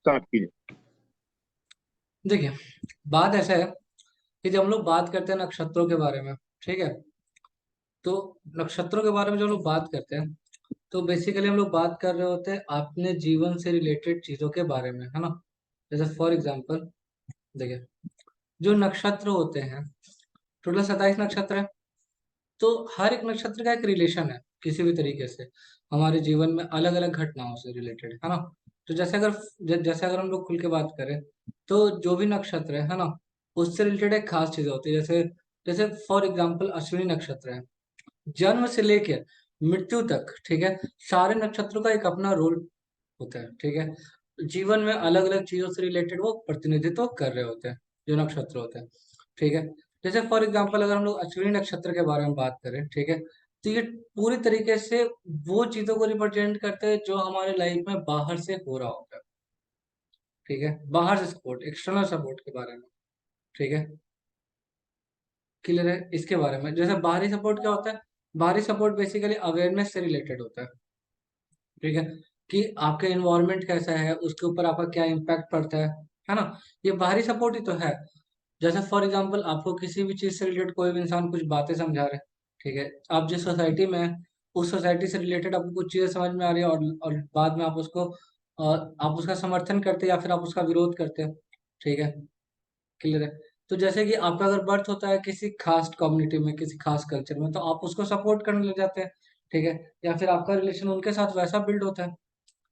Start कीजिए। देखिए, बात ऐसा है कि जब हम लोग बात करते हैं नक्षत्रों के बारे में, ठीक है। तो नक्षत्रों के बारे में जब लोग बात करते हैं तो बेसिकली हम लोग बात कर रहे होते हैं अपने जीवन से रिलेटेड चीजों के बारे में, है ना। जैसे फॉर एग्जांपल, देखिए, जो नक्षत्र होते हैं, टोटल 27 नक्षत्र है। तो हर एक नक्षत्र का एक रिलेशन है किसी भी तरीके से हमारे जीवन में अलग अलग घटनाओं से रिलेटेड, है ना। तो जैसे अगर हम लोग खुल के बात करें तो जो भी नक्षत्र है ना, उससे रिलेटेड एक खास चीजें होती है। जैसे जैसे फॉर एग्जाम्पल अश्विनी नक्षत्र है, जन्म से लेके मृत्यु तक, ठीक है। सारे नक्षत्रों का एक अपना रोल होता है, ठीक है। जीवन में अलग अलग चीजों से रिलेटेड वो प्रतिनिधित्व कर रहे होते हैं, जो नक्षत्र होते हैं, ठीक है। जैसे फॉर एग्जाम्पल अगर हम लोग अश्विनी नक्षत्र के बारे में बात करें, ठीक है, तो ये पूरी तरीके से वो चीजों को रिप्रेजेंट करते हैं जो हमारे लाइफ में बाहर से हो रहा होता है, ठीक है। बाहर से सपोर्ट, एक्सटर्नल सपोर्ट के बारे में, ठीक है। क्लियर है इसके बारे में। जैसे बाहरी सपोर्ट क्या होता है, बाहरी सपोर्ट बेसिकली अवेयरनेस से रिलेटेड होता है, ठीक है। कि आपका इन्वायरमेंट कैसा है, उसके ऊपर आपका क्या इम्पैक्ट पड़ता है ना। ये बाहरी सपोर्ट ही तो है। जैसे फॉर एग्जांपल आपको किसी भी चीज से रिलेटेड कोई भी इंसान कुछ बातें समझा रहा है, ठीक है। आप जिस सोसाइटी में हैं, उस सोसाइटी से रिलेटेड आपको कुछ चीजें समझ में आ रही है, और बाद में आप उसको आप उसका समर्थन करते हैं या फिर आप उसका विरोध करते हैं, ठीक है। क्लियर है। तो जैसे कि आपका अगर बर्थ होता है किसी खास कम्युनिटी में, किसी खास कल्चर में, तो आप उसको सपोर्ट करने लग जाते हैं, ठीक है। या फिर आपका रिलेशन उनके साथ वैसा बिल्ड होता है।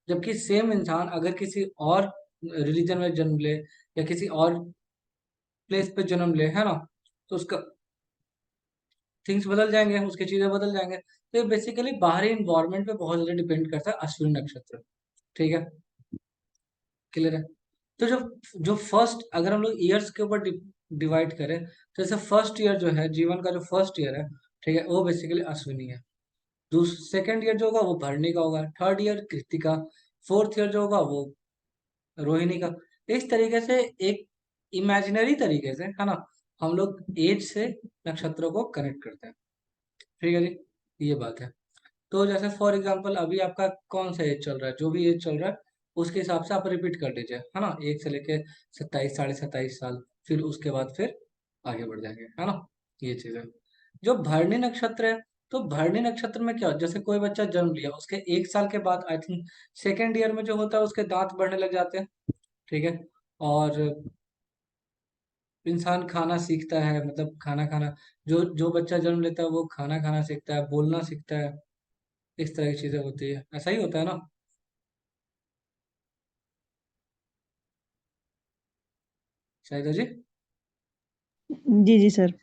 जबकि सेम इंसान अगर किसी और रिलीजन में जन्म ले या किसी और प्लेस पे जन्म ले, है ना, तो उसका थिंग्स बदल जाएंगे, उसकी चीजें बदल जाएंगे। तो ये बेसिकली बाहरी इन्वायरमेंट पे बहुत ज्यादा डिपेंड करता है अश्विनी नक्षत्र, ठीक है। क्लियर है। तो जो जो फर्स्ट, अगर हम लोग ईयर्स के ऊपर डिवाइड करें, तो जैसे फर्स्ट ईयर जो है जीवन का, जो फर्स्ट ईयर है, ठीक है, वो बेसिकली अश्विनी है। सेकेंड ईयर जो होगा वो भरणी का होगा, third year Kritika, fourth year जो होगा वो रोहिणी का। इस तरीके से एक इमेजिनरी तरीके से, है ना, हम लोग एज से नक्षत्रों को कनेक्ट करते हैं, ठीक है जी। ये बात है। तो जैसे फॉर एग्जांपल अभी आपका कौन सा एज चल रहा है, जो भी एज चल रहा है उसके हिसाब से आप रिपीट कर लीजिए, है ना। एक से लेके 27, 27.5 साल, फिर उसके बाद फिर आगे बढ़ जाएंगे, है ना। ये चीज है। जो भरणी नक्षत्र है, तो भरणी नक्षत्र में क्या होता है, जैसे कोई बच्चा जन्म लिया, उसके 1 साल के बाद आई थिंक सेकेंड ईयर में जो होता है उसके दांत बढ़ने लग जाते हैं, ठीक है। और इंसान खाना सीखता है, मतलब खाना खाना, जो जो बच्चा जन्म लेता है वो खाना खाना सीखता है, बोलना सीखता है। इस तरह की चीजें होती है, ऐसा ही होता है ना। शायद जी। जी जी सर।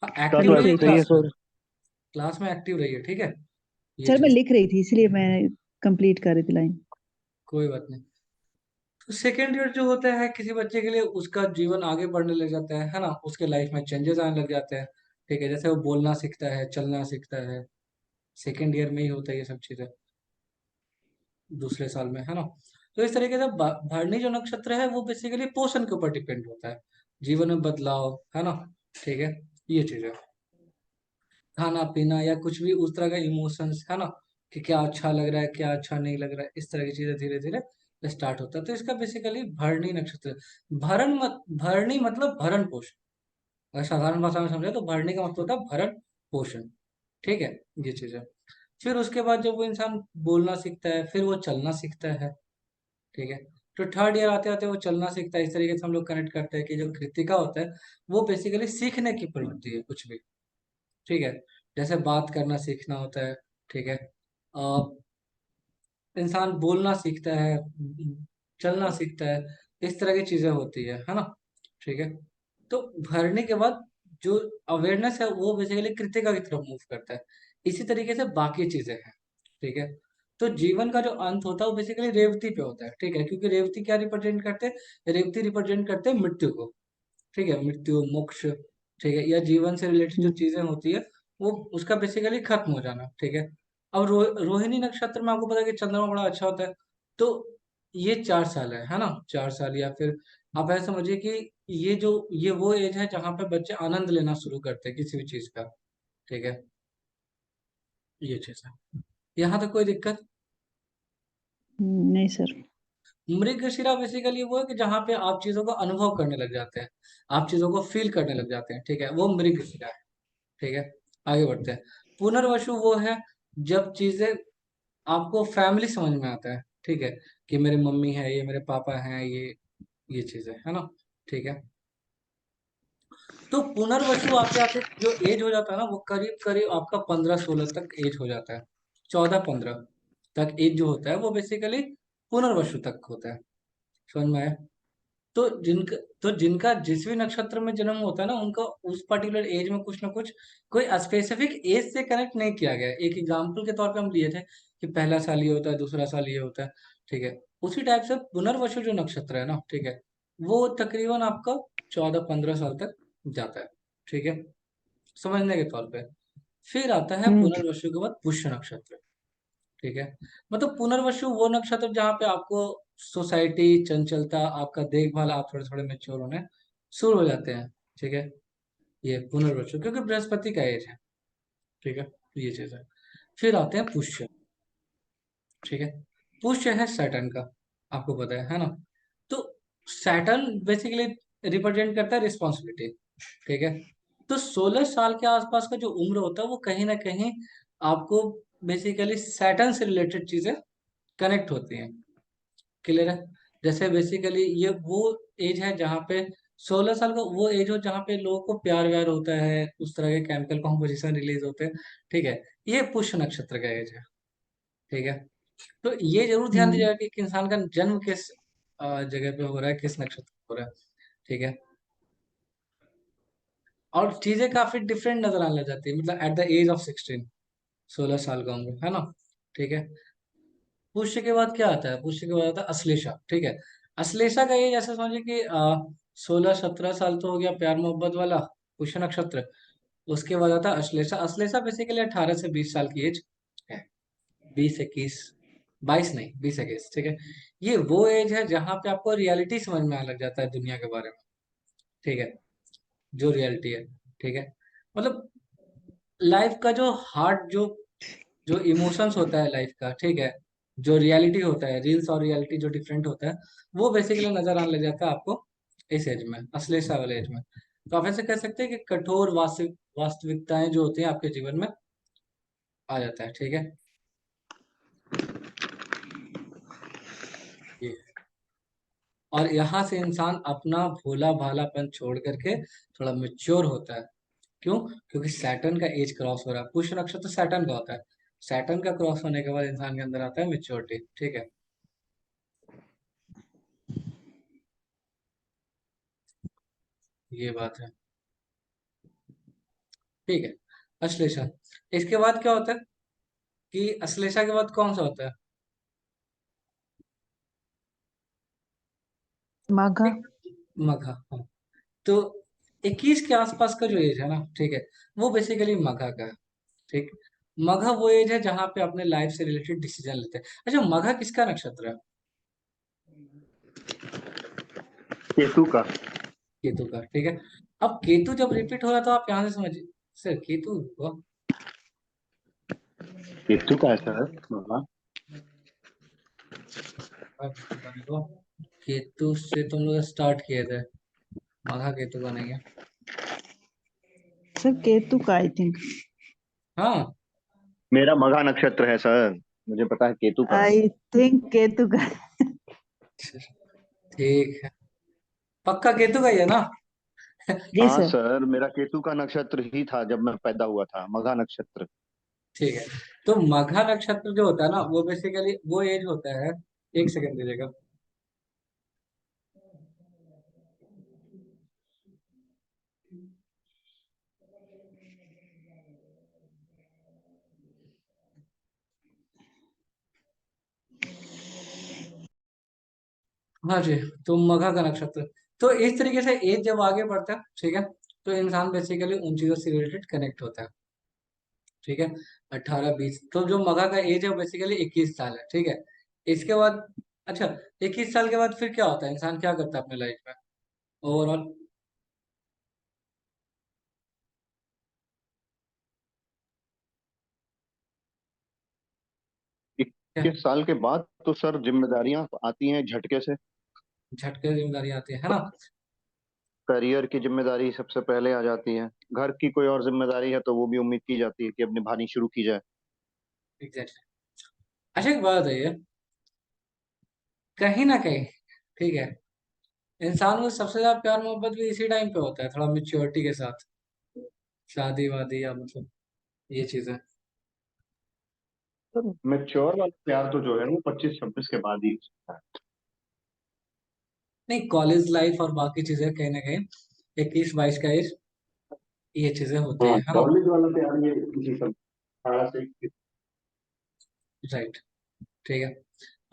हाँ, सर एक्टिव बात रहिए सही है क्लास में। सर। क्लास में एक्टिव रहिए, ठीक है। ये सर मैं चीज, लिख रही थी इसलिए मैं कंप्लीट कर रही थी लाइन। कोई बात नहीं। तो सेकेंड ईयर जो होता है किसी बच्चे के लिए, उसका जीवन आगे बढ़ने लग जाता है ना, उसके लाइफ में चेंजेस आने लग जाते हैं, ठीक है। जैसे वो बोलना सीखता है, चलना सीखता है, सेकेंड ईयर में ही होता है ये सब चीजें, दूसरे साल में, है ना। तो इस तरीके से भरणी जो नक्षत्र है वो बेसिकली पोषण के ऊपर डिपेंड होता है, जीवन में बदलाव, है ना, ठीक है। ये चीज है। खाना पीना या कुछ भी उस तरह का इमोशंस, है ना, कि क्या अच्छा लग रहा है, क्या अच्छा नहीं लग रहा है, इस तरह की चीजें धीरे धीरे स्टार्ट होता है। तो इसका बेसिकली भरणी नक्षत्र, भरणी मतलब भरण पोषण। अगर साधारण भाषा में समझे तो भरणी का मतलब होता है भरण पोषण, ठीक है। ये चीज है। फिर उसके बाद जब वो इंसान बोलना सीखता है, फिर वो चलना सीखता है, ठीक है। तो थर्ड ईयर आते आते वो चलना सीखता है। इस तरीके से हम लोग कनेक्ट करते हैं कि जो कृतिका होता है वो बेसिकली सीखने की प्रवृत्ति है, कुछ भी, ठीक है। जैसे बात करना सीखना होता है, ठीक है। इंसान बोलना सीखता है, चलना सीखता है, इस तरह की चीजें होती है ना, ठीक है। तो भरने के बाद जो अवेयरनेस है वो बेसिकली कृतिका की तरफ मूव करता है। इसी तरीके से बाकी चीजें हैं, ठीक है। तो जीवन का जो अंत होता है वो बेसिकली रेवती पे होता है, ठीक है, क्योंकि रेवती क्या रिप्रेजेंट करते हैं, रेवती रिप्रेजेंट करते हैं मृत्यु को, ठीक है। मृत्यु, मोक्ष, ठीक है, या जीवन से रिलेटेड जो चीजें होती है वो उसका बेसिकली खत्म हो जाना, ठीक है। अब रोहिणी नक्षत्र में आपको पता है कि चंद्रमा बड़ा अच्छा होता है। तो ये 4 साल है ना, 4 साल, या फिर आप ऐसा समझिए कि ये वो एज है जहाँ पे बच्चे आनंद लेना शुरू करते हैं किसी भी चीज का, ठीक है। ये चीज है। यहाँ तक कोई दिक्कत? नहीं सर। मृगशिरा बेसिकली वो है कि जहाँ पे आप चीजों का अनुभव करने लग जाते हैं, आप चीजों को फील करने लग जाते हैं, ठीक है, वो मृगशिरा है। ठीक है, आगे बढ़ते हैं। पुनर्वसु वो है जब चीजें आपको फैमिली समझ में आता है, ठीक है, कि मेरी मम्मी है, ये मेरे पापा हैं, ये चीजें है ना। ठीक है, तो पुनर्वसु आते आते जो एज हो जाता है ना, वो करीब करीब आपका 15-16 तक एज हो जाता है। 14-15 तक एज जो होता है वो बेसिकली पुनर्वसु तक होता है। समझ में आया? तो जिनका जिस भी नक्षत्र में जन्म होता है ना, उनका उस पर्टिकुलर एज में कुछ ना कुछ कोई स्पेसिफिक एज से कनेक्ट नहीं किया गया है। एक एग्जाम्पल के तौर पे हम लिए थे कि पहला साल ये होता है, दूसरा साल ये होता है। ठीक है, उसी टाइप से पुनर्वसु जो नक्षत्र है ना, ठीक है, वो तकरीबन आपका 14-15 साल तक जाता है। ठीक है, समझने के तौर पे। फिर आता है हम्म। पुनर्वसु के बाद पुष्य नक्षत्र। ठीक है, मतलब पुनर्वसु वो नक्षत्र जहाँ पे आपको सोसाइटी, चंचलता, आपका देखभाल, आप थोड़े थोड़े मेच्योर होने शुरू हो जाते हैं। ठीक है, ये पुनर्वसु क्योंकि बृहस्पति का एज है। ठीक है, तो ये चीज है। फिर आते हैं पुष्य। ठीक है, पुष्य है सैटर्न का, आपको पता है ना। तो सैटर्न बेसिकली रिप्रेजेंट करता है रिस्पॉन्सिबिलिटी। ठीक है, तो 16 साल के आसपास का जो उम्र होता है वो कहीं ना कहीं आपको बेसिकली सैटर्न से रिलेटेड चीजें कनेक्ट होती हैं। क्लियर है? जैसे बेसिकली ये वो एज है जहाँ पे 16 साल का वो एज हो जहाँ पे लोगों को प्यार व्यार होता है, उस तरह के केमिकल कॉम्पोजिशन रिलीज होते हैं। ठीक है, ये पुष्य नक्षत्र का एज है। ठीक है, तो ये जरूर ध्यान हम्म। दीजिएगा कि इंसान का जन्म किस जगह पे हो रहा है, किस नक्षत्र पे हो रहा है। ठीक है, और चीजें काफी डिफरेंट नजर आने लग जाती है, मतलब एट द एज ऑफ 16, 16 साल का उम्र है ना। ठीक है, पुष्य के बाद क्या आता है? पुष्य के बाद आता है अश्लेषा। ठीक है, अश्लेषा का एज ऐसा समझिए कि 16-17 साल तो हो गया प्यार मोहब्बत वाला, पुष्य नक्षत्र। उसके बाद आता है अश्लेषा। अश्लेषा बेसिकली 18 से 20 साल की एज है। 20-21, 22 नहीं, 20-21। ठीक है, ये वो एज है जहां पे आपको रियलिटी समझ में आने लग जाता है दुनिया के बारे में। ठीक है, जो रियलिटी है। ठीक है, मतलब लाइफ का जो हार्ड, जो जो इमोशंस होता है लाइफ का, ठीक है, जो रियलिटी होता है, रील्स और रियलिटी जो डिफरेंट होता है, वो बेसिकली नजर आने लग जाता है आपको इस एज में, अश्लेषा वाले एज में। तो आप ऐसे कह सकते हैं कि कठोर वास्तविकताएं जो होती हैं आपके जीवन में आ जाता है। ठीक है, ये, और यहाँ से इंसान अपना भोला भालापन छोड़ करके थोड़ा मेच्योर होता है। क्यों? क्योंकि सैटर्न का एज क्रॉस हो रहा है। पुष्य नक्षत्र सैटर्न का होता है। सैटर्न का क्रॉस होने के बाद इंसान के अंदर आता है मेच्योरिटी। ठीक है, ये बात है। ठीक है, अश्लेषा। इसके बाद क्या होता है कि अश्लेषा के बाद कौन सा होता है? माघा। एक मघा। हाँ, तो 21 के आसपास का जो एज है ना, ठीक है, वो बेसिकली मघा का है। ठीक, मघा वो एज है जहां पे अपने लाइफ से रिलेटेड डिसीजन लेते हैं। अच्छा, मघा किसका नक्षत्र है? केतु का। केतु का। ठीक है, अब केतु जब रिपीट हो रहा तो आप यहाँ से समझिए, सर केतु हुआ। केतु का है सर। हाँ। केतु से तुम लोग स्टार्ट किए थे, मघा केतु का नहीं है। सर केतु का आई थिंक। हाँ, मेरा मघा नक्षत्र है सर। मुझे पता है केतु का है। आई थिंक केतु का। ठीक है, पक्का केतु का ही है ना? जी हाँ सर। सर, मेरा केतु का नक्षत्र ही था जब मैं पैदा हुआ था, मघा नक्षत्र। ठीक है, तो मघा नक्षत्र जो होता है ना, वो बेसिकली वो एज होता है। एक सेकंड दीजिएगा। हाँ जी, तो मघा का नक्षत्र। तो इस तरीके से एज जब आगे बढ़ता है, ठीक है, तो इंसान बेसिकली उन चीजों से रिलेटेड कनेक्ट होता है। ठीक है, 18-20, तो जो मघा का एज है वो बेसिकली 21 साल है। ठीक है, इसके बाद, अच्छा, 21 साल के बाद फिर क्या होता है, इंसान क्या करता है अपने लाइफ में ओवरऑल? क्या इस साल के बाद तो सर जिम्मेदारियां आती हैं झटके से। झटके जिम्मेदारी आती है ना? करियर की जिम्मेदारी सबसे पहले आ जाती है। घर की कोई और जिम्मेदारी है तो वो भी उम्मीद की जाती है कि अब निभानी शुरू की जाए। एग्जैक्टली। अच्छा एक बात है, ये कहीं ना कहीं, ठीक है, इंसान को सबसे ज्यादा प्यार मोहब्बत भी इसी टाइम पे होता है, थोड़ा मेच्योरिटी के साथ, शादी वादी या मतलब ये चीजें। सर मैच्योर वाला प्यार तो जो है वो 25-26 के बाद ही होता है। नहीं, कॉलेज लाइफ और बाकी चीजें कहीं ना कहीं 21-22 का एज, ये चीजें होती हाँ, है ना? कॉलेज वाला प्यार ये इसी सब 18 से 21। राइट। ठीक है।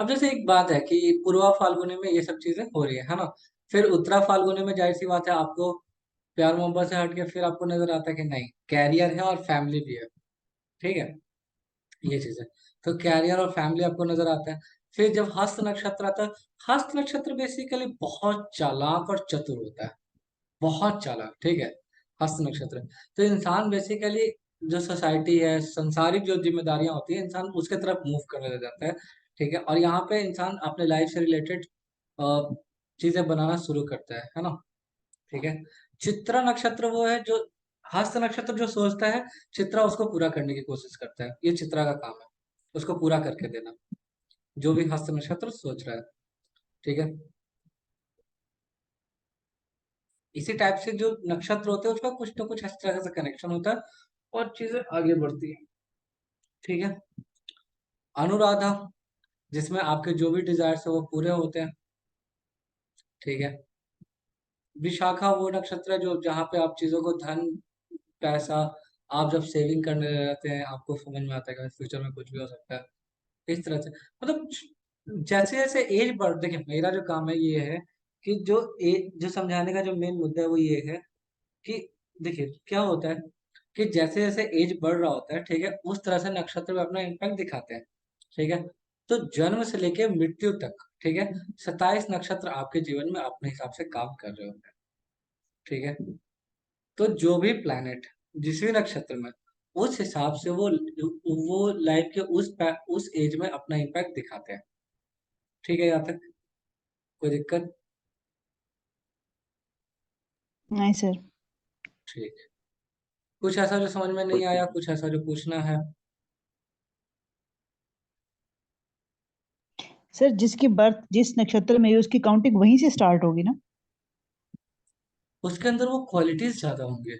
अब जैसे एक बात है कि पूर्वा फाल्गुनी में ये सब चीजें हो रही है ना? फिर उत्तरा फाल्गुनी में जाहिर सी बात है, आपको प्यार मोहब्बत से हटके फिर आपको नजर आता है कि नहीं, कैरियर है और फैमिली भी है। ठीक है, ये चीज है। तो कैरियर और फैमिली आपको नजर आता है। फिर जब हस्त नक्षत्र आता है, हस्त नक्षत्र बेसिकली बहुत चालाक और चतुर होता है, बहुत चालाक। ठीक है, हस्त नक्षत्र। तो इंसान बेसिकली जो सोसाइटी है, संसारिक जो जिम्मेदारियां होती है, इंसान उसके तरफ मूव करने लग जाता है। ठीक है, और यहाँ पे इंसान अपने लाइफ से रिलेटेड चीजें बनाना शुरू करता है ना? ठीक है। चित्रा नक्षत्र वो है जो, हस्त नक्षत्र जो सोचता है, चित्रा उसको पूरा करने की कोशिश करता है। ये चित्रा का काम है, उसको पूरा करके देना, जो भी हस्त नक्षत्र सोच रहा है। ठीक है, इसी टाइप से जो नक्षत्र होते हैं उसका कुछ ना कुछ इस तरह से कनेक्शन होता है और चीजें आगे बढ़ती है। ठीक है। अनुराधा, जिसमें आपके जो भी डिजायर्स है वो पूरे होते हैं। ठीक है। विशाखा वो नक्षत्र है जो, जहाँ पे आप चीजों को, धन, पैसा, आप जब सेविंग करने रहते हैं, आपको समझ में आता है कि फ्यूचर में कुछ भी हो सकता है, इस तरह से। मतलब जैसे जैसे एज बढ़, देखिए मेरा जो काम है ये है कि जो एज, जो समझाने का जो मेन मुद्दा है वो ये है कि देखिए क्या होता है कि जैसे जैसे एज बढ़ रहा होता है, ठीक है, उस तरह से नक्षत्र में अपना इम्पैक्ट दिखाते हैं। ठीक है। तो जन्म से लेके मृत्यु तक, ठीक है, 27 नक्षत्र आपके जीवन में अपने हिसाब से काम कर रहे होते हैं। ठीक है। तो जो भी प्लैनेट जिस भी नक्षत्र में, उस हिसाब से वो लाइफ के उस एज में अपना इम्पैक्ट दिखाते हैं। ठीक है, यहाँ तक कोई दिक्कत? नहीं सर। ठीक है। कुछ ऐसा जो समझ में नहीं आया, कुछ ऐसा जो पूछना है? सर जिसकी बर्थ जिस नक्षत्र में है उसकी काउंटिंग वहीं से स्टार्ट होगी ना? उसके अंदर वो क्वालिटीज ज्यादा होंगे,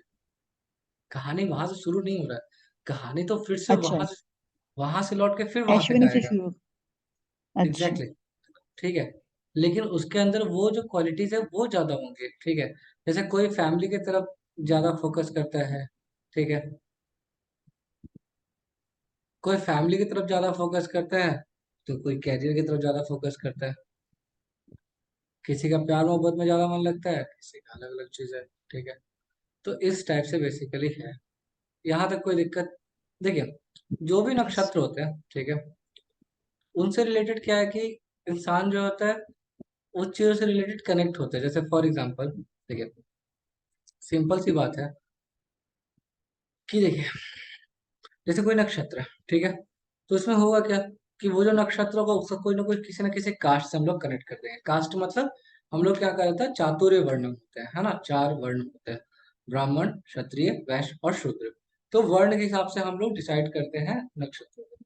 कहानी वहां से शुरू नहीं हो रहा है, कहानी तो फिर से अच्छा, वहां से लौट के फिर वहां तक अश्विनी से आएगा। शुरू। अच्छा। एग्जैक्टली exactly, ठीक है। लेकिन उसके अंदर वो जो क्वालिटीज है वो ज्यादा होंगे। ठीक है। जैसे कोई फैमिली की तरफ ज्यादा फोकस करता है, ठीक है, कोई फैमिली की तरफ ज्यादा फोकस करता है, तो कोई कैरियर की तरफ ज्यादा फोकस करता है, किसी का प्यार मोहब्बत में ज्यादा मन लगता है, किसी का अलग अलग चीज है। ठीक है। तो इस टाइप से बेसिकली है। यहाँ तक कोई दिक्कत? देखिए, जो भी यस। नक्षत्र होते हैं, ठीक है, उनसे रिलेटेड क्या है कि इंसान जो होता है उस चीजों से रिलेटेड कनेक्ट होते हैं। जैसे फॉर एग्जांपल, देखिए सिंपल सी बात है कि देखिए, जैसे कोई नक्षत्र है, ठीक है, तो इसमें होगा क्या कि वो जो नक्षत्र होगा उसका कोई ना कोई किसी ना किसी कास्ट से हम लोग कनेक्ट कर देंगे। कास्ट मतलब हम लोग क्या करते हैं, चातुर्य वर्ण होते हैं, है ना, 4 वर्ण होते हैं, ब्राह्मण, क्षत्रिय, वैश्य और शूद्र। तो वर्ण के हिसाब से हम लोग डिसाइड करते हैं नक्षत्र को।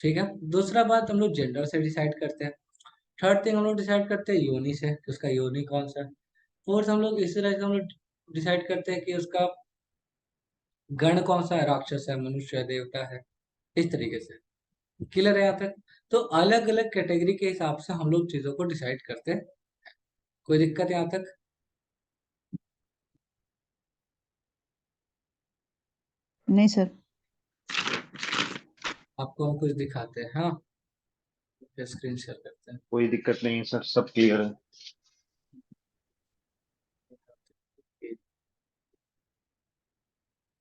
ठीक है। दूसरा बात, हम लोग जेंडर से डिसाइड करते हैं। थर्ड थिंग, हम लोग डिसाइड करते हैं योनि से कि उसका योनि कौन सा है। फोर्थ, हम लोग इस तरह से हम लोग डिसाइड करते हैं कि उसका गण कौन सा है, राक्षस है, मनुष्य है, देवता है, इस तरीके से। क्लियर है यहाँ तक? तो अलग अलग कैटेगरी के हिसाब से हम लोग चीजों को डिसाइड करते हैं। कोई दिक्कत यहाँ तक? नहीं सर। आपको हम कुछ दिखाते हैं, हाँ, स्क्रीन शेयर करते हैं। कोई दिक्कत नहीं सर, सब क्लियर है।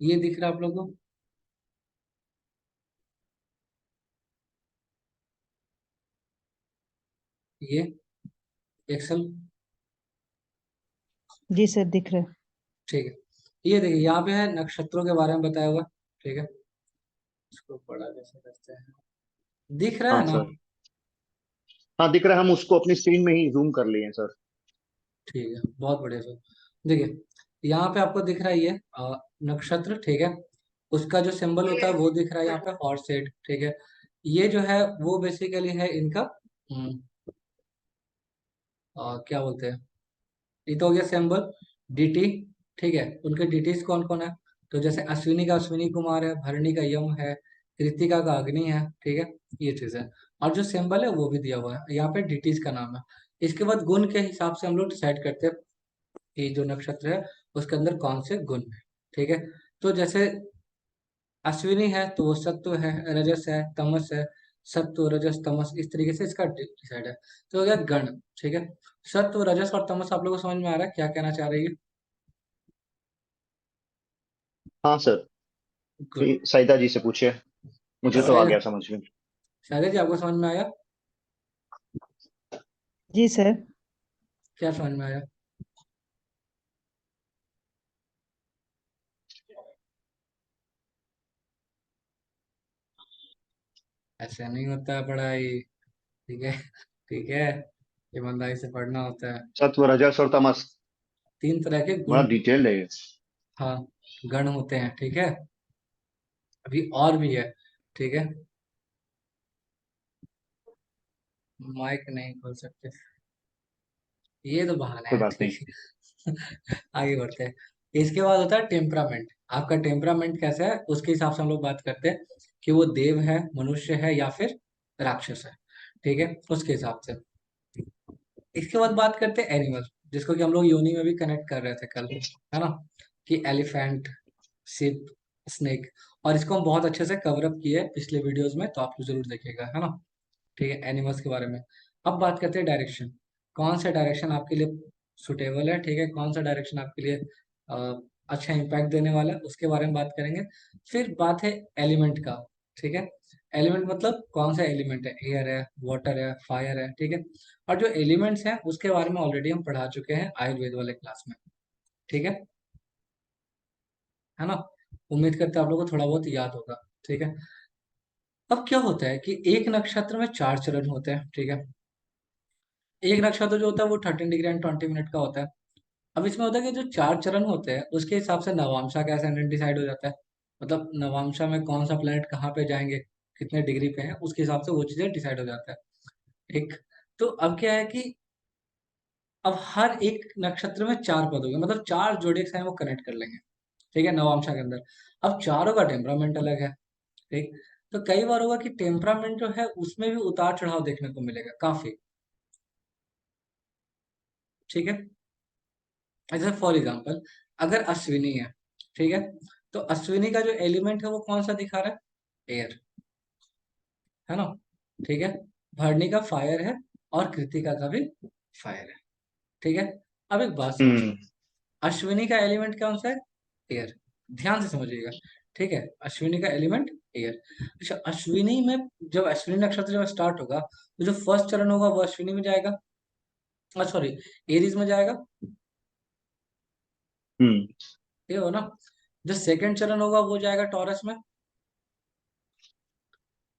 ये दिख रहा है आप लोगों को? ये एक्सेल? जी सर दिख रहा है। ठीक है। ये देखिए, यहाँ पे है नक्षत्रों के बारे में बताया हुआ। ठीक है, इसको बड़ा कैसे करते हैं? दिख रहा हाँ है ना? सर। हाँ दिख रहा है, हम उसको अपनी स्क्रीन में ही जूम कर लिए हैं सर। ठीक है, बहुत बढ़िया सर। देखिए यहाँ पे आपको दिख रहा है ये नक्षत्र, ठीक है। उसका जो सिंबल होता है वो दिख रहा है यहाँ पे, हॉर्स हेड, ठीक है। ये जो है वो बेसिकली है इनका क्या बोलते हैं, ये तो हो गया सिंबल, डीटी, ठीक है। उनके डीटीज कौन कौन है? तो जैसे अश्विनी का अश्विनी कुमार है, भरणी का यम है, कृतिका का अग्नि है, ठीक है। ये चीज है। और जो सिंबल है वो भी दिया हुआ है यहाँ पे, डीटीज का नाम है। इसके बाद गुण के हिसाब से हम लोग डिसाइड करते हैं कि जो नक्षत्र है उसके अंदर कौन से गुण है, ठीक है। तो जैसे अश्विनी है तो वो सत्व है, रजस है, तमस है, सत्व रजस तमस, इस तरीके से इसका डिसाइड है। तो हो गया गण, ठीक है। सत्व रजस और तमस आप लोगों को समझ में आ रहा है, क्या कहना चाह रही है? हाँ सर। गुड। सरिता जी से पूछिए, मुझे तो आ शायद, गया समझ में। शायद जी आपको समझ में आया? जी सर। क्या समझ में आया? ऐसे नहीं होता है पढ़ाई, ठीक है। ठीक है, ईमानदारी से पढ़ना होता है। सत्व रजस और तमस। तीन तरह के बड़ा गुण, डिटेल्ड है ये। हाँ, गण होते हैं, ठीक है। अभी और भी है, ठीक है। माइक नहीं खोल सकते, ये तो बहाना कोई है, बात ठीक नहीं। है। आगे बढ़ते हैं। इसके बाद होता है टेम्परामेंट। आपका टेम्परामेंट कैसा है उसके हिसाब से हम लोग बात करते हैं कि वो देव है, मनुष्य है, या फिर राक्षस है, ठीक है, उसके हिसाब से। इसके बाद बात करते हैं एनिमल, जिसको कि हम लोग योनि में भी कनेक्ट कर रहे थे कल, है ना, कि एलिफेंट, सिप, स्नेक। और इसको हम बहुत अच्छे से कवर अप किए हैं पिछले वीडियोस में, तो आप लोग जरूर देखिएगा, है ना। ठीक है, एनिमल्स के बारे में। अब बात करते हैं डायरेक्शन, कौन सा डायरेक्शन आपके लिए सुटेबल है, ठीक है, कौन सा डायरेक्शन आपके लिए अच्छा इम्पैक्ट देने वाला है, उसके बारे में बात करेंगे। फिर बात है एलिमेंट का, ठीक है। एलिमेंट मतलब कौन सा एलिमेंट है, एयर है, वाटर है, फायर है, ठीक है। और जो एलिमेंट्स हैं उसके बारे में ऑलरेडी हम पढ़ा चुके हैं आयुर्वेद वाले क्लास में, ठीक है ना। उम्मीद करते हैं आप लोगों को थोड़ा बहुत याद होगा, ठीक है। अब क्या होता है कि एक नक्षत्र में चार चरण होते हैं, ठीक है। एक नक्षत्र जो होता है वो 13 डिग्री एंड 20 मिनट का होता है। अब इसमें होता है कि जो चार चरण होते हैं उसके हिसाब से नवांशा का असेंडेंट डिसाइड हो जाता है। मतलब नवांशा में कौन सा प्लेनेट कहाँ पे जाएंगे, कितने डिग्री पे है, उसके हिसाब से वो चीजें डिसाइड हो जाता है, ठीक। तो अब क्या है कि अब हर एक नक्षत्र में चार पद होंगे, मतलब चार जोडिएक्स हैं वो कनेक्ट कर लेंगे, ठीक है, नवांशा के अंदर। अब चारों का टेम्परामेंट अलग है, ठीक। तो कई बार होगा कि टेम्परामेंट जो है उसमें भी उतार चढ़ाव देखने को मिलेगा काफी, ठीक है। जैसे फॉर एग्जाम्पल, अगर अश्विनी है, ठीक है, तो अश्विनी का जो एलिमेंट है वो कौन सा दिखा रहा है, एयर, है ना, ठीक है। भरणी का फायर है, और कृतिका का भी फायर है, ठीक है। अब एक बात समझो, हम्म। अश्विनी का एलिमेंट कौन सा है, एयर, ध्यान से समझिएगा, ठीक है। अश्विनी का एलिमेंट एयर। अच्छा, अश्विनी में जब अश्विनी नक्षत्र जब स्टार्ट होगा तो जो फर्स्ट चरण होगा वो अश्विनी में जाएगा, सॉरी, एरीज में जाएगा, हम्म। ये हो ना। जो सेकंड चरण होगा वो जाएगा टॉरस में,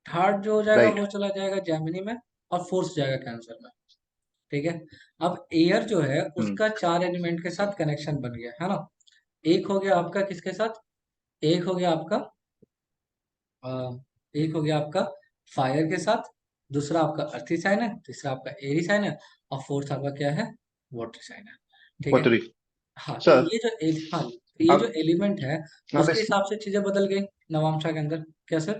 थर्ड जो हो जाएगा राइट। वो चला जाएगा जेमिनी में, और फोर्थ जाएगा कैंसर में, ठीक है। अब एयर जो है हम्म। उसका चार एलिमेंट के साथ कनेक्शन बन गया, है ना। एक हो गया आपका किसके साथ, एक हो गया आपका अ, एक हो गया आपका फायर के साथ, दूसरा आपका अर्थी साइन है, तीसरा आपका एरी साइन है, और फोर्थ आपका क्या है, वाटर साइन है, ठीक है। पटरी। हाँ, तो सर, हाँ, तो ये जो अब एलिमेंट है आप उसके इस हिसाब से चीजें बदल गई नवांशा के अंदर, क्या सर?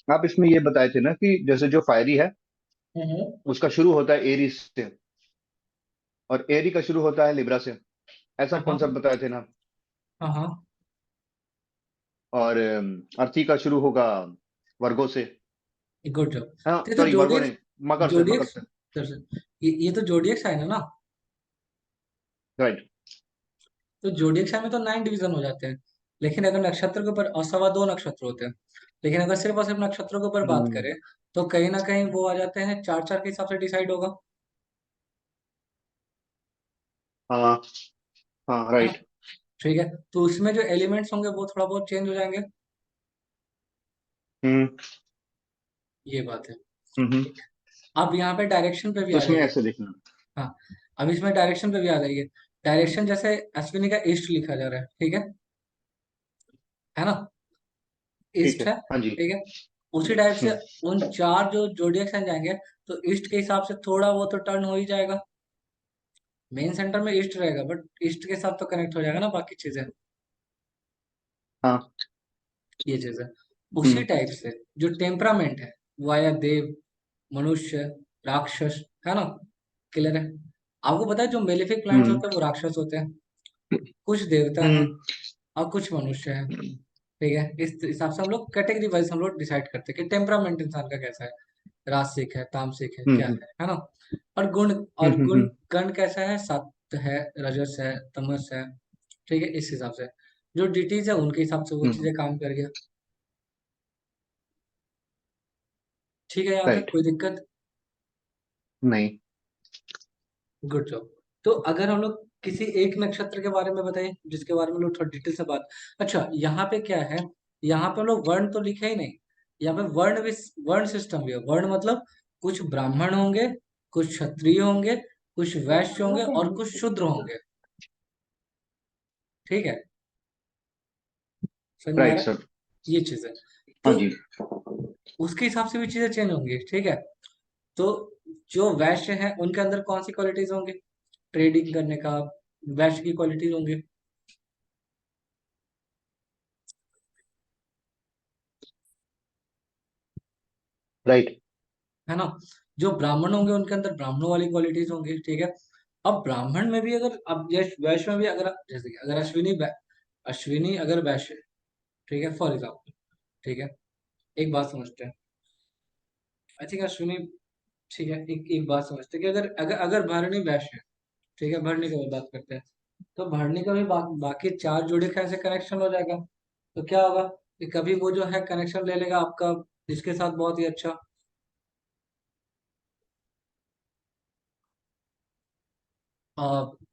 आप इसमें ये बताए थे ना कि जैसे जो फायरी है हम्म। उसका शुरू होता है एरीज से, और एरी का शुरू होता है लिब्रा से, ऐसा हाँ हाँ कॉन्सेप्ट बताए थे ना। हाँ हाँ। और अर्थी का शुरू होगा वर्गो से। Good job. हाँ तो ये तो सॉरी, वर्गो जोडियक, नहीं, मकर से, मकर जोडियक से। सर सर, ये तो जोडियक साइन है ना। राइट। तो जोडियक साइन में तो 9 डिवीजन हो जाते हैं, लेकिन अगर नक्षत्र के ऊपर, और सवा दो नक्षत्र होते हैं, लेकिन अगर सिर्फ और सिर्फ नक्षत्रों के ऊपर बात हम्म। करें तो कहीं ना कहीं वो आ जाते हैं चार चार के हिसाब से डिसाइड होगा, हाँ हाँ है ना। राइट। ठीक है, तो उसमें जो एलिमेंट्स होंगे वो थोड़ा बहुत चेंज हो जाएंगे। हम्म। ये बात है। हम्म। अब यहाँ पे डायरेक्शन पे भी तो आ इसमें जाइए। ऐसे देखना। हाँ, अब इसमें डायरेक्शन पे भी आ जाइए। डायरेक्शन जैसे अश्विनी का ईस्ट लिखा जा रहा है, ठीक है ना, ठीक ईस्ट है। है, हाँ जी। ठीक है। उसी टाइप से हम्म उन चार जो जोडियक साइन जाएंगे, तो ईस्ट के हिसाब से थोड़ा वो तो टर्न हो ही जाएगा। मेन सेंटर में ईस्ट रहेगा, बट ईस्ट के साथ तो कनेक्ट हो जाएगा ना बाकी चीजें। हाँ। ये चीज है। उसी हम्म टाइप से जो टेम्परामेंट है, वाया देव, मनुष्य, राक्षस, है ना, क्लियर है। आपको पता है जो मेलेफिक प्लैनेट्स हम्म होते हैं वो राक्षस होते हैं, कुछ देवता हैं हम्म और कुछ मनुष्य हैं, ठीक है। इस हिसाब से हम लोग कैटेगरी वाइज हम लोग डिसाइड करते हैं कि टेम्परामेंट इंसान का कैसा है, रासिक है, तामसिक है, क्या हम्म है ना। और गुण, और हम्म गुण हम्म गण कैसा है, सत्व है, रजस है, तमस है, ठीक है। इस हिसाब से जो डिटीज है उनके हिसाब से वो हम्म। चीजें काम कर गया। ठीक है, यहाँ तक राइट। कोई दिक्कत? नहीं। Good job. तो अगर हम लोग किसी एक नक्षत्र के बारे में बताएं जिसके बारे में लोग थोड़ा डिटेल से बात, अच्छा यहाँ पे क्या है, यहाँ पे हम लोग वर्ण तो लिखे ही नहीं, यहाँ पे वर्ण सिस्टम भी है। वर्ण मतलब कुछ ब्राह्मण होंगे, कुछ क्षत्रिय होंगे, कुछ वैश्य होंगे और कुछ शूद्र होंगे, ठीक है। समझ में आ राइट रहा है? सर। ये चीज है। हाँ तो जी। उसके हिसाब से भी चीजें चेंज होंगी, ठीक है। तो जो वैश्य है उनके अंदर कौन सी क्वालिटीज होंगी, ट्रेडिंग करने का, वैश्य की क्वालिटीज होंगी, राइट। है ना। जो ब्राह्मण होंगे उनके अंदर ब्राह्मणों वाली क्वालिटीज होंगी, ठीक है। अब ब्राह्मण में भी अगर, अब यश वैश्य में भी अगर जैसे कि अगर अश्विनी अगर वैश्य है, ठीक है, फॉर एग्जाम्पल, ठीक है। एक बात समझते हैं, आई थिंक अश्विनी, ठीक है, एक एक बात समझते हैं कि अगर अगर अगर भरणी वैश्य है, ठीक है, भरणी का भी बात करते हैं, तो भरणी का भी बाकी चार जोड़े का ऐसे कनेक्शन हो जाएगा। तो क्या होगा कि कभी वो जो है कनेक्शन ले लेगा आपका इसके साथ बहुत ही अच्छा,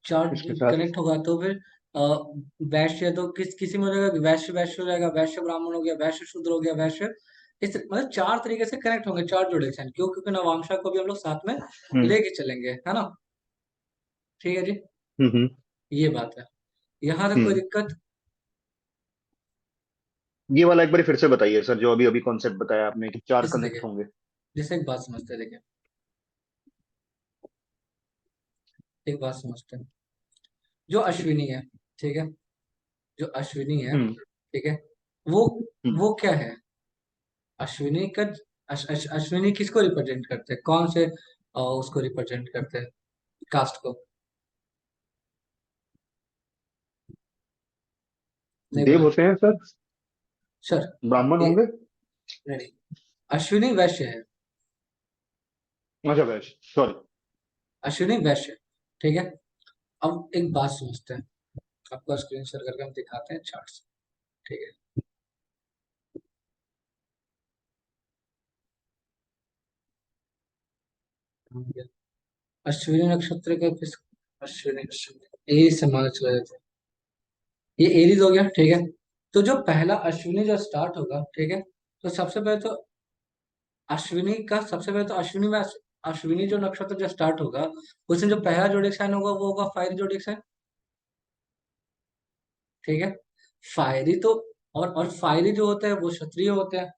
चार्ट इसके साथ। कनेक्ट होगा, तो फिर अ, वैश्य है तो किसी में हो जाएगा कि वैश्य वैश्य हो जाएगा, वैश्य ब्राह्मण हो गया, वैश्य शूद्र हो गया, वैश्य, इस मतलब चार तरीके से कनेक्ट होंगे, चार जोड़े क्यों, क्योंकि नवांशा को भी हम लोग साथ में हम्म लेके चलेंगे, है ना। ठीक है जी, हम्म। ये बात है। यहाँ तक कोई हम्म। दिक्कत? ये वाला एक बार फिर से बताइए सर, जो अभी अभी कॉन्सेप्ट बताया आपने कि चार जैसे कनेक्ट देखिए, होंगे। जैसे एक बात समझते हैं, देखिए एक बात समझते हैं, जो अश्विनी है, ठीक है, जो अश्विनी है, हम्म ठीक है, वो हम्म। वो क्या है, अश्विनी का, अश्विनी किसको रिप्रेजेंट करते हैं, कौन से उसको रिप्रेजेंट करते हैं, कास्ट को? नहीं देव पता? होते हैं सर। सर, ब्राह्मण ये होंगे। रेडी, अश्विनी वैश्य है, अच्छा वैश, सॉरी। अश्विनी वैश्य, ठीक है। अब एक बात समझते हैं, आपको स्क्रीन शेयर करके हम दिखाते हैं चार्ट से, ठीक है। अश्विनी नक्षत्र का किस, अश्विनी अश्विनी ए से मान चला जाता है, ये एरीज हो गया, ठीक है। तो जो पहला अश्विनी जो स्टार्ट होगा, ठीक है, तो सबसे पहले तो अश्विनी का, सबसे पहले तो अश्विनी में अश्विनी जो नक्षत्र जो स्टार्ट होगा, उसमें जो पहला जोडिक साइन होगा वो होगा फायर जोडिक साइन, ठीक है। फायरी तो, और फायरी जो होते हैं वो क्षत्रिय होते हैं,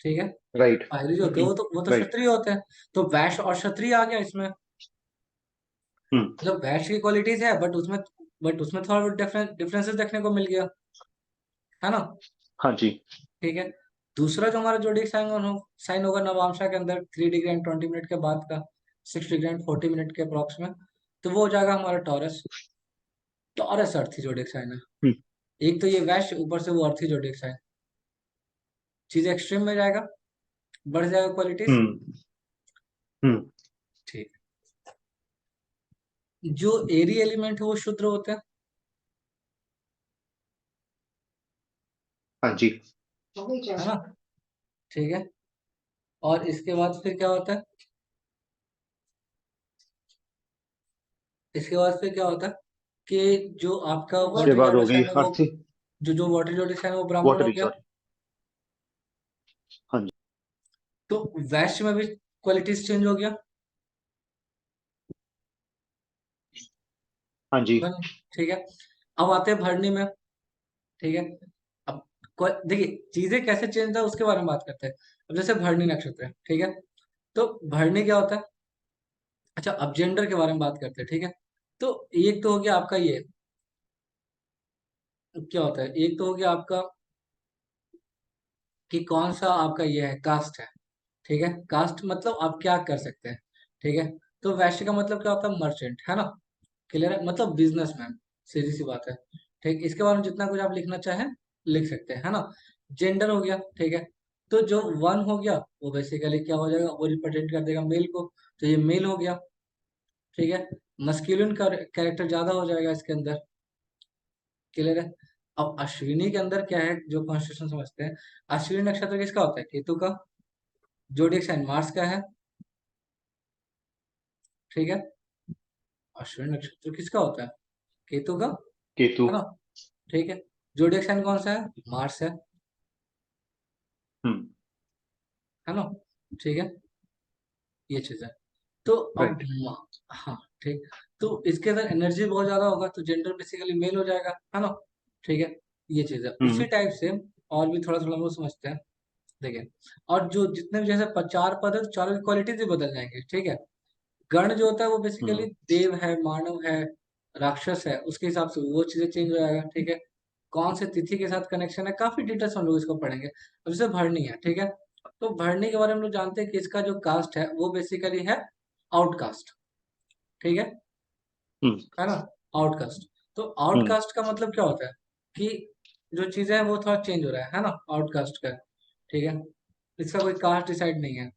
ठीक है। राइट। फायरी जो होते हैं वो तो राइट। क्षत्रिय होते हैं। तो वैश्य और क्षत्रिय आ गया इसमें, हम्म। मतलब वैश्य की क्वालिटीज है, बट उसमें थोड़ा डिफरेंसेस देखने को मिल गया, है ना। हाँ जी। ठीक है। दूसरा जो हमारा जोडिक साइन होगा नवांशा के अंदर 3 डिग्री एंड 20 मिनट के बाद का, 6 डिग्री एंड 40 मिनट के अप्रॉक्स में, तो वो हो जाएगा हमारा टॉरस। टॉरस अर्थी जोडिक साइन है। हम्म एक तो ये वैश्य, ऊपर से वो अर्थी जोडिक साइन, चीज एक्सट्रीम में जाएगा, बढ़ जाएगा क्वालिटीज, हम्म हम्म। ठीक। जो एरी एलिमेंट है वो शुद्र होते हैं, हाँ जी। है ना, ठीक है। और इसके बाद फिर क्या होता है, इसके बाद फिर क्या होता है कि जो आपका उसके वाटर बाद हो जोडिक गई साइन है वो, अर्थी। जो जो वाटर जोडिक साइन है वो ब्राह्मण हो वाटरी गया, सॉरी। तो वैश्य में भी क्वालिटीज चेंज हो गया। हाँ जी। ठीक है। अब आते हैं भरणी में। ठीक है। अब देखिए चीजें कैसे चेंज है उसके बारे में बात करते हैं। अब जैसे भरणी नक्षत्र है, ठीक है। तो भरणी क्या होता है? अच्छा, अब जेंडर के बारे में बात करते हैं, ठीक है। तो एक तो हो गया आपका ये, क्या होता है, एक तो हो गया आपका कि कौन सा आपका ये है, कास्ट है। ठीक है, कास्ट मतलब आप क्या कर सकते हैं। ठीक है। तो वैश्य का मतलब क्या होता है? मर्चेंट, है ना। क्लियर है, मतलब बिजनेसमैन। सीधी सी बात है। ठीक, इसके बारे में जितना कुछ आप लिखना चाहें लिख सकते हैं, है ना। जेंडर हो गया, ठीक है। तो जो वन हो गया वो बेसिकली क्या हो जाएगा, वो रिप्रेजेंट कर देगा मेल को। तो ये मेल हो गया। ठीक है। मस्कुलिन का कैरेक्टर ज्यादा हो जाएगा इसके अंदर। क्लियर है। अब अश्विनी के अंदर क्या है जो कॉन्स्टिट्यूशन समझते हैं, अश्विनी नक्षत्र किसका होता है? केतु का। जोडिएक साइन मार्स का है। ठीक है। अश्विनी नक्षत्र किसका होता है? केतु का, केतु। है ना। ठीक है। जोडिएक साइन कौन सा है? मार्स है। हम्म। है ना। ठीक है। ये चीज है। तो अब राइट। हाँ, ठीक। तो इसके अंदर एनर्जी बहुत ज्यादा होगा तो जेंडर बेसिकली मेल हो जाएगा, है ना। ठीक है। ये चीज है हम्म। उसी टाइप से। और भी थोड़ा थोड़ा हम लोग समझते हैं। देखिए, और जो जितने भी जैसे चार पद है तो चारों की क्वालिटीज भी बदल जाएंगे, ठीक है। गण जो होता है वो बेसिकली हम्म। देव है, मानव है, राक्षस है, उसके हिसाब से वो चीजें चेंज हो जाएगा, ठीक है। कौन से तिथि के साथ कनेक्शन है, काफी डिटेल्स हम लोग इसको पढ़ेंगे। अब जैसे भरणी है, ठीक है। तो भरणी के बारे में हम लोग जानते हैं कि इसका जो कास्ट है वो बेसिकली है आउटकास्ट। ठीक है। हम्म। है ना। आउटकास्ट। तो हम्म। आउटकास्ट का मतलब क्या होता है कि जो चीजें है वो थोड़ा चेंज हो रहा है ना, आउटकास्ट का। ठीक है। इसका कोई कास्ट डिसाइड नहीं है।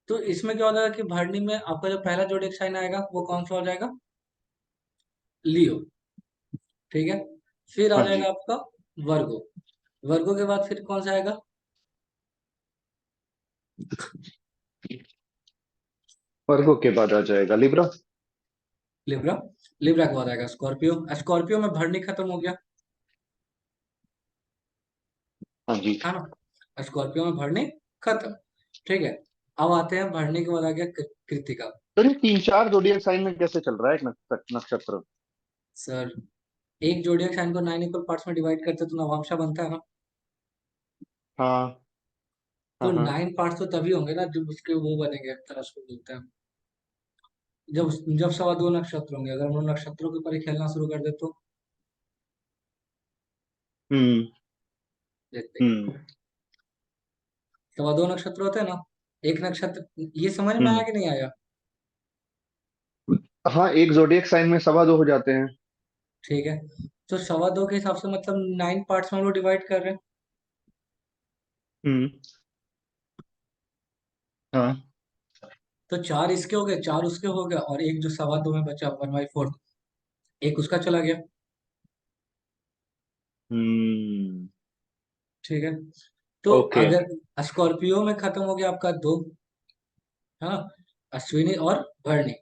तो इसमें क्या हो जाएगा कि भरणी में आपका जो पहला जोडिक साइन आएगा वो कौन सा हो जाएगा? लियो। ठीक है। फिर आ हाँ जाएगा जी। आपका वर्गो। वर्गो के बाद फिर कौन सा आएगा? वर्गो के बाद आ जाएगा लिब्रा। लिब्रा। लिब्रा के बाद आएगा स्कॉर्पियो। स्कॉर्पियो में भरणी खत्म हो गया, हाँ जी। है ना। स्कॉर्पियो में भरणी खत्म। ठीक है। अब आते हैं भरणी के बाद आ गया कृतिका। तो ये 3-4 जोडियक साइन में कैसे चल रहा है एक नक्षत्र? सर, एक जोडियक साइन को 9 इक्वल पार्ट्स में डिवाइड करते तो नवांशा बनता है ना। हाँ तो हाँ हाँ। 9 पार्ट्स तो तभी होंगे ना जब उसके वो बनेंगे, तरह उसको बोलते हैं। जब जब सवा दो नक्षत्र होंगे, अगर हम लोग नक्षत्रों के ऊपर ही खेलना शुरू कर दे तो। हम्म। देखते हैं। हम्म। सवा दो नक्षत्र होते हैं ना। एक नक्षत्र, ये समझ में आया हम्म। कि नहीं आया? हाँ, एक जोडियक साइन में 2.25 हो जाते हैं। ठीक है। तो सवा दो के हिसाब से मतलब 9 पार्ट्स में हम लोग डिवाइड कर रहे हैं। हम्म। हाँ। तो चार इसके हो गए, चार उसके हो गए, और एक जो सवा दो में बचा 1/4, एक उसका चला गया। हम्म। ठीक है। तो ओके। अगर स्कॉर्पियो में खत्म हो गया आपका दो, है ना, अश्विनी और भरणी।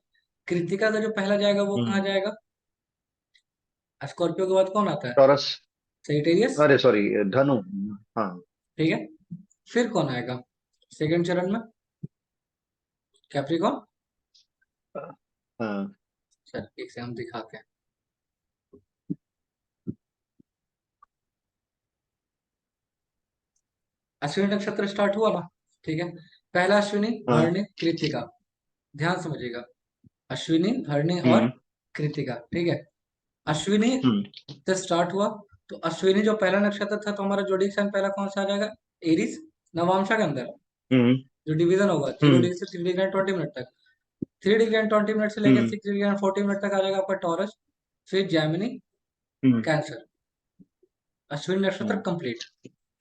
कृतिका का जो पहला जाएगा वो कहाँ हम्म। जाएगा? स्कॉर्पियो के बाद कौन आता है? टॉरस। सेजिटेरियस। अरे सॉरी, धनु। हाँ। ठीक है। फिर कौन आएगा सेकंड चरण में? कैप्रिकॉर्न। हाँ। चल एक से हम दिखाते हैं। अश्विनी नक्षत्र स्टार्ट हुआ ना। ठीक है। पहला अश्विनी, हाँ। भरणी, कृतिका। ध्यान समझिएगा, अश्विनी, भरणी और हम्म। कृतिका। ठीक है। अश्विनी हम्म। से स्टार्ट हुआ। तो अश्विनी जो पहला नक्षत्र था तो हमारा जोडिक साइन पहला कौन सा आ जाएगा? एरीज। नवांशा के अंदर हम्म। जो डिवीजन होगा 0 डिग्री हम्म। से 3 डिग्री एंड 20 मिनट तक। 3 डिग्री एंड 20 मिनट से लेकर हम्म। 6 डिग्री एंड 40 मिनट तक आ जाएगा आपका टॉरस। फिर जैमिनी, हम्म। कैंसर। अश्विनी नक्षत्र हम्म। कंप्लीट।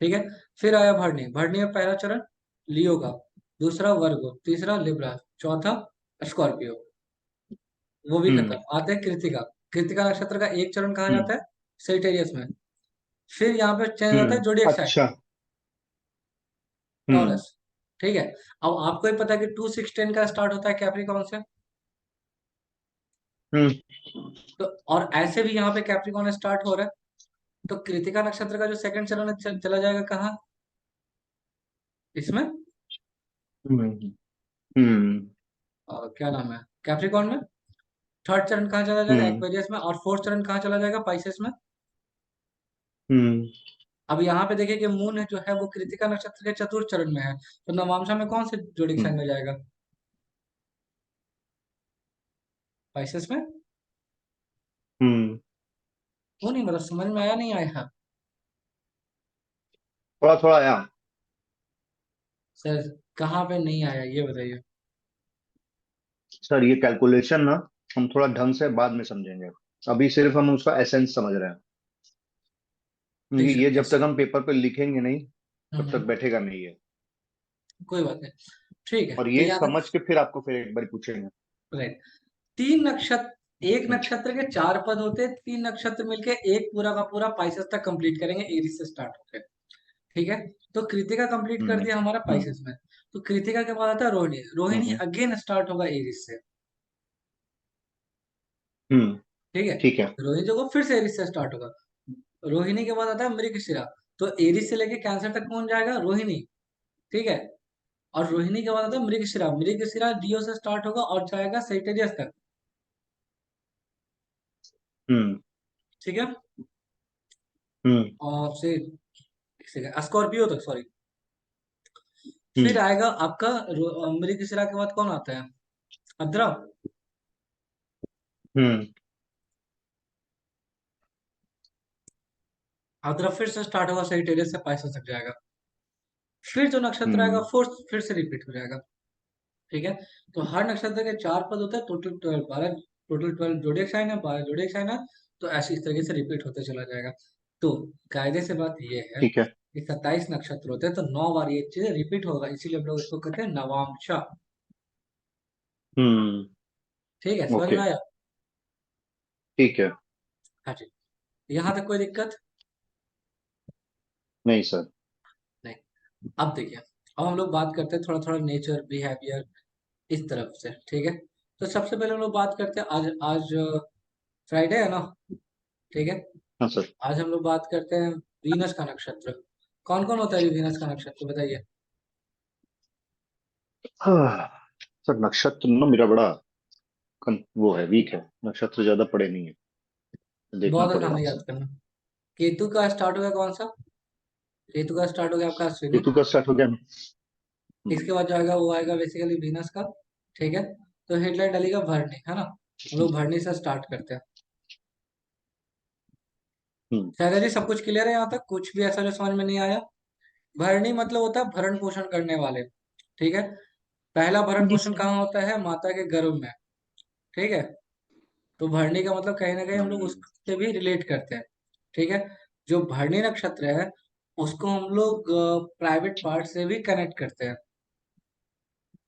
ठीक है। फिर आया भरणी। भरणी में पहला चरण लियो का, दूसरा वर्गो, तीसरा लिब्रा, चौथा स्कॉर्पियो, वो भी खत्म। हम्म। आते हैं कृतिका। कृतिका नक्षत्र का एक चरण कहा हम्म। जाता है सेजिटेरियस में। फिर यहाँ पे चेंज होता है जोडिएक साइन, अच्छा। हम्म। टॉरस। ठीक है। अब आपको ही पता है कि 2 6 10 का स्टार्ट होता है कैप्रिकॉन से। हम्म। तो और ऐसे भी यहाँ पे कैप्रिकॉन स्टार्ट हो रहा है। तो कृतिका नक्षत्र का जो सेकंड चरण है चला जाएगा कहाँ इसमें? हम्म हम्म क्या नाम है, कैप्रिकॉर्न में। थर्ड चरण कहाँ चला जाएगा, हम्म एक्वेरियस में। और फोर्थ चरण कहाँ चला जाएगा, पाइसेस में। हम्म अब यहाँ पे देखिए कि मून है जो है वो कृतिका नक्षत्र के चतुर्थ चरण में है, तो नवांशा में कौन से जोडिक साइन हम्म में जाएगा, पाइसेस में। हम्म। वो नहीं, मतलब समझ में आया नहीं आया। थोड़ा थोड़ा आया। सर कहाँ पे नहीं आया ये बताइए। सर ये कैलकुलेशन ना हम थोड़ा ढंग से बाद में समझेंगे। अभी सिर्फ हम उसका एसेंस समझ रहे हैं, क्योंकि ठीक है ये जब तक कैसे। हम पेपर पे लिखेंगे नहीं तब तक हम्म, बैठेगा नहीं ये। कोई बात नहीं। ठीक है और तो ये यहाँ तक। समझ के फिर आपको फिर एक बार पूछेंगे। राइट। तीन नक्षत्र, एक हम्म नक्षत्र के चार पद होते हैं, तीन नक्षत्र मिलके एक पूरा का पूरा पाइसेस तक कंप्लीट करेंगे, एरी से स्टार्ट होकर। ठीक है। तो कृतिका कंप्लीट कर हम्म दिया हमारा हम्म पाइसेस में। तो कृतिका के बाद आता है रोहिणी, रोहिणी हम्म अगेन स्टार्ट होगा एरीज से। हम्म, ठीक है। ठीक है। रोहिणी जो को फिर से एरीज से स्टार्ट होगा। रोहिणी के बाद आता है मृगशिरा। तो एरीज से लेके कैंसर तक कौन जाएगा, रोहिणी। ठीक है। और रोहिणी के बाद आता है मृगशिरा, मृगशिरा लियो से स्टार्ट होगा और जाएगा सेजिटेरियस तक। हम्म ठीक है। हम्म और फिर स्कॉर्पियो तक, सॉरी। फिर हम्म आएगा आपका मृगशिरा के बाद कौन आता है, अद्रा। हम्म अद्रा फिर से स्टार्ट होगा, सेजिटेरियस से पाइसेस तक जाएगा। फिर जो नक्षत्र आएगा हम्म फोर्थ फिर से रिपीट हो जाएगा। ठीक है। तो हर नक्षत्र के चार पद होते हैं, टोटल 12, 12, टोटल 12 जोडियक साइन है, 12 जोडियक साइन है। तो ऐसे इस तरीके से रिपीट होते चला जाएगा। तो कायदे से बात ये है ठीक है। कि 27 नक्षत्र होते हैं, तो 9 बार ये चीज रिपीट होगा, इसीलिए हम लोग इसको कहते हैं नवांशा। हम्म। ठीक है, समझ ओके। में आया। ठीक है। हाँ जी। यहाँ तक कोई दिक्कत नहीं सर। नहीं। अब देखिए, अब हम लोग बात करते हैं थोड़ा थोड़ा नेचर बिहेवियर इस तरफ से। ठीक है। तो सबसे पहले हम लोग बात करते हैं, आज आज फ्राइडे है ना। ठीक है। हाँ सर। आज हम लोग बात करते हैं वीनस का नक्षत्र। कौन कौन होता है वीनस का नक्षत्र बताइए। हाँ, सर नक्षत्र ना मेरा बड़ा वो है, वीक है। नक्षत्र ज्यादा पड़े नहीं है, देखना बहुत आसान पड़ेगा। है याद करना। केतु का स्टार्ट हो गया कौन सा, केतु का स्टार्ट हो गया आपका अश्विनी। केतु का स्टार्ट हो गया। इसके बाद जो आएगा वो आएगा बेसिकली वीनस का। ठीक है। तो हेडलाइन डालेगा भरणी, है ना। हम लोग भरणी से स्टार्ट करते हैं। हम्म शायद जी सब कुछ क्लियर है यहाँ तक, कुछ भी ऐसा जो समझ में नहीं आया। भरणी मतलब होता है भरण पोषण करने वाले। ठीक है। पहला भरण जी पोषण सर। कहाँ होता है, माता के गर्भ में। ठीक है। तो भरणी का मतलब कहीं ना कहीं हम लोग हम्म उससे भी रिलेट करते हैं। ठीक है। जो भरणी नक्षत्र है उसको हम लोग प्राइवेट पार्ट से भी कनेक्ट करते हैं।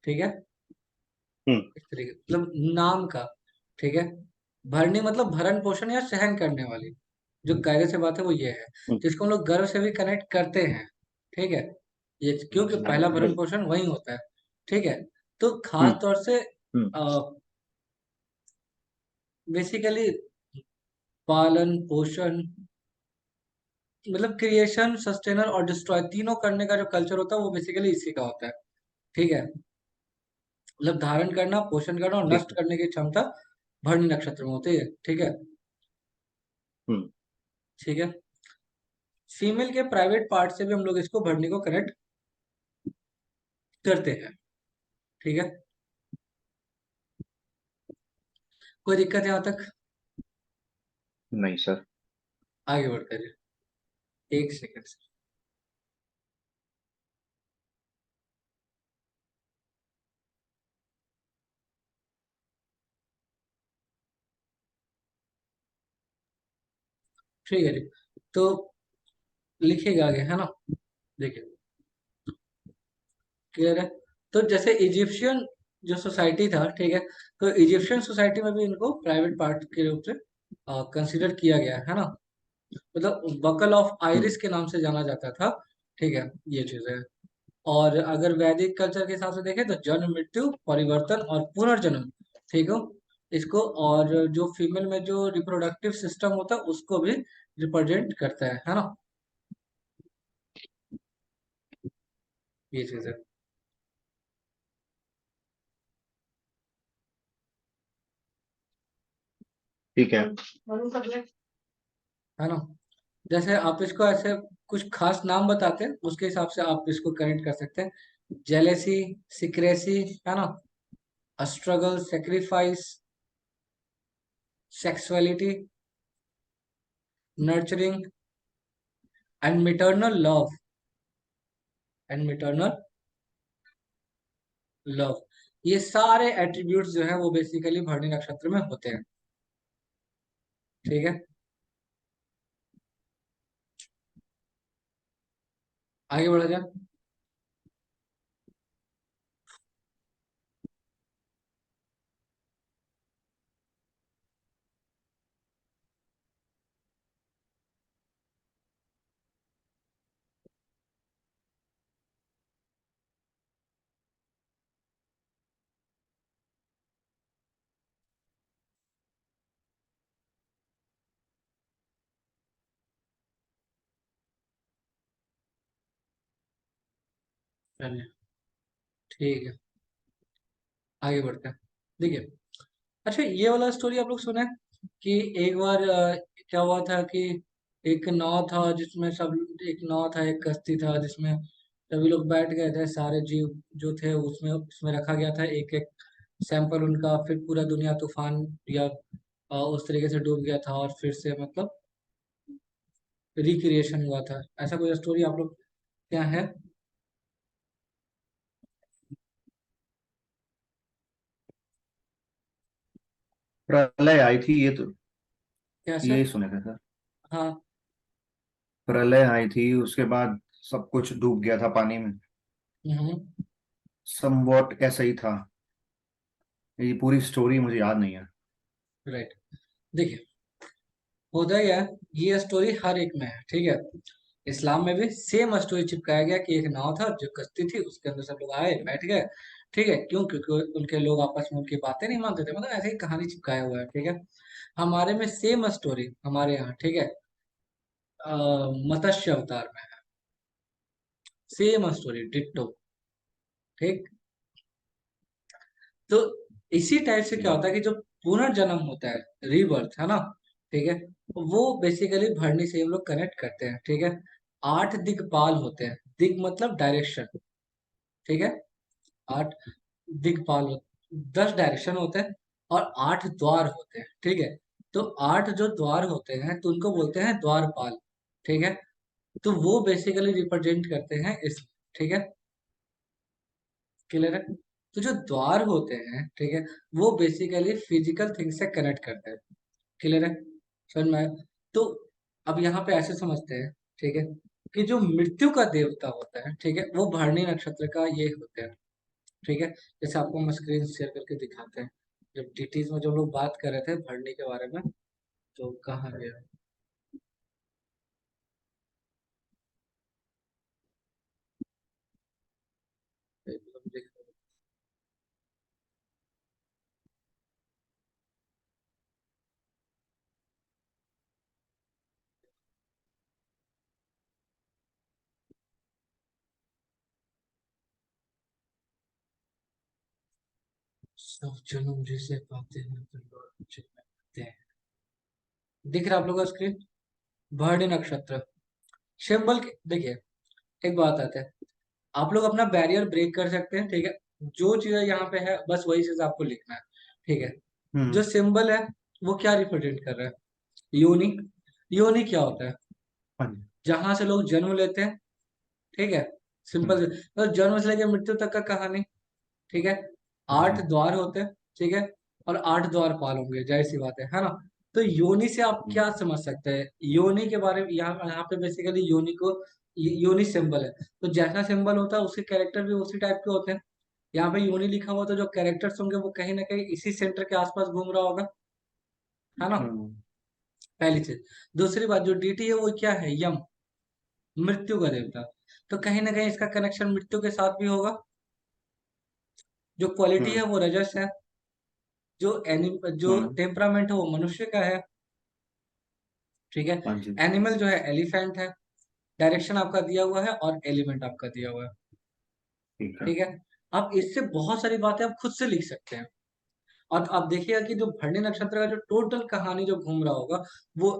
ठीक है। हम्म इस तरीके मतलब नाम का। ठीक है। भरणी मतलब भरण पोषण या सहन करने वाली। जो कायदे से बात है वो ये है, हम्म जिसको हम लोग गर्भ से भी कनेक्ट करते हैं। ठीक है। ये क्योंकि पहला भरण बिल्कुल। पोषण वही होता है। ठीक है। तो खास हम्म तौर से हम्म बेसिकली पालन पोषण, मतलब क्रिएशन सस्टेनर और डिस्ट्रॉय तीनों करने का जो कल्चर होता है वो बेसिकली इसी का होता है। ठीक है। मतलब धारण करना, पोषण करना और ठीक नष्ट है। करने की क्षमता भरणी नक्षत्र में होती है। ठीक है। हम्म ठीक है। फीमेल के प्राइवेट पार्ट से भी हम लोग इसको भरणी को कनेक्ट करते हैं। ठीक है। कोई दिक्कत है यहाँ तक, नहीं सर। आगे बढ़ते हैं। एक सेकंड। ठीक है जी। तो लिखिएगा आगे, है ना। देखिए, क्लियर है। तो जैसे इजिप्शियन जो सोसाइटी था, ठीक है। तो इजिप्शियन सोसाइटी में भी इनको प्राइवेट पार्ट के रूप से कंसिडर किया गया है ना। मतलब बकल ऑफ हम्म आइरिस के नाम से जाना जाता था। ठीक है। ये चीज है। और अगर वैदिक कल्चर के हिसाब से देखें तो जन्म मृत्यु परिवर्तन और पुनर्जन्म। ठीक हो इसको। और जो फीमेल में जो रिप्रोडक्टिव सिस्टम होता है उसको भी रिप्रेजेंट करता है ना। ये चीज है। ठीक है। है ना। जैसे आप इसको ऐसे कुछ खास नाम बताते हैं, उसके हिसाब से आप इसको कनेक्ट कर सकते हैं। जेलेसी, सिक्रेसी, है ना, struggle, sacrifice, sexuality, nurturing and maternal love, and maternal love, ये सारे एट्रीब्यूट्स जो है वो बेसिकली भरणी नक्षत्र में होते हैं। ठीक है, आगे बढ़ा जाए। चलिए, ठीक है, आगे बढ़ते हैं। देखिए, अच्छा ये वाला स्टोरी आप लोग सुने कि एक बार क्या हुआ था कि एक नाव था जिसमें सब, एक नाव था, एक कश्ती था जिसमें सभी लोग बैठ गए थे, सारे जीव जो थे उसमें उसमें रखा गया था एक एक सैंपल उनका। फिर पूरा दुनिया तूफान या उस तरीके से डूब गया था और फिर से मतलब रिक्रिएशन हुआ था। ऐसा कोई स्टोरी आप लोग क्या है? प्रलय आई थी ये तो, कैसे? यही सुने थे सर। हाँ। प्रलय आई थी, उसके बाद सब कुछ डूब गया था पानी में। हम्म। समवॉट ऐसा ही था। ये पूरी स्टोरी मुझे याद नहीं है। राइट। देखिए, होता क्या है, ये स्टोरी हर एक में है, ठीक है। इस्लाम में भी सेम स्टोरी चिपकाया गया कि एक नाव था जो कश्ती थी, उसके अंदर सब लोग आए बैठ गए। ठीक है, क्यों? क्योंकि उनके लोग आपस में उनकी बातें नहीं मानते थे, मतलब ऐसे ही कहानी चिपकाया हुआ है। ठीक है, हमारे में सेम स्टोरी हमारे यहाँ, ठीक है, मत्स्य अवतार में है सेम स्टोरी डिट्टो। ठीक, तो इसी टाइप से क्या होता है कि जो पुनर्जन्म होता है, रीबर्थ, है ना, ठीक है, वो बेसिकली भरनी से हम लोग कनेक्ट करते हैं। ठीक है, 8 दिक्पाल होते हैं, दिक मतलब डायरेक्शन, ठीक है, 8 दिक्पाल 10 डायरेक्शन होते हैं और 8 द्वार होते हैं। ठीक है, तो 8 जो द्वार होते हैं तो उनको बोलते हैं द्वारपाल। ठीक है, तो वो बेसिकली रिप्रेजेंट करते हैं इस, ठीक है, क्लियर है। तो जो द्वार होते हैं, ठीक है, वो बेसिकली फिजिकल थिंग से कनेक्ट करते हैं। क्लियर है, समझ में आया? तो अब यहाँ पे ऐसे समझते हैं, ठीक है, कि जो मृत्यु का देवता होता है, ठीक है, वो भरणी नक्षत्र का ये होते हैं। ठीक है, जैसे आपको हम स्क्रीन शेयर करके दिखाते हैं। जब डिटेल्स में जो लोग बात कर रहे थे भरणी के बारे में, तो कहाँ गया? एकदम देख, सब जन्म जिसे पाते हैं तो लौट मुझे मिलते हैं। दिख रहा है आप लोगों का स्क्रीन? भरणी नक्षत्र सिंबल देखिए, एक बात आता है, आप लोग अपना बैरियर ब्रेक कर सकते हैं। ठीक है, जो चीजें यहाँ पे है बस वही चीज आपको लिखना है। ठीक है, जो हम्म। सिंबल है वो क्या रिप्रेजेंट कर रहा है? योनि। योनि क्या होता है? हाँ जी। जहां से लोग जन्म लेते हैं। ठीक है, हम्म। सिंपल तो जन्म से लेकर मृत्यु तक का कहानी। ठीक है, हाँ जी। 8 द्वार होते हैं, ठीक है, और 8 द्वारपाल होंगे, जाहिर सी बात है ना। तो योनि से आप हम्म। क्या समझ सकते हैं? योनि के बारे में यहाँ यहाँ पे बेसिकली योनि को, योनि सिंबल है, तो जैसा सिंबल होता है उसके कैरेक्टर भी उसी टाइप के होते हैं। यहाँ पे योनि लिखा हुआ तो जो कैरेक्टर्स होंगे वो कहीं ना कहीं इसी सेंटर के आसपास घूम रहा होगा, है ना। हम्म। पहली चीज। दूसरी बात, जो डीटी है वो क्या है? यम, मृत्यु का देवता। तो कहीं ना कहीं इसका कनेक्शन मृत्यु के साथ भी होगा। जो क्वालिटी है हम्म। वो रजस है। जो जो हम्म। टेम्परामेंट है वो मनुष्य का है। ठीक है, हाँ जी। एनिमल जो है एलिफेंट है। डायरेक्शन आपका दिया हुआ है और एलिमेंट आपका दिया हुआ है। ठीक है। ठीक है, आप इससे बहुत सारी बातें आप खुद से लिख सकते हैं। और अब देखिएगा कि जो भरणी नक्षत्र का जो टोटल कहानी जो घूम रहा होगा वो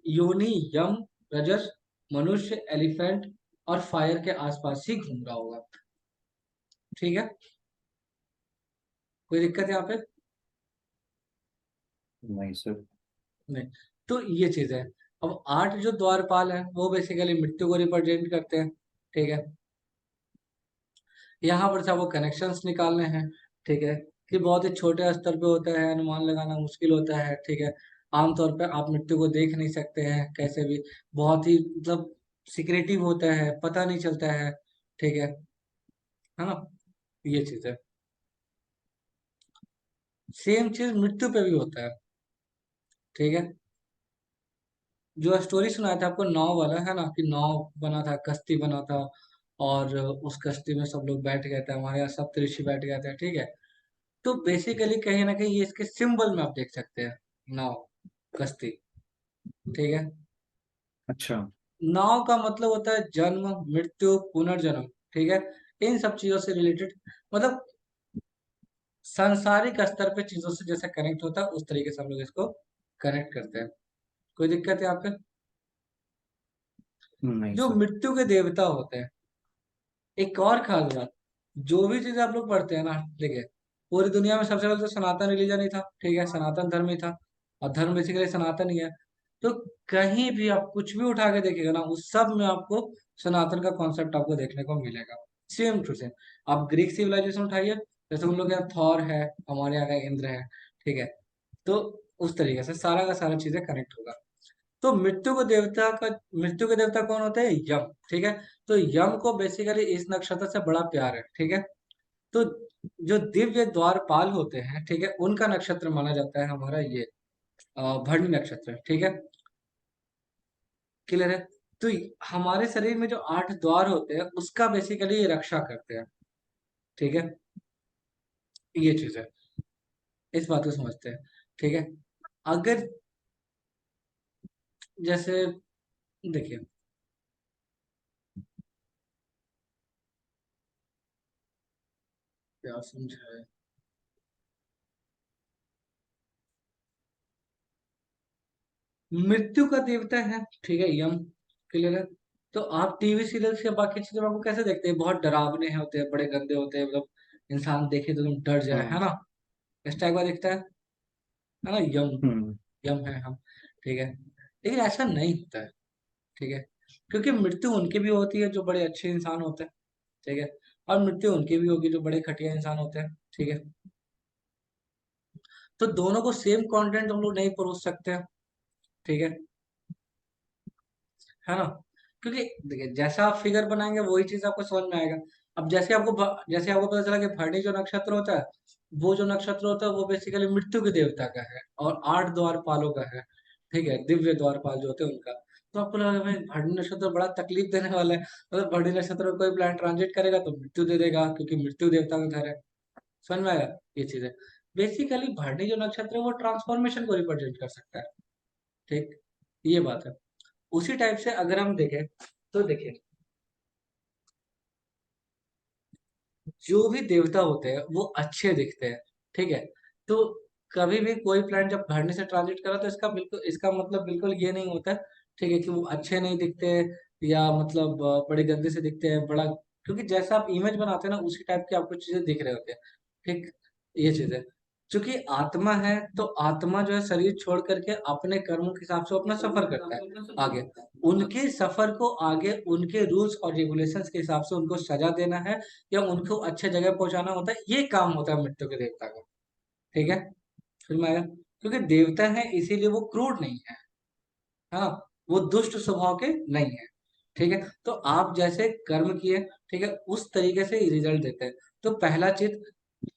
योनि, यम, रजस, मनुष्य, एलिफेंट और फायर के आसपास ही घूम रहा होगा। ठीक है, कोई दिक्कत यहाँ पे? नहीं सर। नहीं। तो ये चीज है। अब 8 जो द्वारपाल है वो बेसिकली मृत्यु को रिप्रेजेंट करते हैं। ठीक है, यहाँ पर से आपको कनेक्शंस निकालने हैं। ठीक है, कि बहुत ही छोटे स्तर पे होता है, अनुमान लगाना मुश्किल होता है। ठीक है, आमतौर पे आप मृत्यु को देख नहीं सकते हैं कैसे भी, बहुत ही मतलब सिक्रेटिव होता है, पता नहीं चलता है। ठीक है ना, ये चीज है। सेम चीज मृत्यु पे भी होता है। ठीक है, जो स्टोरी सुनाया था आपको नाव वाला, है ना, कि नाव बना था, कश्ती बना था, और उस कश्ती में सब लोग बैठ गए थे, हमारे यहाँ सप्तऋषि बैठ गए थे। ठीक है, तो बेसिकली कहीं ना कहीं ये इसके सिंबल में आप देख सकते हैं, नाव, कश्ती। ठीक है, अच्छा। नाव का मतलब होता है जन्म, मृत्यु, पुनर्जन्म। ठीक है, इन सब चीजों से रिलेटेड, मतलब सांसारिक स्तर पे चीजों से जैसे कनेक्ट होता है उस तरीके से हम लोग इसको कनेक्ट करते हैं। कोई दिक्कत है आपके? नहीं जो सर। मृत्यु के देवता होते हैं, एक और खास बात, जो भी चीज आप लोग पढ़ते हैं ना, देखिए, पूरी दुनिया में सबसे पहले तो सनातन रिलीजन ही था। ठीक है, सनातन धर्म ही था, और धर्म बेसिकली सनातन ही है। तो कहीं भी आप कुछ भी उठा के देखिएगा ना, उस सब में आपको सनातन का कॉन्सेप्ट आपको देखने को मिलेगा, सेम टू सेम। आप ग्रीक सिविलाइजेशन उठाइए, जैसे उन लोग के यहाँ थॉर है, हमारे यहाँ का इंद्र है। ठीक है, तो उस तरीके से सारा का सारा चीजें कनेक्ट होगा। तो मृत्यु के देवता कौन होते हैं? यम। ठीक है, तो यम को बेसिकली इस नक्षत्र से बड़ा प्यार है। ठीक है, तो जो दिव्य द्वारपाल होते हैं, ठीक है, उनका नक्षत्र माना जाता है हमारा ये भरणी नक्षत्र। ठीक है, क्लियर है? तो हमारे शरीर में जो 8 द्वार होते हैं उसका बेसिकली ये रक्षा करते हैं। ठीक है, ये चीज है, इस बात को समझते हैं। ठीक है, अगर जैसे देखिए, क्या समझा है, मृत्यु का देवता है, ठीक है, यम। क्लियर है? तो आप टीवी सीरियल्स या बाकी चीजों में आपको कैसे देखते हैं? बहुत डरावने होते हैं, बड़े गंदे होते हैं, मतलब इंसान देखे तो तुम डर जाए, है हम्म। ना, इस टाइप का दिखता है ना, यम। हम्म। यम है हम। ठीक है, लेकिन ऐसा नहीं होता है। ठीक है, क्योंकि मृत्यु उनकी भी होती है जो बड़े अच्छे इंसान होते हैं। ठीक है, और मृत्यु उनकी भी होगी जो बड़े घटिया इंसान होते हैं। ठीक है, तो दोनों को सेम कंटेंट हम लोग नहीं परोस सकते हैं। ठीक है ना, क्योंकि देखिए, जैसा आप फिगर बनाएंगे वही चीज आपको समझ में आएगा। अब जैसे आपको पता चला कि भरणी जो नक्षत्र होता है, वो जो नक्षत्र होता है वो बेसिकली मृत्यु के देवता का है और 8 द्वारपालों का है। ठीक है, दिव्य द्वारपाल जो होते हैं उनका। तो आपको लगा भाई भरणी नक्षत्र बड़ा तकलीफ देने वाला है, मतलब भरणी नक्षत्र में कोई प्लान ट्रांजिट करेगा तो मृत्यु दे देगा, क्योंकि मृत्यु देवता का घर है। समझ में आया? ये चीज है। बेसिकली भरणी जो नक्षत्र है वो ट्रांसफॉर्मेशन को रिप्रेजेंट कर सकता है। ठीक, ये बात है। उसी टाइप से अगर हम देखें तो देखिए, जो भी देवता होते हैं वो अच्छे दिखते हैं। ठीक है, तो कभी भी कोई प्लैनेट जब भरने से ट्रांजिट करा तो इसका मतलब बिल्कुल ये नहीं होता। ठीक है, कि वो अच्छे नहीं दिखते, या मतलब बड़े गंदे से दिखते हैं, बड़ा, क्योंकि जैसा आप इमेज बनाते हैं ना उसी टाइप की आपको चीजें दिख रहे होते हैं। ठीक, ये चीज है। क्योंकि आत्मा है तो आत्मा जो है शरीर छोड़ करके अपने कर्मों के हिसाब से वो अपना सफर करता है आगे। उनके सफर को आगे उनके रूल्स और रेगुलेशंस के हिसाब से उनको सजा देना है, या उनको अच्छे जगह पहुंचाना होता है, ये काम होता है मृत्यु के देवता का। ठीक है, फिर मैं आया, क्योंकि देवता है इसीलिए वो क्रूर नहीं है। हाँ, वो दुष्ट स्वभाव के नहीं है। ठीक है, तो आप जैसे कर्म किए, ठीक है, उस तरीके से रिजल्ट देते हैं। तो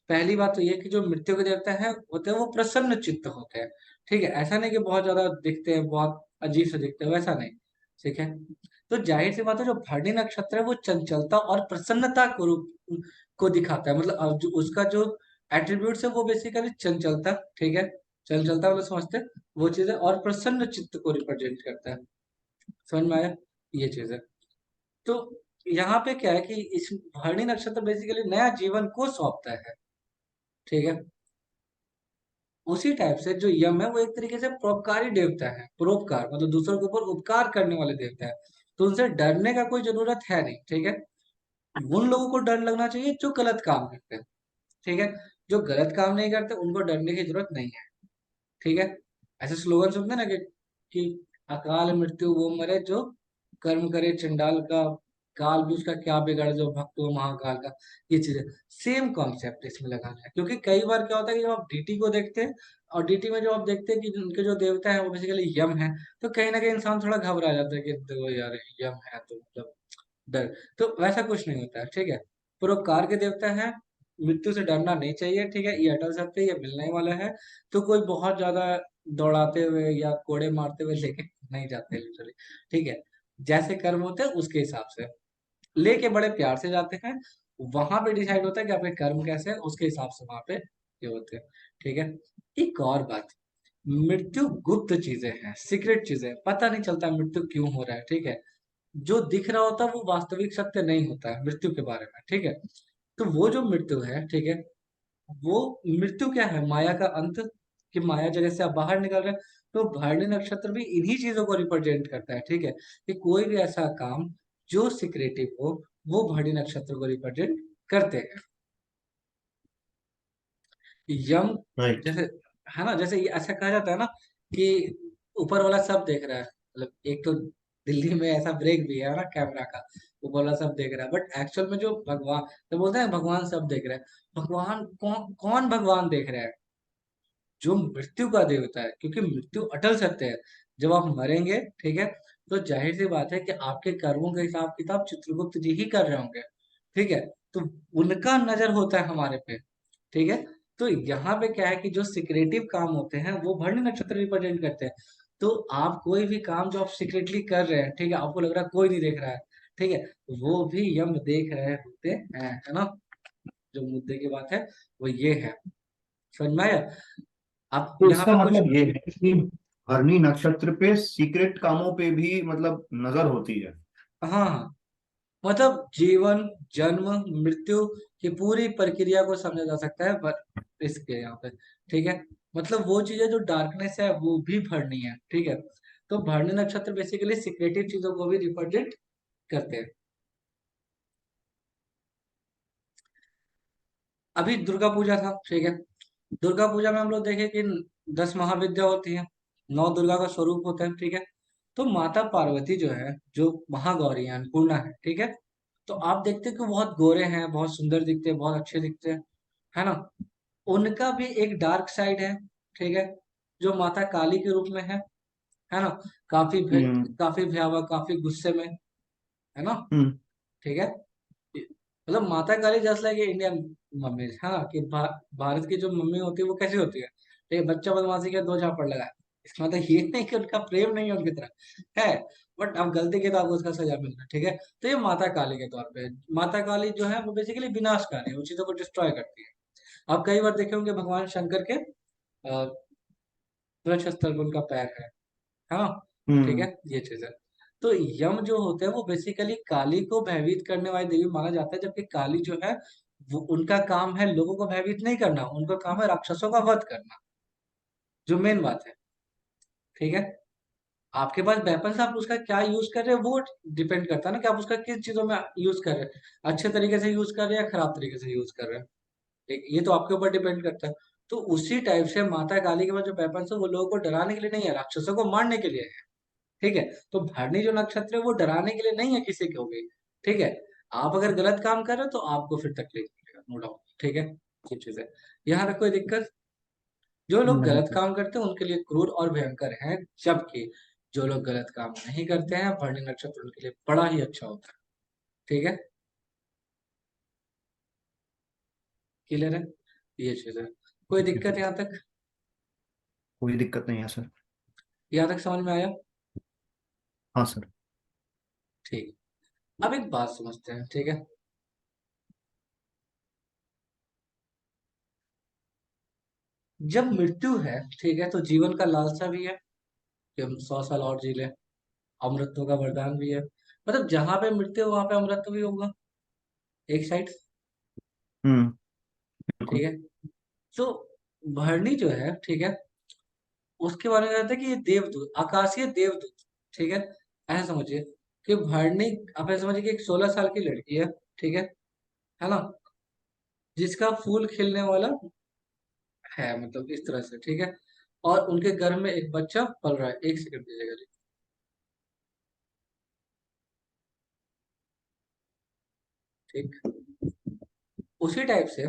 पहली बात तो ये कि जो मृत्यु के देवता है होते हैं वो प्रसन्न चित्त होते हैं। ठीक है, ऐसा नहीं कि बहुत ज्यादा दिखते हैं, बहुत अजीब से दिखते हैं, वैसा नहीं। ठीक है, तो जाहिर सी बात है जो भरणी नक्षत्र है वो चंचलता और प्रसन्नता को रूप को दिखाता है, मतलब उसका जो एट्रीब्यूट्स है वो बेसिकली चंचलता। ठीक है, चंचलता मतलब समझते हैं वो चीज है, और प्रसन्न चित्त को रिप्रेजेंट करता है। समझ में आया? ये चीज है। तो यहाँ पे क्या है कि इस भरणी नक्षत्र बेसिकली नया जीवन को सौंपता है। ठीक है, उसी टाइप से जो यम है वो एक तरीके से परोपकारी देवता है। परोपकार मतलब दूसरों के ऊपर उपकार करने वाले देवता है, तो उनसे डरने का कोई जरूरत है नहीं। ठीक है, उन लोगों को डर लगना चाहिए जो गलत काम करते हैं। ठीक है, जो गलत काम नहीं करते उनको डरने की जरूरत नहीं है। ठीक है, ऐसे स्लोगन सुनते हैं ना कि अकाल मृत्यु वो मरे जो कर्म करे चंडाल का, काल भी उसका क्या बिगाड़े जो भक्त हो महाकाल का। ये चीजें सेम कॉन्सेप्ट इसमें लगाना है, क्योंकि कई बार क्या होता है कि जब आप डीटी को देखते हैं और डीटी में जो आप देखते हैं कि उनके जो देवता है वो बेसिकली यम है, तो कहीं ना कहीं इंसान थोड़ा घबरा जाता है कि देखो यार यम है तो मतलब डर। तो वैसा कुछ नहीं होता है। ठीक है, परोपकार के देवता है, मृत्यु से डरना नहीं चाहिए। ठीक है, ये अटल सत्य, ये मिलने ही वाला है। तो कोई बहुत ज्यादा दौड़ाते हुए या कोड़े मारते हुए लेके नहीं जाते लिटरली। ठीक है, जैसे कर्म होते हैं उसके हिसाब से लेके बड़े प्यार से जाते हैं। वहां पे डिसाइड होता है कि आपके कर्म कैसे हैं, उसके हिसाब से वहां पे ये होते हैं। ठीक है, एक और बात, मृत्यु गुप्त चीजें हैं, सीक्रेट चीजें हैं, पता नहीं चलता मृत्यु क्यों हो रहा है। ठीक है, जो दिख रहा होता है वो वास्तविक सत्य नहीं होता है मृत्यु के बारे में। ठीक है, तो वो जो मृत्यु है, ठीक है, वो मृत्यु क्या है, माया का अंत, कि माया जगत से आप बाहर निकल रहे हैं। तो भरणी नक्षत्र भी इन्हीं चीजों को रिप्रेजेंट करता है। ठीक है, कि कोई भी ऐसा काम जो सिक्रेटिव हो वो भरणी नक्षत्र को रिप्रेजेंट करते हैं। यम राइट। जैसे है ना, जैसे ये ऐसा कहा जाता है ना कि ऊपर वाला सब देख रहा है, मतलब एक तो दिल्ली में ऐसा ब्रेक भी है ना कैमरा का, ऊपर वाला सब देख रहा है, बट एक्चुअल में जो भगवान, तो बोलते हैं भगवान सब देख रहा है। भगवान कौन कौन भगवान देख रहा है? जो मृत्यु का देवता है, क्योंकि मृत्यु अटल सत्य है। जब आप मरेंगे, ठीक है, तो जाहिर सी बात है कि आपके कर्मों का हिसाब किताब चित्रगुप्त जी ही कर रहे होंगे। ठीक है, तो उनका नजर होता है हमारे पे। ठीक है, तो यहाँ पे क्या है कि जो सिक्रेटिव काम होते हैं वो भरणी नक्षत्र रिप्रेजेंट करते हैं। तो आप कोई भी काम जो आप सीक्रेटली कर रहे हैं, ठीक है, आपको लग रहा है कोई नहीं देख रहा है, ठीक है, वो भी यम देख रहे होते हैं, है ना। जो मुद्दे की बात है वो ये है, समझ में आया? आप तो यहाँ इसका पे कुछ, मतलब ये है कि भरणी नक्षत्र पे सीक्रेट कामों पे भी मतलब नजर होती है। हाँ हाँ, मतलब जीवन, जन्म, मृत्यु की पूरी प्रक्रिया को समझा जा सकता है पर इसके यहाँ पे। ठीक है, मतलब वो चीजें जो डार्कनेस है वो भी भरनी है। ठीक है, तो भरणी नक्षत्र बेसिकली सिक्रेटिव चीजों को भी रिप्रेजेंट करते हैं। अभी दुर्गा पूजा था, ठीक है, दुर्गा पूजा में हम लोग देखें कि 10 महाविद्या होती है, 9 दुर्गा का स्वरूप होता है। ठीक है, तो माता पार्वती जो है, जो महागौरी है, अन्नपूर्णा है, ठीक है, तो आप देखते हैं कि बहुत गोरे हैं, बहुत सुंदर दिखते हैं, बहुत अच्छे दिखते हैं, है ना। उनका भी एक डार्क साइड है। ठीक है, जो माता काली के रूप में है ना, हम्म। काफी भयावह, काफी गुस्से में, है ना। हम्म। ठीक है, मतलब माता काली जस्ट लाइक इंडियन मम्मी, हाँ, कि भारत की जो मम्मी होती है वो कैसी होती है, ठीक है, बच्चा बदमाशी के 2 झापड़ लगाए, इसका मतलब ये नहीं कि उनका प्रेम नहीं है उनकी तरफ, है, बट अब गलती की तो आपको उसका सजा मिल रहा है। ठीक है, तो ये माता काली के तौर पे है। माता काली जो है वो बेसिकली विनाशकारी है, वो चीजों को डिस्ट्रॉय करती है। आप कई बार देखे होंगे भगवान शंकर के वृक्ष स्थल पर उनका पैर है। हाँ, ठीक हम्म। है, ये चीज है। तो यम जो होते हैं वो बेसिकली काली को भयभीत करने वाली देवी माना जाता है, जबकि काली जो है वो उनका काम है लोगों को भयभीत नहीं करना, उनका काम है राक्षसों का वध करना, जो मेन बात है। ठीक है, आपके पास वेपन्स, आप उसका क्या यूज कर रहे हैं वो डिपेंड करता है ना, कि आप उसका किस चीजों में यूज कर रहे हैं, अच्छे तरीके से यूज कर रहे हैं या खराब तरीके से यूज कर रहे हैं। ठीक, ये तो आपके ऊपर डिपेंड करता है। तो उसी टाइप से माता काली के पास जो वेपन्स है वो लोगों को डराने के लिए नहीं है, राक्षसों को मारने के लिए है। ठीक है, तो भरणी जो नक्षत्र है वो डराने के लिए नहीं है किसी को भी। ठीक है, आप अगर गलत काम कर रहे हो तो आपको फिर तकलीफ मिलेगा, नो डाउट। ठीक है, ये चीज है। यहाँ पे कोई दिक्कत, जो लोग नहीं गलत सर। काम करते हैं उनके लिए क्रूर और भयंकर है, जबकि जो लोग गलत काम नहीं करते हैं भरणी नक्षत्र उनके लिए बड़ा ही अच्छा होता है। ठीक है, क्लियर है, ये चीज है। कोई ठीक है दिक्कत सर। यहाँ तक? कोई दिक्कत नहीं है सर। यहाँ तक समझ में आया? हाँ सर। ठीक, अब एक बात समझते हैं। ठीक है, जब मृत्यु है, ठीक है, तो जीवन का लालसा भी है कि हम 100 साल और जी लें, अमृतत्व का वरदान भी है, मतलब जहां पे मृत्यु वहां पे अमृतत्व भी होगा, एक साइड। हम्म। ठीक बिल्कुल। है, तो भरणी जो है, ठीक है, उसके बारे में कहते हैं कि ये देवदूत, आकाशीय देवदूत, ठीक है। ऐसा समझिए कि भरणी, आप ऐसा समझिए कि एक 16 साल की लड़की है, ठीक है ना, जिसका फूल खिलने वाला है, मतलब इस तरह से, ठीक है। और उनके घर में एक बच्चा पल रहा है। एक सेकंड दीजिएगा जी। ठीक, उसी टाइप से,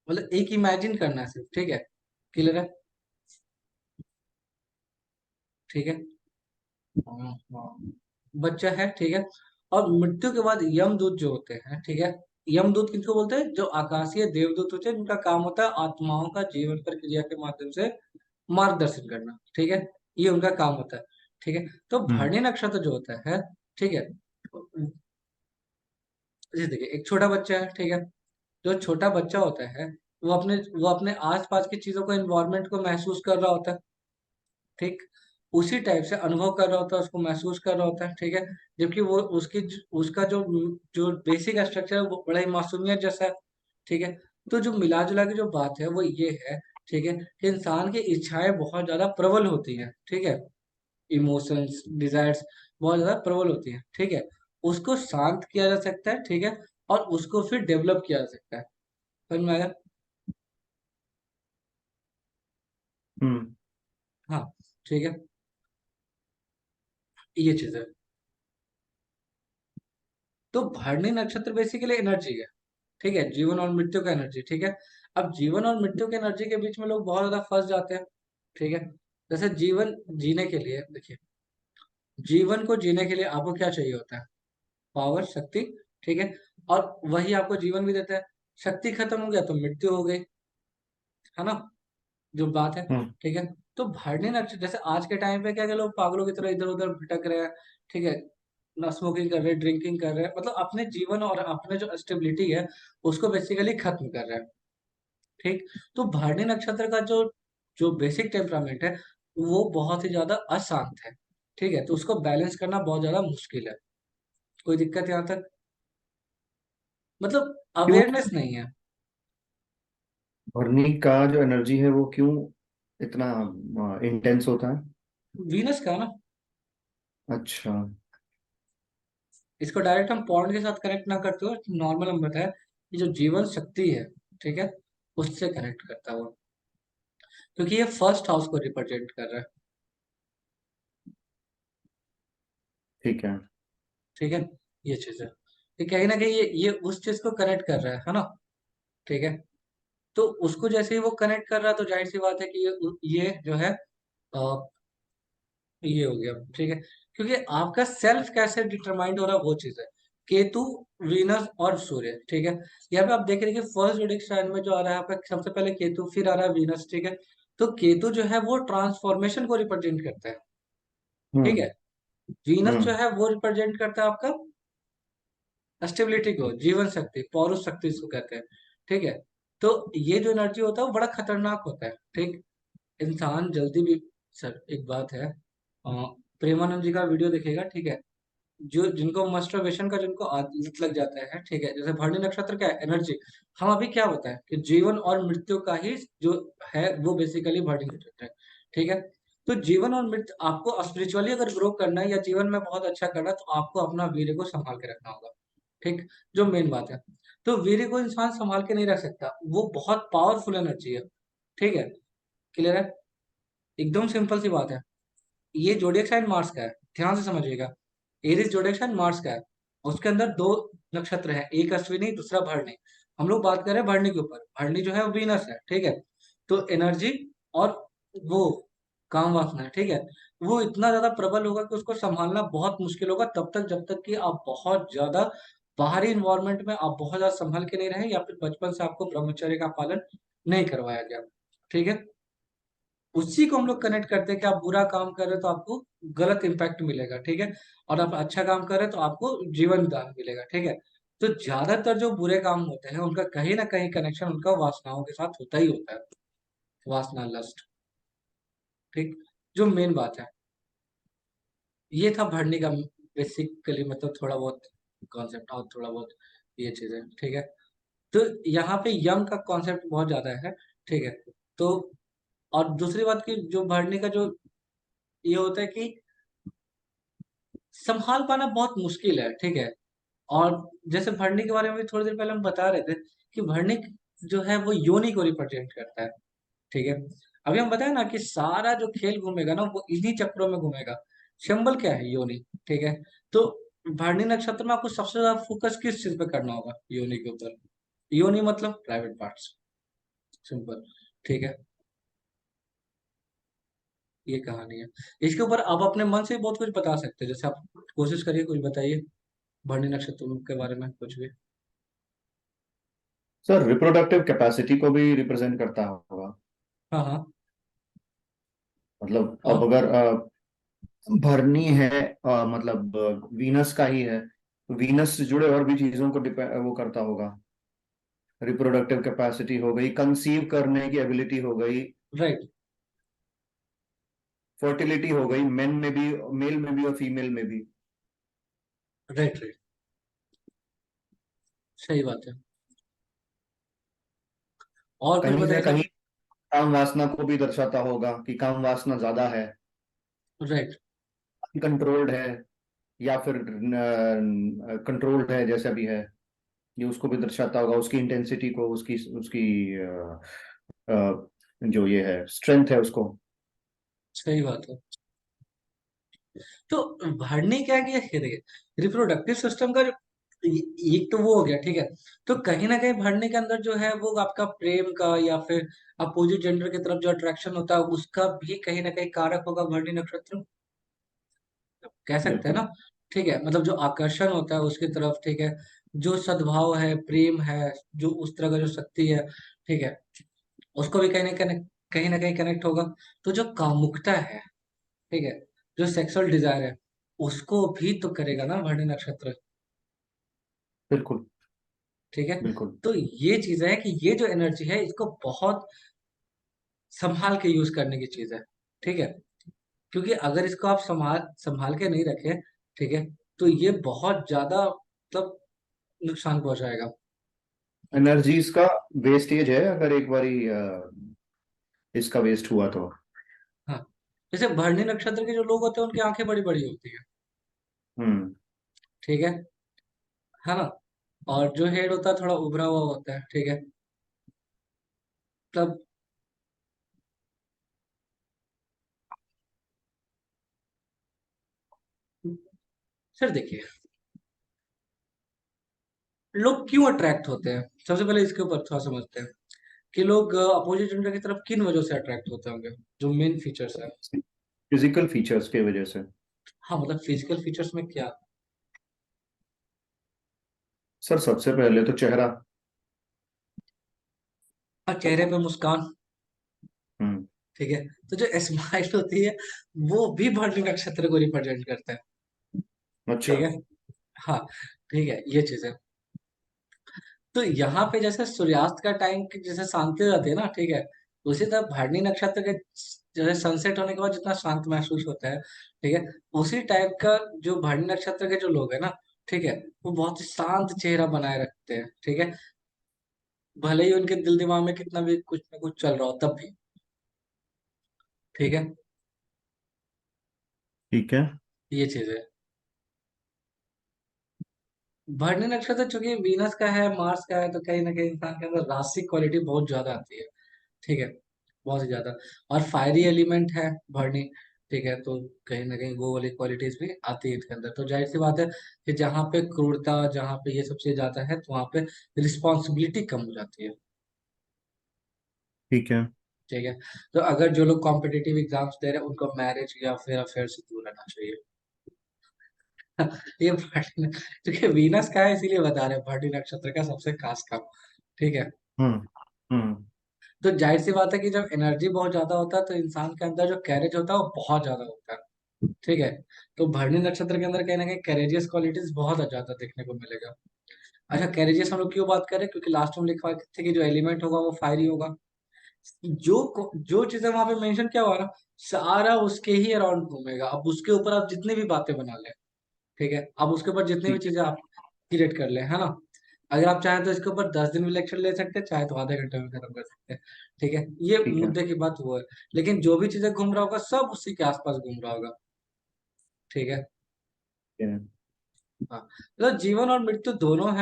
मतलब एक इमेजिन करना है सिर्फ, ठीक है, क्लियर है, ठीक है। हाँ, हाँ। बच्चा है, ठीक है। और मृत्यु के बाद यमदूत जो होते हैं, ठीक है, यमदूत किसको बोलते हैं? जो आकाशीय देवदूत होते हैं, जिनका काम होता है आत्माओं का जीवन प्रक्रिया के माध्यम से मार्गदर्शन करना, ठीक है, ये उनका काम होता है, ठीक है। तो हम्म। भरणी नक्षत्र जो होता है, ठीक है, जैसे देखिए एक छोटा बच्चा है, ठीक है, जो छोटा बच्चा होता है वो अपने आसपास की चीजों को, एनवायरनमेंट को महसूस कर रहा होता है, ठीक, उसी टाइप से अनुभव कर रहा होता है, उसको महसूस कर रहा होता है, ठीक है। जबकि वो उसका जो जो बेसिक स्ट्रक्चर है वो बड़ा ही मासूमियत जैसा है, ठीक है। तो जो मिला जुला के जो बात है वो ये है, ठीक है, कि इंसान की इच्छाएं बहुत ज्यादा प्रबल होती हैं, ठीक है, इमोशंस, डिजायर्स बहुत ज्यादा प्रबल होती हैं, ठीक है। उसको शांत किया जा सकता है, ठीक है, और उसको फिर डेवलप किया जा सकता है। समझ में आया? हम्म। हाँ, ठीक है, ये चीज है। तो भरणी नक्षत्र बेसिकली एनर्जी है, ठीक है, जीवन और मृत्यु का एनर्जी, ठीक है। अब जीवन और मृत्यु के एनर्जी के बीच में लोग बहुत ज्यादा फंस जाते हैं, ठीक है। जैसे जीवन जीने के लिए, देखिए, जीवन को जीने के लिए आपको क्या चाहिए होता है? पावर, शक्ति, ठीक है। और वही आपको जीवन भी देता है। शक्ति खत्म हो गया तो मृत्यु हो गई, है ना, जो बात है, हम्म। ठीक है। तो भरणी नक्षत्र, जैसे आज के टाइम पे क्या है कि लोग पागलों की तरह इधर उधर भटक रहे हैं, ठीक है, ना स्मोकिंग कर रहे हैं, ड्रिंकिंग कर रहे हैं, मतलब अपने जीवन और अपने जो स्टेबिलिटी है उसको बेसिकली खत्म कर रहे हैं, ठीक। तो भरणी नक्षत्र का जो जो बेसिक टेम्परामेंट है वो बहुत ही ज्यादा अशांत है, ठीक है। तो उसको बैलेंस करना बहुत ज्यादा मुश्किल है। कोई दिक्कत यहाँ तक? मतलब क्यों अवेयरनेस नहीं है। भरनी का जो एनर्जी है वो क्यों इतना इंटेंस होता है? वीनस का ना, अच्छा। इसको डायरेक्ट हम पॉइंट के साथ कनेक्ट ना करते हुए नॉर्मल हम बताया कि जो जीवन शक्ति है, ठीक है, उससे कनेक्ट करता हुआ, क्योंकि ये फर्स्ट हाउस को रिप्रेजेंट कर रहा है, ठीक है। ठीक है, ये चीज है। ये कहीं ना कहीं ये उस चीज को कनेक्ट कर रहा है ना, ठीक है। तो उसको जैसे ही वो कनेक्ट कर रहा है तो जाहिर सी बात है कि ये जो है ये हो गया, ठीक है। क्योंकि आपका सेल्फ कैसे डिटरमाइंड हो रहा है वो चीज है। केतु, वीनस और सूर्य, ठीक है। यहाँ पे आप देख रहे हैं कि फर्स्ट जोडिक साइन में जो आ रहा है आपका, सबसे पहले केतु, फिर आ रहा है वीनस, ठीक है। तो केतु जो है वो ट्रांसफॉर्मेशन को रिप्रेजेंट करता है, ठीक हम्म। है। वीनस जो हम्म। है वो रिप्रेजेंट करता है आपका स्टेबिलिटी को, जीवन शक्ति, पौरुष शक्ति इसको कहते हैं, ठीक है। तो ये जो एनर्जी होता है वो बड़ा खतरनाक होता है, ठीक। इंसान जल्दी भी, सर एक बात है, प्रेमानंद जी का वीडियो देखेगा, ठीक है, जो जिनको मस्टरबेशन का जिनको आदत लग जाता है, ठीक है, जैसे भरणी नक्षत्र क्या है? एनर्जी। हम अभी क्या बताएं कि जीवन और मृत्यु का ही जो है वो बेसिकली भरणी नक्षत्र है, ठीक है। तो जीवन और मृत्यु, आपको स्पिरिचुअली अगर ग्रो करना है या जीवन में बहुत अच्छा करना है तो आपको अपना वीर्य को संभाल के रखना होगा, ठीक, जो मेन बात है। तो वीर्य को इंसान संभाल के नहीं रख सकता, वो बहुत पावरफुल एनर्जी है, ठीक है, क्लियर है, एकदम सिंपल सी बात है। ये जोडियक साइन मार्स का है, ध्यान से समझिएगा। एरिस जोडियक साइन मार्स का है, उसके अंदर दो नक्षत्र है, एक अश्विनी दूसरा भरणी। हम लोग बात कर रहे हैं भरणी के ऊपर, भरणी जो है वो वीनस है, ठीक है। तो एनर्जी और वो काम वासना है, ठीक है, वो इतना ज्यादा प्रबल होगा कि उसको संभालना बहुत मुश्किल होगा तब तक जब तक कि आप बहुत ज्यादा बाहरी इन्वायरमेंट में आप बहुत ज्यादा संभल के नहीं रहे, या फिर बचपन से आपको ब्रह्मचर्य का पालन नहीं करवाया गया, ठीक है। उसी को हम लोग कनेक्ट करते हैं कि आप बुरा काम कर रहे हो तो आपको गलत इम्पैक्ट मिलेगा, ठीक है, और आप अच्छा काम कर रहे हो तो आपको जीवन दान मिलेगा, ठीक है। तो ज्यादातर जो बुरे काम होते हैं उनका कहीं ना कहीं कनेक्शन उनका वासनाओं के साथ होता ही होता है, वासना, लस्ट, ठीक, जो मेन बात है। ये था भरने का बेसिकली, मतलब थोड़ा बहुत कॉन्सेप्ट और थोड़ा बहुत ये चीजें, ठीक है। तो यहाँ पे यम का कॉन्सेप्ट बहुत ज्यादा है, ठीक है। तो और दूसरी बात की जो भरनी का जो ये होता है कि संभाल पाना बहुत मुश्किल है, ठीक है। और जैसे भरनी के बारे में भी थोड़ी देर पहले हम बता रहे थे कि भरनी जो है वो योनि को रिप्रेजेंट करता है, ठीक है। अभी हम बताए ना कि सारा जो खेल घूमेगा ना वो इन्हीं चक्रों में घूमेगा। सिंबल क्या है? योनि, ठीक है। तो भरणी नक्षत्र में आपको सबसे ज्यादा फोकस किस चीज पे करना होगा? योनि के ऊपर। योनि मतलब प्राइवेट पार्ट्स, सिंपल, ठीक है। ये कहानी है। इसके ऊपर आप अपने मन से बहुत कुछ बता सकते हैं, जैसे आप कोशिश करिए, कुछ बताइए भरणी नक्षत्र के बारे में कुछ भी। सर रिप्रोडक्टिव कैपेसिटी को भी रिप्रेजेंट करता होगा। हाँ हाँ। मतलब अब और अगर भरनी है, मतलब वीनस का ही है, तो वीनस से जुड़े और भी चीजों को डिपेंड वो करता होगा। रिप्रोडक्टिव कैपेसिटी हो गई, कंसीव करने की एबिलिटी हो गई, राइट फर्टिलिटी हो गई, मेन में भी, मेल में भी और फीमेल में भी। राइट राइट, सही बात है। और कुछ कहीं ना बताइए कहीं सर। काम वासना को भी दर्शाता होगा कि काम वासना ज्यादा है, राइट, कंट्रोल्ड है, या फिर कंट्रोल्ड है जैसा भी है। ये उसको भी दर्शाता होगा, उसकी इंटेंसिटी को, उसकी उसकी जो ये है स्ट्रेंथ है उसको। सही बात है। तो भरने क्या किया है, देखिए रिप्रोडक्टिव सिस्टम का एक तो वो हो गया, ठीक है। तो कहीं ना कहीं भरने के अंदर जो है वो आपका प्रेम का या फिर अपोजिट जेंडर की तरफ जो अट्रैक्शन होता है उसका भी कहीं ना कहीं कारक होगा भरणी नक्षत्र, कह सकते हैं बिल्कुल। ना। ठीक है, मतलब जो आकर्षण होता है उसकी तरफ, ठीक है। जो सद्भाव है, प्रेम है, जो उस तरह का जो शक्ति है, ठीक है, उसको भी कहीं ना कहीं कनेक्ट होगा। तो जो कामुकता है, ठीक है, जो सेक्सुअल डिजायर है, उसको भी तो करेगा ना भरणी नक्षत्र, बिल्कुल। ठीक है। बिल्कुल। तो ये चीज है कि ये जो एनर्जी है इसको बहुत संभाल के यूज करने की चीज है, ठीक है। क्योंकि अगर इसको आप संभाल संभाल के नहीं रखें, ठीक है, तो ये बहुत ज्यादा मतलब नुकसान पहुंचाएगा। एनर्जीज का वेस्टेज है अगर एक बारी इसका वेस्ट हुआ तो। हाँ, जैसे भरणी नक्षत्र के जो लोग होते हैं उनकी आंखें बड़ी बड़ी होती है, हम्म। ठीक है ना। और जो हेड होता है थोड़ा उभरा हुआ होता है, ठीक है। तब सर देखिए, लोग क्यों अट्रैक्ट होते हैं, सबसे पहले इसके ऊपर थोड़ा समझते हैं कि लोग अपोजिट जेंडर की तरफ किन वजह से अट्रैक्ट होते होंगे, जो मेन फीचर्स है। फिजिकल फीचर्स की वजह से। हाँ, मतलब फिजिकल फीचर्स में क्या? सर सबसे पहले तो चेहरा। हाँ, चेहरे पे मुस्कान, हम्म। ठीक है। तो जो स्माइल होती है वो भी भरणी नक्षत्र को रिप्रेजेंट करता है, अच्छा। ठीक है। हाँ, ठीक है, ये चीज है। तो यहाँ पे जैसे सूर्यास्त का टाइम की जैसे शांति रहती है ना, ठीक है, उसी तरह भरणी नक्षत्र के जैसे सनसेट होने के बाद जितना शांत महसूस होता है, ठीक है, उसी टाइप का जो भरणी नक्षत्र के जो लोग है ना, ठीक है, वो बहुत ही शांत चेहरा बनाए रखते हैं, ठीक है। भले ही उनके दिल दिमाग में कितना भी कुछ ना कुछ चल रहा हो तब भी, ठीक है। ठीक है। ये चीज है। भरणी नक्षत्र चूंकि वीनस का है, मार्स का है, तो कहीं ना कहीं इंसान के अंदर रासिक क्वालिटी बहुत ज्यादा आती है, ठीक है, बहुत ही ज्यादा। और फायरी एलिमेंट है भरणी, ठीक है, तो कहीं ना कहीं वो वाली क्वालिटीज भी आती है इसके अंदर। तो जाहिर सी बात है कि जहाँ पे क्रूरता, जहाँ पे ये सब चीज जाता है तो वहाँ पे रिस्पॉन्सिबिलिटी कम हो जाती है, ठीक है। ठीक है। तो अगर जो लोग कॉम्पिटिटिव एग्जाम्स दे रहे हैं उनको मैरिज या फिर अफेयर से दूर रहना चाहिए। ये क्योंकि वीनस का है इसीलिए बता रहे हैं भरणी नक्षत्र का सबसे खास काम, ठीक है। हम्म। हम्म। तो जाहिर सी बात है कि जब एनर्जी बहुत ज्यादा होता है तो इंसान के अंदर जो कैरेज होता है वो बहुत ज्यादा होता है, ठीक है। तो भरणी नक्षत्र के अंदर कहीं ना कहीं कैरेजियस क्वालिटीज बहुत ज्यादा देखने को मिलेगा। अच्छा, कैरेजियस हम लोग क्यों बात करें? क्योंकि लास्ट में लिखा थे कि जो एलिमेंट होगा वो फायरी होगा। जो चीजें वहां पे मेंशन क्या हुआ ना, सारा उसके ही अराउंड घूमेगा। अब उसके ऊपर आप जितनी भी बातें बना लें, ठीक है, अब उसके ऊपर जितनी भी ठीक। चीजें आप क्रिएट कर ले, है ना, अगर आप चाहें तो इसके ऊपर 10 दिन भी लेक्चर ले सकते हैं, चाहे तो आधे घंटे में खत्म कर सकते हैं। ठीक है, ये ठीक है। मुद्दे की बात वो है। लेकिन जो भी चीजें घूम रहा होगा सब उसी के आसपास घूम रहा होगा। ठीक है। Yeah. हाँ, मतलब जीवन और मृत्यु दोनों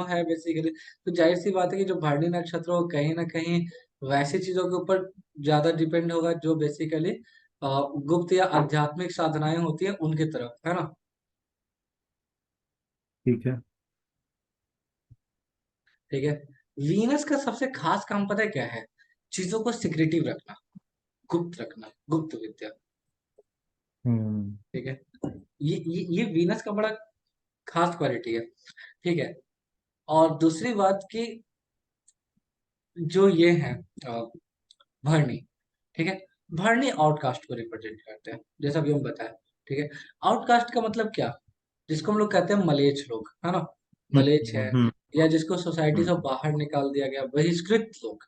है बेसिकली। तो जाहिर सी बात है कि जो भरणी नक्षत्र हो कहीं ना कहीं वैसी चीजों के ऊपर ज्यादा डिपेंड होगा जो बेसिकली गुप्त या आध्यात्मिक साधनाएं होती है उनकी तरफ, है ना। ठीक है। ठीक है। वीनस का सबसे खास काम पता है क्या है? चीजों को सिक्रेटिव रखना, गुप्त रखना, गुप्त विद्या। हम्म। ठीक है। ये वीनस का बड़ा खास क्वालिटी है। ठीक है। और दूसरी बात कि जो ये है भरणी, ठीक है, भरणी आउटकास्ट को रिप्रेजेंट करते हैं, जैसा भी हम बताया। ठीक है। आउटकास्ट का मतलब क्या? जिसको हम लोग कहते हैं मलेच्छ लोग, है ना। मलेच्छ है, हम्म। या जिसको सोसाइटी से बाहर निकाल दिया गया, बहिष्कृत लोग,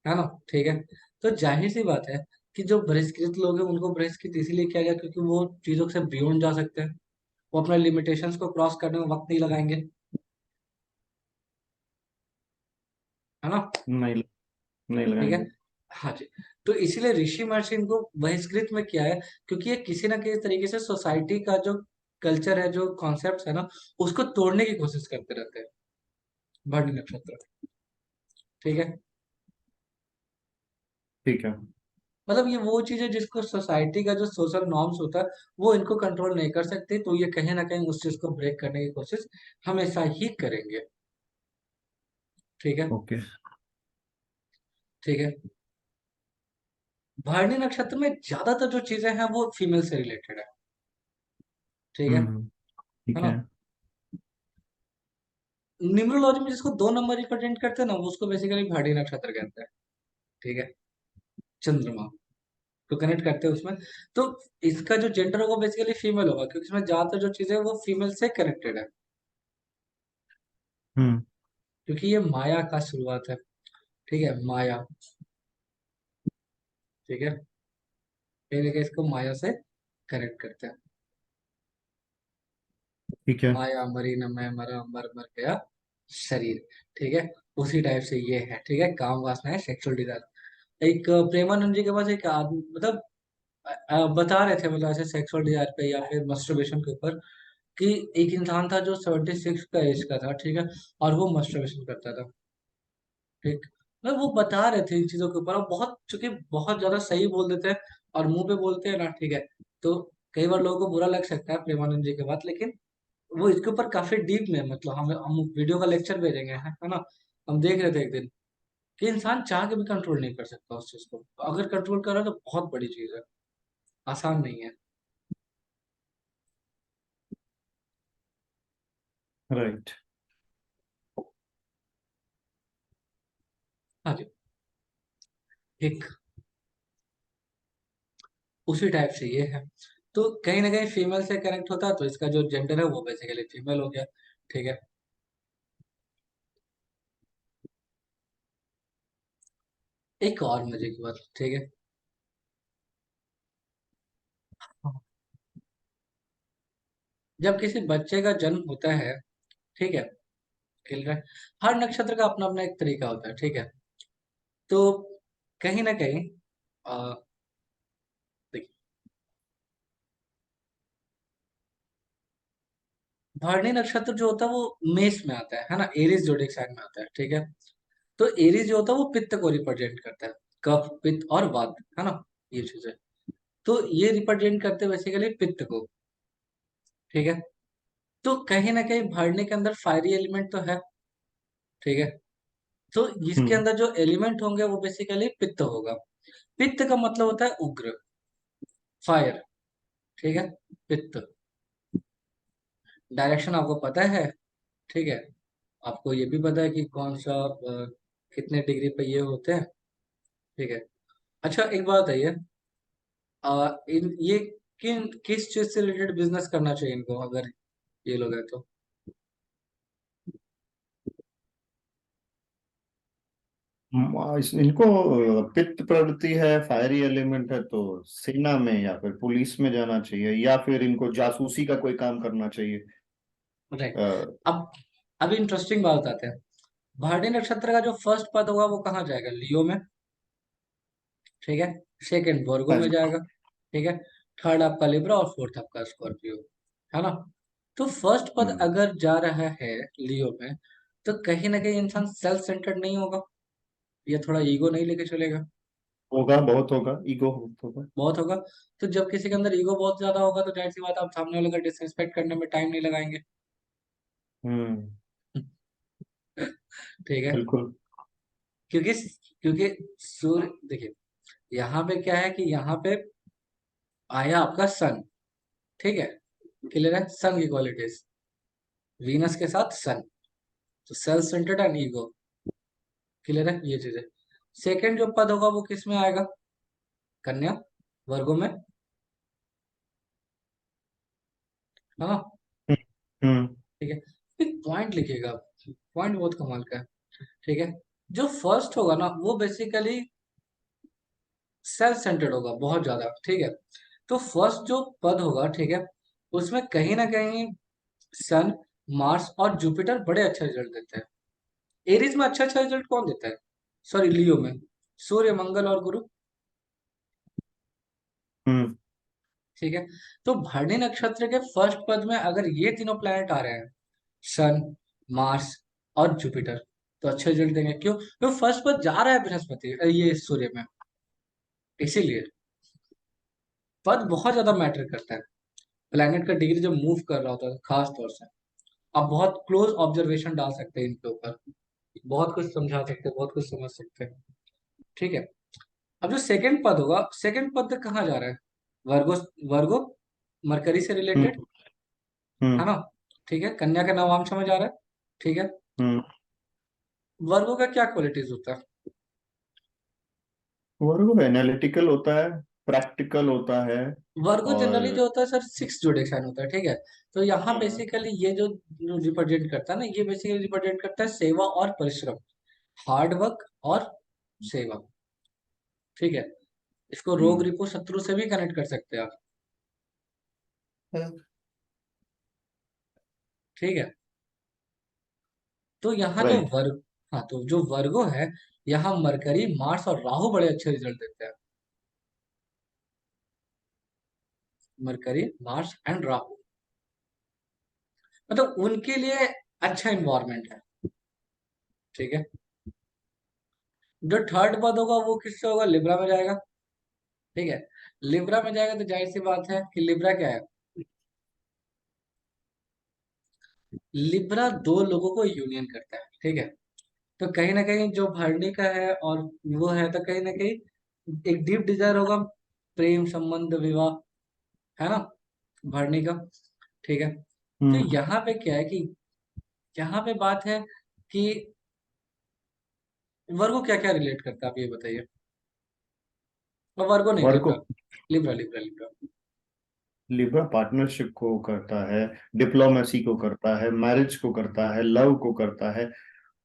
है ना। ठीक है। तो जाहिर सी बात है कि जो बहिष्कृत लोग हैं उनको बहिष्कृत इसीलिए किया गया क्योंकि वो चीजों से बियॉन्ड जा सकते हैं, वो अपने लिमिटेशंस को क्रॉस करने में वक्त नहीं लगाएंगे, है ना। नहीं, नहीं ठीक है। लगाएंगे। हाँ जी। तो इसीलिए ऋषि महर्षि इनको बहिष्कृत में किया है, क्योंकि ये किसी ना किसी तरीके से सोसाइटी का जो कल्चर है, जो कॉन्सेप्ट है ना, उसको तोड़ने की कोशिश करते रहते हैं भरणी नक्षत्र। ठीक है। ठीक है। मतलब ये वो चीज है जिसको सोसाइटी का जो सोशल नॉर्म्स होता है वो इनको कंट्रोल नहीं कर सकते, तो ये कहीं ना कहीं उस चीज को ब्रेक करने की कोशिश हमेशा ही करेंगे। ठीक है। ओके। ठीक है। भरणी नक्षत्र में ज्यादातर जो चीजें हैं वो फीमेल से रिलेटेड है। ठीक है। है ठीक ना। है। न्यूमरोलॉजी में जिसको 2 नंबर रिप्रेजेंट करते हैं ना, वो उसको बेसिकली भरणी नक्षत्र कहते हैं। ठीक है। चंद्रमा को कनेक्ट करते हैं उसमें। तो इसका जो जेंडर होगा बेसिकली फीमेल होगा, क्योंकि इसमें ज्यादातर जो चीजें हैं वो फीमेल से कनेक्टेड है, हम्म। क्योंकि ये माया का शुरुआत है। ठीक है, माया। ठीक है। कहीं ना कहीं इसको माया से कनेक्ट करते हैं। ठीक है। माया मरी न मैं मरा, मर मर गया शरीर। ठीक है। उसी टाइप से ये है। ठीक है, काम वासना है, सेक्सुअल डिजायर। एक प्रेमानंद जी के पास एक आदमी, मतलब बता रहे थे, मतलब ऐसे सेक्सुअल डिजायर पे या फिर मस्टरबेशन के ऊपर, कि एक इंसान था जो 76 का एज का था। ठीक है। और वो मस्टरबेशन करता था। ठीक। मतलब वो बता रहे थे इन चीजों के ऊपर, और बहुत, चूंकि बहुत ज्यादा सही बोल देते हैं और मुंह पे बोलते हैं ना, ठीक है, तो कई बार लोगों को बुरा लग सकता है प्रेमानंद जी के बात, लेकिन वो इसके ऊपर काफी डीप में, मतलब हम वीडियो का लेक्चर भेजेंगे, है ना। हम देख रहे थे एक दिन कि इंसान चाह के भी कंट्रोल नहीं कर सकता उस चीज को, अगर कंट्रोल कर रहा है तो बहुत बड़ी चीज है, आसान नहीं है। राइट। हाँ जी। ठीक। उसी टाइप से ये है। तो कहीं ना कहीं फीमेल से कनेक्ट होता है, तो इसका जो जेंडर है वो बेसिकली फीमेल हो गया। ठीक है। एक और मजे की बात, ठीक है, जब किसी बच्चे का जन्म होता है, ठीक है, खेल रहा है, हर नक्षत्र का अपना अपना एक तरीका होता है। ठीक है। तो कहीं ना कहीं अ, देखिए, भरणी नक्षत्र जो होता है वो मेष में आता है ना, एरीज जोडिक साइन में आता है। ठीक है। तो एरीज जो होता है वो पित्त को रिप्रेजेंट करता है, कफ पित्त और वात, है ना, ये चीजें। तो ये रिप्रेजेंट करते हैं बेसिकली पित्त को। ठीक है। तो कहीं ना कहीं भरणी के अंदर फायरी एलिमेंट तो है। ठीक है। तो इसके हम्म। अंदर जो एलिमेंट होंगे वो बेसिकली पित्त होगा। पित्त का मतलब होता है उग्र, फायर। ठीक है। पित्त, डायरेक्शन आपको पता है। ठीक है। आपको ये भी पता है कि कौन सा कितने डिग्री पे ये होते हैं। ठीक है। अच्छा, एक बात है, इन ये किस चीज से रिलेटेड बिजनेस करना चाहिए इनको, अगर ये लोग हैं तो? इनको पित्त प्रवृत्ति है, फायरी एलिमेंट है, तो सेना में या फिर पुलिस में जाना चाहिए, या फिर इनको जासूसी का कोई काम करना चाहिए। राइट। अ, अब अब इंटरेस्टिंग बात बताते हैं। भरणी नक्षत्र का जो फर्स्ट पद होगा वो कहाँ जाएगा? लियो में, ठीक है। सेकंड वर्गो हाँ में जी। जाएगा, ठीक है। थर्ड आपका लिब्रा और फोर्थ आपका स्कॉर्पियो, है ना। तो फर्स्ट पद हम्म। अगर जा रहा है लियो में, तो कहीं ना कहीं इंसान सेल्फ सेंटर्ड नहीं होगा, या थोड़ा ईगो नहीं लेके चलेगा? होगा, बहुत होगा, ईगो होगा। बहुत होगा। तो जब किसी के अंदर ईगो बहुत ज्यादा होगा तो जाहिर सी बात, आप सामने वाले का डिसरिस्पेक्ट करने में टाइम नहीं लगाएंगे। हम्म। ठीक है। बिल्कुल। क्योंकि क्योंकि सूर्य, देखिए यहाँ पे क्या है कि यहाँ पे आया आपका सन, ठीक है। क्लियर है? सन की क्वालिटीज, वीनस के साथ सन, तो self centred and ego. Clear है ये चीजें? सेकंड जो पद होगा वो किस में आएगा? कन्या, वर्गो में, है ना। हम्म। हम्म। ठीक है। एक पॉइंट लिखिएगा, पॉइंट बहुत कमाल का है, ठीक है। जो फर्स्ट होगा ना वो बेसिकली सेल्फ सेंटर्ड होगा बहुत ज्यादा, ठीक है। तो फर्स्ट जो पद होगा, ठीक है, उसमें कहीं ना कहीं सन, मार्स और जुपिटर बड़े अच्छे रिजल्ट देते हैं। एरीज में अच्छा अच्छा रिजल्ट कौन देता है? सॉरी, लियो में सूर्य, मंगल और गुरु, हम्म। ठीक है। तो भरणी नक्षत्र के फर्स्ट पद में अगर ये तीनों प्लैनेट आ रहे हैं, सन, मार्स और जुपिटर, तो अच्छे रिजल्ट देंगे। क्यों? क्योंकि फर्स्ट पद जा रहा है बृहस्पति, ये सूर्य में, इसीलिए पद बहुत ज्यादा मैटर करता है। प्लैनेट का डिग्री जब मूव कर रहा होता है, खास तौर से आप बहुत क्लोज ऑब्जर्वेशन डाल सकते हैं इनके ऊपर, बहुत कुछ समझा सकते हैं, बहुत कुछ समझ सकते हैं, ठीक है। अब जो सेकंड पद होगा, सेकंड पद कहाँ जा रहा है? वर्गो, वर्गो मरकरी से रिलेटेड, हम्म। है हम्म। ना। ठीक है, कन्या का नवांश में जा रहा है, ठीक है। हम्म। वर्गो का क्या क्वालिटीज होता है? वर्गो एनालिटिकल होता है, प्रैक्टिकल होता है। वर्गो जनरली और जो होता है सर, सिक्स जोडिक साइन होता है, ठीक है। तो यहाँ बेसिकली ये जो रिप्रेजेंट करता है ना, ये बेसिकली रिप्रेजेंट करता है सेवा और परिश्रम, हार्ड वर्क और सेवा, ठीक है। इसको रोग, हम्म। रिपु, शत्रु से भी कनेक्ट कर सकते हैं आप, ठीक है। तो यहाँ जो राइट। वर्ग, हाँ, तो जो वर्गो है, यहाँ मरकरी, मार्स और राहु बड़े अच्छे रिजल्ट देते हैं। मरकरी, मार्स एंड राहु, मतलब उनके लिए अच्छा इन्वायरमेंट है, ठीक है। जो थर्ड पद होगा वो किससे होगा? लिब्रा में जाएगा, ठीक है। लिब्रा में जाएगा तो जाहिर सी बात है कि लिब्रा क्या है? लिब्रा दो लोगों को यूनियन करता है, ठीक है। तो कहीं ना कहीं जो भरणी का है और वो है, तो कहीं ना कहीं एक डीप डिजायर होगा, प्रेम संबंध, विवाह, है ना, भरणी का, ठीक है। तो हम्म। यहाँ पे क्या है कि यहाँ पे बात है कि वर्गो क्या क्या रिलेट करता है, आप ये बताइए। और वर्गो नहीं, वर्गो Libra, Libra Libra Libra. Libra partnership को करता है, डिप्लोमेसी को करता है, मैरिज को करता है, लव को करता है,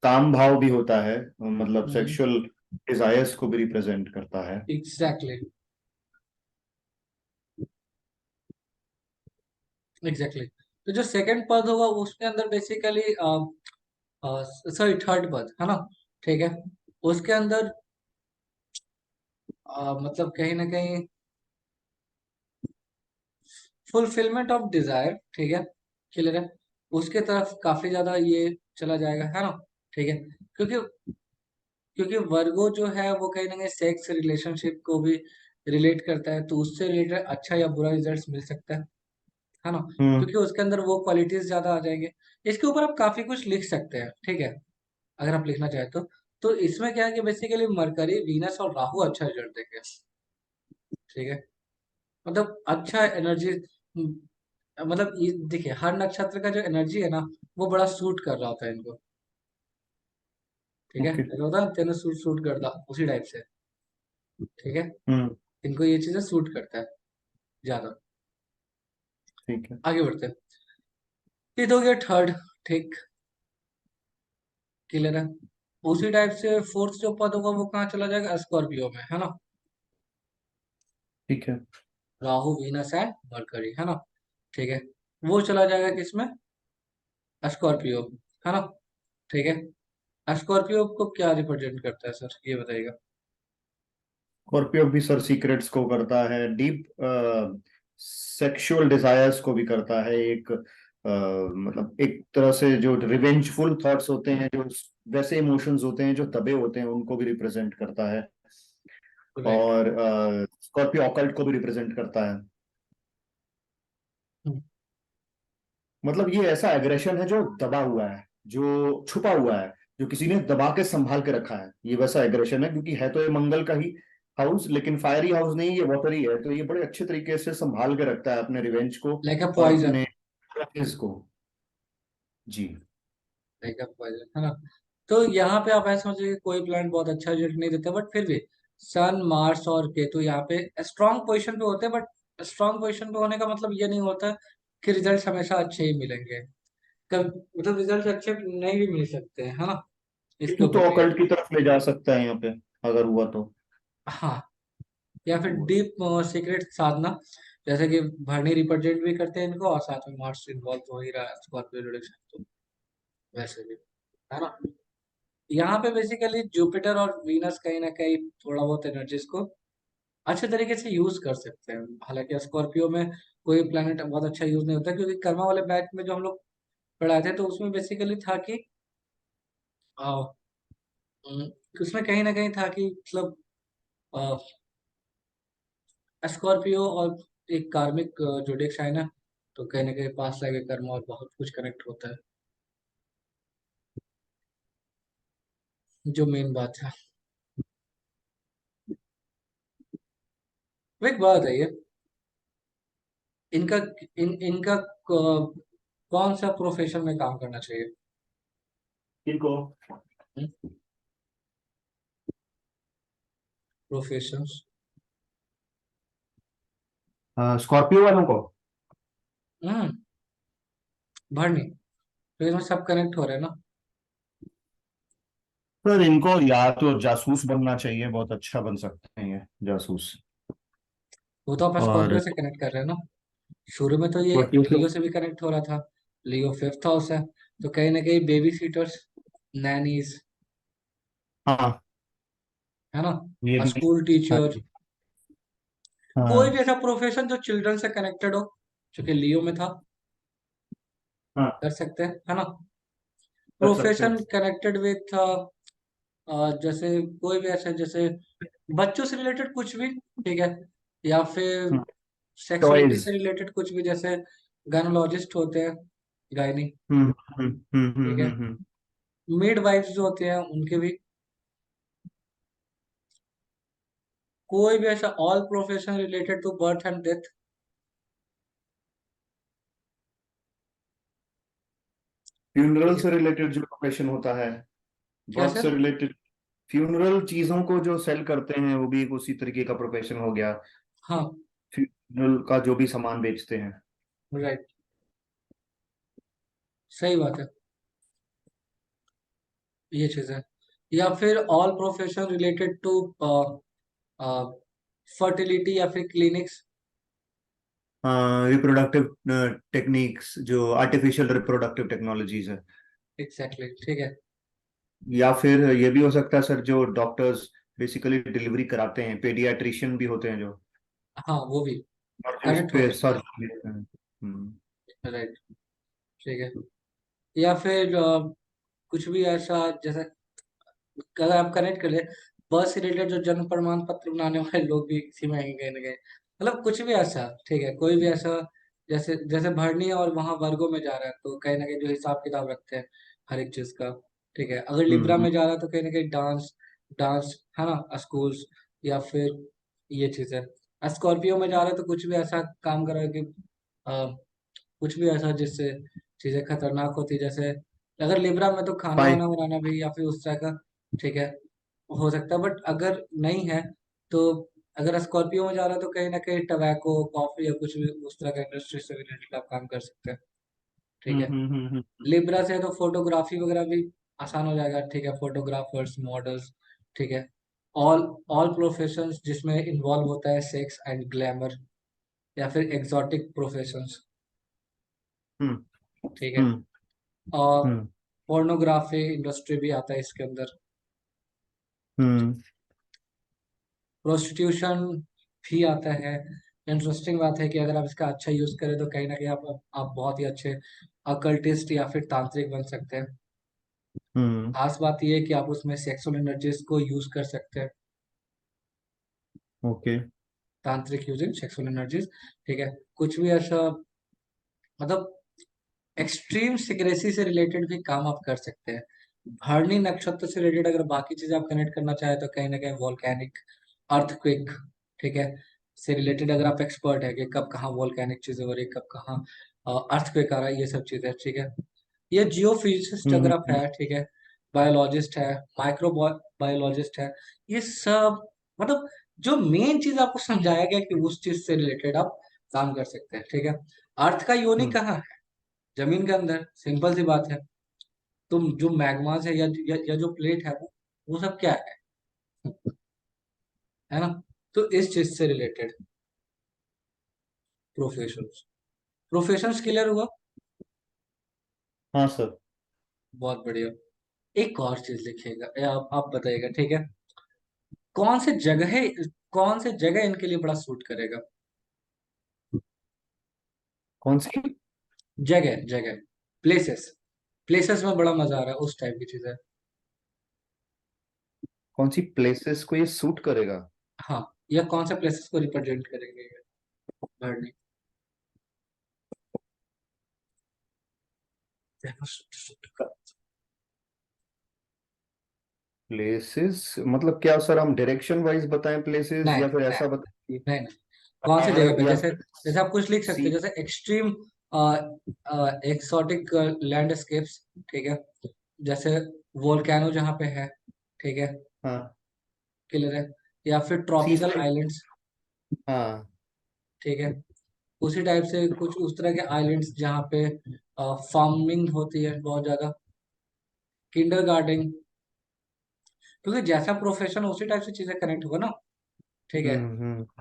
काम भाव भी होता है, मतलब सेक्सुअल डिजायर्स को भी रिप्रेजेंट करता है। Exactly, exactly. तो जो सेकंड पद होगा उसके अंदर बेसिकली, सॉरी थर्ड पद, है ना, ठीक है। उसके अंदर मतलब कहीं ना कहीं फुलफिलमेंट ऑफ डिजायर, ठीक है, क्लियर है। उसके तरफ काफी ज्यादा ये चला जाएगा, है ना, ठीक है। क्योंकि क्योंकि वर्गो जो है वो कहीं ना कहीं सेक्स रिलेशनशिप को भी रिलेट करता है, तो उससे रिलेटेड अच्छा या बुरा रिजल्ट मिल सकता है ना। हम्म। क्योंकि उसके अंदर वो क्वालिटीज ज्यादा आ जाएंगे। इसके ऊपर आप काफी कुछ लिख सकते हैं, ठीक है, अगर आप लिखना चाहें तो इसमें क्या है कि बेसिकली मरकरी, वीनस और राहु अच्छा रिजल्ट देंगे, ठीक है। मतलब अच्छा एनर्जी, मतलब ये देखिए हर नक्षत्र का जो एनर्जी है ना, वो बड़ा सूट कर रहा होता है इनको, ठीक है। ओके। ऐसा होता है तेने सूट सूट करता, उसी टाइप से, ठीक है। हम्म। इनको ये चीजें सूट करता है ज्यादा। ठीक है। आगे बढ़ते हैं। ये तो हो गया थर्ड, ठीक, क्लियर है। उसी टाइप से फोर्थ जो पद होगा वो कहाँ चला जाएगा? स्कॉर्पियो में, है ना। ठीक है। राहु, वीनस एंड मरकरी, है ना, ठीक है। वो चला जाएगा किसमें? स्कॉर्पियो। है ना? ठीक है, स्कॉर्पियो को क्या रिप्रेजेंट करता है सर, ये बताइएगा। स्कॉर्पियो भी सर सीक्रेट्स को करता है, डीप सेक्सुअल डिजायर्स को भी करता है, एक मतलब एक तरह से जो रिवेंजफुल थॉट्स होते हैं, जो वैसे इमोशंस होते हैं जो दबे होते हैं, उनको भी रिप्रेजेंट करता है। राइट। और स्कॉर्पियो ऑकल्ट को भी रिप्रेजेंट करता है। मतलब ये ऐसा एग्रेशन है जो दबा हुआ है, जो छुपा हुआ है, जो किसी ने दबा के संभाल के रखा है, ये वैसा एग्रेशन है। क्योंकि है तो ये मंगल का ही हाउस, लेकिन फायरी हाउस नहीं, ये वाटरी है, तो ये बड़े अच्छे तरीके से संभाल के रखता है अपने रिवेंज को लाइक अ और पॉइजन। अपने grudges को। जी। लाइक अ पॉइजन, है ना? तो यहाँ पे आप ऐसा समझिए कि कोई प्लैनेट बहुत अच्छा रिजल्ट नहीं देता, बट फिर भी सन, मार्स और केतु यहाँ पे स्ट्रांग पोजीशन पे होते हैं। बट स्ट्रांग पोजीशन पे होने का मतलब ये नहीं होता कि रिजल्ट हमेशा अच्छे ही मिलेंगे। कब मतलब रिजल्ट अच्छे नहीं भी मिल सकते हैं, है ना? इसके केतु तो ऊपर भी है। ऑकल्ट की तरफ ले जा सकता है यहाँ पे, अगर हुआ तो। हाँ, या फिर डीप सीक्रेट साधना, जैसे कि भरनी रिप्रेजेंट भी करते हैं इनको, और साथ में मार्स इन्वॉल्व हो ही रहा है स्कॉर्पियो रिडक्शन, तो वैसे भी, है ना? यहाँ पे बेसिकली जुपिटर और वीनस कहीं ना कहीं थोड़ा बहुत एनर्जीज को अच्छे तरीके से यूज कर सकते हैं। हालांकि स्कॉर्पियो में कोई प्लेनेट बहुत अच्छा यूज नहीं होता, क्योंकि कर्मा वाले बैच में जो हम लोग पढ़ाए थे, तो उसमें बेसिकली था कि अ, उम, उसमें कहीं ना कहीं था कि मतलब स्कॉर्पियो और एक कार्मिक जोडिएक साइन है, तो कहीं ना कहीं पास लाइफ कर्मा और बहुत कुछ कनेक्ट होता है, जो मेन बात है। वो एक बात है ये, इनका इनका कौन सा प्रोफेशन में काम करना चाहिए? किनको? प्रोफेशंस। स्कॉर्पियो वालों को? हम्म भरनी, तो इसमें सब कनेक्ट हो रहे हैं ना। सर इनको या तो जासूस बनना चाहिए, बहुत अच्छा बन सकते हैं ये जासूस। वो तो आप और स्कॉर्पियो से कनेक्ट कर रहे हैं ना। शुरू में तो ये स्कॉर्पियो से। लियो से भी कनेक्ट हो रहा था। लियो फिफ्थ हाउस है, तो कहीं ना कहीं बेबी सीटर्स, नैनीज, हाँ, है ना, ये भी। स्कूल हाँ टीचर, जी। कोई भी हाँ। ऐसा प्रोफेशन जो चिल्ड्रन से कनेक्टेड हो, जो कि लियो में था, हाँ, कर सकते हैं, है ना? कर सकते हैं। प्रोफेशन कनेक्टेड विथ जैसे कोई भी ऐसा, जैसे बच्चों से रिलेटेड कुछ भी, ठीक है, या फिर सेक्सुअलिटी टॉयज। से रिलेटेड कुछ भी, जैसे गायनोलॉजिस्ट होते हैं, गायनी, हम्म हम्म हम्म ठीक हम्म है, हम्म हम्म। मिड वाइफ्स जो होते हैं उनके भी, कोई भी ऐसा all profession related to birth and death. Funeral ठीक है, से रिलेटेड जो प्रोफेशन होता है, क्या बर्थ से सर? रिलेटेड। फ्यूनरल चीजों को जो सेल करते हैं, वो भी एक उसी तरीके का प्रोफेशन हो गया। हाँ, फ्यूनरल का जो भी सामान बेचते हैं। राइट, सही बात है, ये चीज है। या फिर all profession related to fertility या फिर क्लिनिक्स। रिप्रोडक्टिव टेक्निक्स, जो आर्टिफिशियल रिप्रोडक्टिव टेक्नोलॉजीज है। एग्जैक्टली, ठीक है। या फिर ये भी हो सकता है सर, जो डॉक्टर्स बेसिकली डिलीवरी कराते हैं, पेडियाट्रिशियन भी होते हैं जो, हाँ, वो भी और जो इस कनेक्ट हो पे सकता सर्जरी देते हैं। है, राइट, ठीक है। या फिर कुछ भी ऐसा, जैसे अगर आप कनेक्ट कर ले, बर्थ से रिलेटेड जो जन्म प्रमाण पत्र बनाने वाले लोग भी इसी में आएंगे कहीं ना कहीं, मतलब कुछ भी ऐसा, ठीक है, कोई भी ऐसा, जैसे जैसे भरनी है और वहां वर्गों में जा रहा है, तो कहीं ना कहीं जो हिसाब किताब रखते हैं हर एक चीज का, ठीक है। अगर लिब्रा हम्म में जा रहा है तो कहीं ना कहीं डांस, डांस, है ना, स्कूल्स, या फिर ये चीज है। स्कॉर्पियो में जा रहा है तो कुछ भी ऐसा काम कर रहा है कि कुछ भी ऐसा जिससे चीजें खतरनाक होती, जैसे अगर लिब्रा में तो खाना पाई। वाना बनाना भी या फिर उस तरह का, ठीक है, हो सकता है। बट अगर नहीं है, तो अगर स्कॉर्पियो में जा रहा है तो कहीं ना कहीं टबैको, कॉफी या कुछ भी उस तरह का इंडस्ट्री से रिलेटेड आप काम कर सकते हैं, ठीक है। लिब्रा से तो फोटोग्राफी वगैरह भी आसान हो जाएगा, ठीक है, फोटोग्राफर्स, मॉडल्स, ठीक है। ऑल ऑल प्रोफेशंस जिसमें इन्वॉल्व होता है सेक्स एंड ग्लैमर, या फिर एग्जॉटिक प्रोफेशंस, हम्म ठीक है। हम्म और हम्म पोर्नोग्राफी इंडस्ट्री भी आता है इसके अंदर, हम्म प्रोस्टिट्यूशन भी आता है। इंटरेस्टिंग बात है कि अगर आप इसका अच्छा यूज करें तो कहीं ना कहीं आप बहुत ही अच्छे अकल्टिस्ट या फिर तांत्रिक बन सकते हैं। हम्म खास बात यह है कि आप उसमें सेक्सुअल एनर्जीज को यूज कर सकते हैं, ओके तांत्रिक यूजिंग सेक्सुअल एनर्जीज। ठीक है, कुछ भी ऐसा मतलब एक्सट्रीम सिक्रेसी से रिलेटेड भी काम आप कर सकते हैं। भरणी नक्षत्र से रिलेटेड अगर बाकी चीजें आप कनेक्ट करना चाहे तो कहीं ना कहीं वॉल्केनिक, अर्थक्वेक, ठीक है, से रिलेटेड अगर आप एक्सपर्ट है कि कब कहाँ वॉल्केनिक चीजें हो रही है, कब कहाँ अर्थक्वेक आ रहा है, ये सब चीजें, ठीक है। ये जियोफिजिसिस्ट अगर आप हम्म है, ठीक है, बायोलॉजिस्ट है, माइक्रो बायोलॉजिस्ट है, ये सब मतलब जो मेन चीज आपको समझाया गया कि उस चीज से रिलेटेड आप काम कर सकते हैं, ठीक है। अर्थ का योनि हम्म कहाँ है? जमीन के अंदर, सिंपल सी बात है। तुम जो मैग्मास है या जो प्लेट है वो सब क्या है ना। तो इस चीज से रिलेटेड प्रोफेशन, प्रोफेशन क्लियर हुआ? हाँ सर। बहुत बढ़िया। एक और चीज लिखिएगा, आप बताइएगा, ठीक है। कौन से जगह कौन से जगह इनके लिए बड़ा सूट करेगा? कौन सी जगह जगह, प्लेसेस, प्लेसेस में बड़ा मजा आ रहा है, उस टाइप की चीज है। कौन सी प्लेसेस को ये सूट करेगा? हाँ, या कौन से प्लेसेस को रिप्रेजेंट करेंगे ये भरनी? प्लेसेस मतलब क्या सर, हम डायरेक्शन वाइज बताएं प्लेसेस नहीं या फिर नहीं ऐसा बताएं नहीं नहीं, कौन सी जगह पे, या जैसे जैसे आप कुछ लिख सकते सी? हैं, जैसे एक्सट्रीम एक्सोटिक लैंडस्केप्स, ठीक है, जैसे वोल्केनो जहाँ पे है, ठीक है, हाँ क्लियर है, या फिर सी ट्रॉपिकल साइड। आइलैंड्स, हाँ ठीक है, उसी टाइप से कुछ उस तरह के आइलैंड्स जहाँ पे फार्मिंग होती है बहुत ज्यादा, किंडर गार्डन, क्योंकि जैसा प्रोफेशन उसी टाइप से चीजें कनेक्ट होगा ना, ठीक है।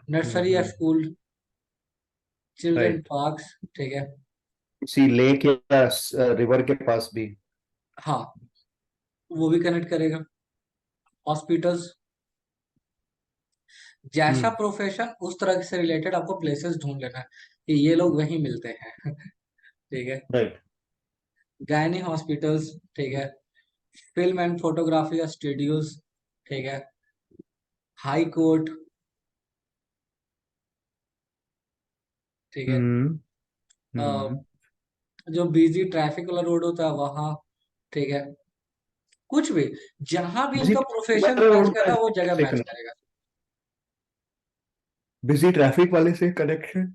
नर्सरी या हम्म स्कूल, चिल्ड्रन राइट। पार्क्स, ठीक है। सी लेक या रिवर के पास भी। हाँ, वो भी कनेक्ट करेगा। हॉस्पिटल्स, जैसा हम्म प्रोफेशन उस तरह से रिलेटेड आपको प्लेसेस ढूंढ लेना है कि ये लोग वहीं मिलते हैं। ठीक है, राइट। गायनी हॉस्पिटल्स, ठीक है, फिल्म एंड फोटोग्राफी स्टूडियोज, ठीक है, हाई कोर्ट, ठीक है, हम्म अ, हम्म जो बिजी ट्रैफिक वाला रोड होता है वहां, ठीक है, कुछ भी, जहां भी बिजी इनका ट्रैफिक प्रोफेशन वाले मैच रोड करता का है वो जगह से मैच कनेक्ट, करेगा। बिजी ट्रैफिक वाले से कनेक्शन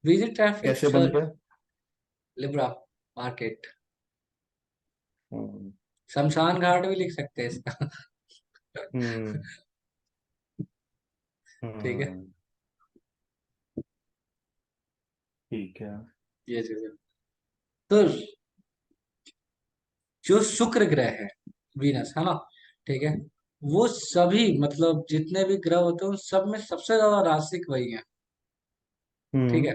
बिजी ट्रैफिक कैसे सर, बनता है? लिब्रा मार्केट, हम्म शमशान घाट भी लिख सकते हैं इसका। हम्म ठीक है, हम्म, ठीक है। ये चीज है। तो जो शुक्र ग्रह है, वीनस है ना, ठीक है, वो सभी मतलब जितने भी ग्रह होते हैं उन सब में सबसे ज्यादा राशिक वही है, ठीक हम्म है।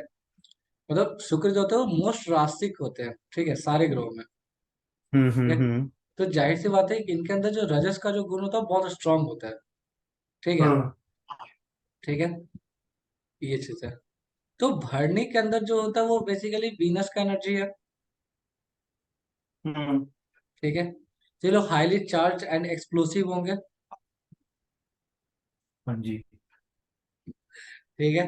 मतलब शुक्र जो होते हैं वो मोस्ट राशिक होते हैं, ठीक है, सारे ग्रहों में, ठीक है। हम्म। तो जाहिर सी बात है कि इनके अंदर जो रजस का जो गुण होता है वो बहुत स्ट्रांग होता है, ठीक है, हाँ ठीक है, ये चीज है। तो भरणी के अंदर जो होता है वो बेसिकली वीनस का एनर्जी है, हम्म ठीक है। ये लोग हाईली चार्ज एंड एक्सप्लोसिव होंगे, हाँ जी। ठीक है।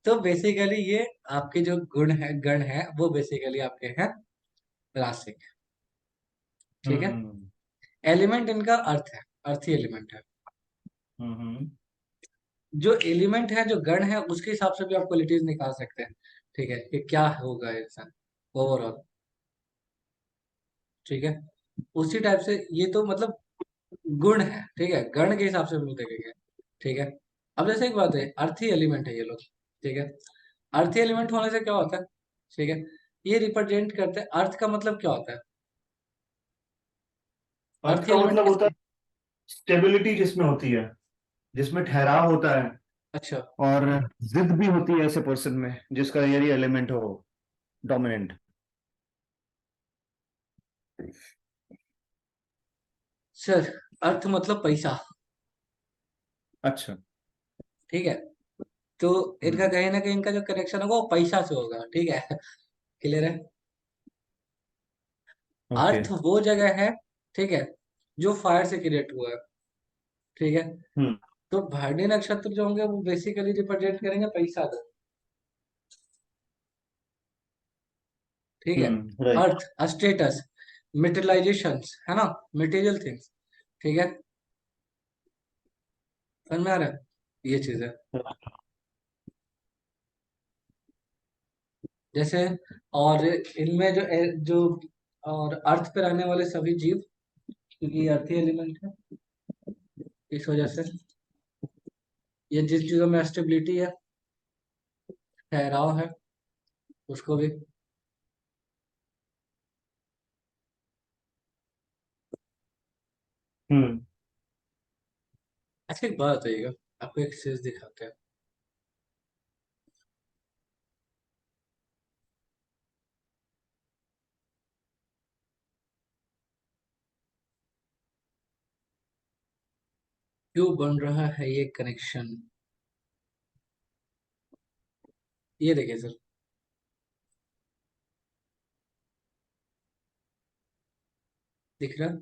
तो बेसिकली ये आपके जो गुण है, गण है, वो बेसिकली आपके हैं रासिक, ठीक है। हम्म एलिमेंट इनका अर्थ है, अर्थी एलिमेंट है। हम्म जो एलिमेंट है, जो गण है, उसके हिसाब से भी आप क्वालिटीज निकाल सकते हैं, ठीक है, कि क्या होगा इंसान ओवरऑल, ठीक है। उसी टाइप से ये तो मतलब गुण है, ठीक है, गण के हिसाब से भी देखेंगे, ठीक है। अब जैसे एक बात है, अर्थी एलिमेंट है ये लोग, ठीक है। अर्थी एलिमेंट होने से क्या होता है, ठीक है, ये रिप्रेजेंट करते हैं, अर्थ का मतलब क्या होता है? अर्थ अर्थी का एलिमेंट मतलब होता किसके? है स्टेबिलिटी जिसमें होती है, जिसमें ठहराव होता है, अच्छा, और जिद भी होती है ऐसे पर्सन में जिसका ये एलिमेंट हो डोमिनेंट। सर, अर्थ मतलब पैसा। अच्छा। ठीक है, तो इनका कहीं ना कहीं इनका जो कनेक्शन होगा वो पैसा से होगा। ठीक है, क्लियर है। ओके। अर्थ वो जगह है, ठीक है, जो फायर से क्रिएट हुआ है। ठीक है, हम्म तो भरणी नक्षत्र जो होंगे वो बेसिकली रिप्रेजेंट करेंगे पैसा को। ठीक है, राइट। अर्थ, स्टेटस, मेटेरियलाइजेशन, है ना, मटेरियल थिंग्स। ठीक है, समझ में आ रहा है ये चीज है। जैसे, और इनमें जो और अर्थ पे रहने वाले सभी जीव, क्योंकि ये अर्थी एलिमेंट है, इस वजह से ये जिस चीजों में स्टेबिलिटी है, ठहराव है, उसको भी। हम्म अच्छा, एक बात बताइएगा, आपको एक चीज दिखाते हैं। क्यों बन रहा है ये कनेक्शन? ये देखिए सर, दिख रहा है?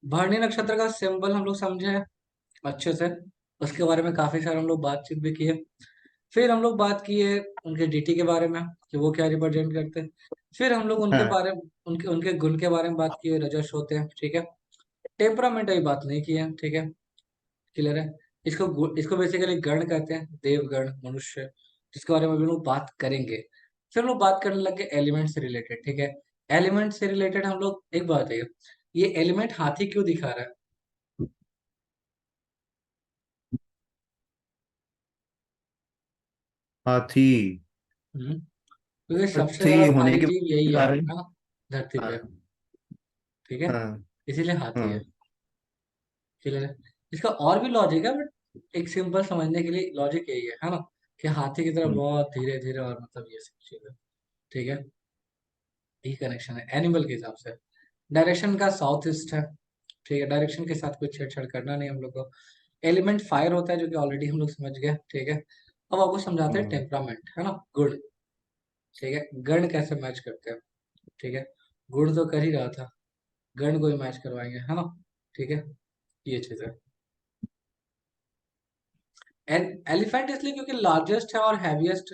भरणी नक्षत्र का सिंबल हम लोग समझे हैं अच्छे से, उसके बारे में काफी सारे हम लोग बातचीत भी किए। फिर हम लोग बात किए उनके डीटी के बारे में कि वो क्या रिप्रेजेंट करते हैं। फिर हम लोग उनके हाँ। बारे में, उनके उनके गुण के बारे में बात किए, रजस होते हैं। ठीक है, टेम्परामेंट अभी बात नहीं की है। ठीक है, क्लियर है। इसको बेसिकली गण कहते हैं, देवगण, मनुष्य, जिसके बारे में भी हम लोग बात करेंगे। फिर हम लोग बात करने लगे एलिमेंट से रिलेटेड। ठीक है, एलिमेंट से रिलेटेड हम लोग, एक बात है, ये एलिमेंट हाथी क्यों दिखा रहा है? हाथी। क्योंकि सबसे हाथी बड़ा होने भारी के जीव यही है कारण। ना, धरती पे। हाँ ठीक है, हाँ इसीलिए हाथी है। हाँ। क्लियर है। इसका और भी लॉजिक है, बट एक सिंपल समझने के लिए लॉजिक यही है ना, कि हाथी की तरफ हम्म बहुत धीरे धीरे, और मतलब ये सब चीजें। ठीक है, ये कनेक्शन है एनिमल के हिसाब से। डायरेक्शन का साउथ ईस्ट है। ठीक है, डायरेक्शन के साथ कुछ छेड़छाड़ करना नहीं हम लोग को। एलिमेंट फायर होता है, जो कि ऑलरेडी हम लोग समझ गए। ठीक है, अब आपको समझाते हैं हम्म टेम्परामेंट, है ना, गुण। ठीक है, गण कैसे मैच करते हैं। ठीक है, गुण तो कर ही रहा था, गण को ही मैच करवाएंगे, है ना। ठीक है, ये चीज है। एलिफेंट इसलिए क्योंकि लार्जेस्ट है और हैवीएस्ट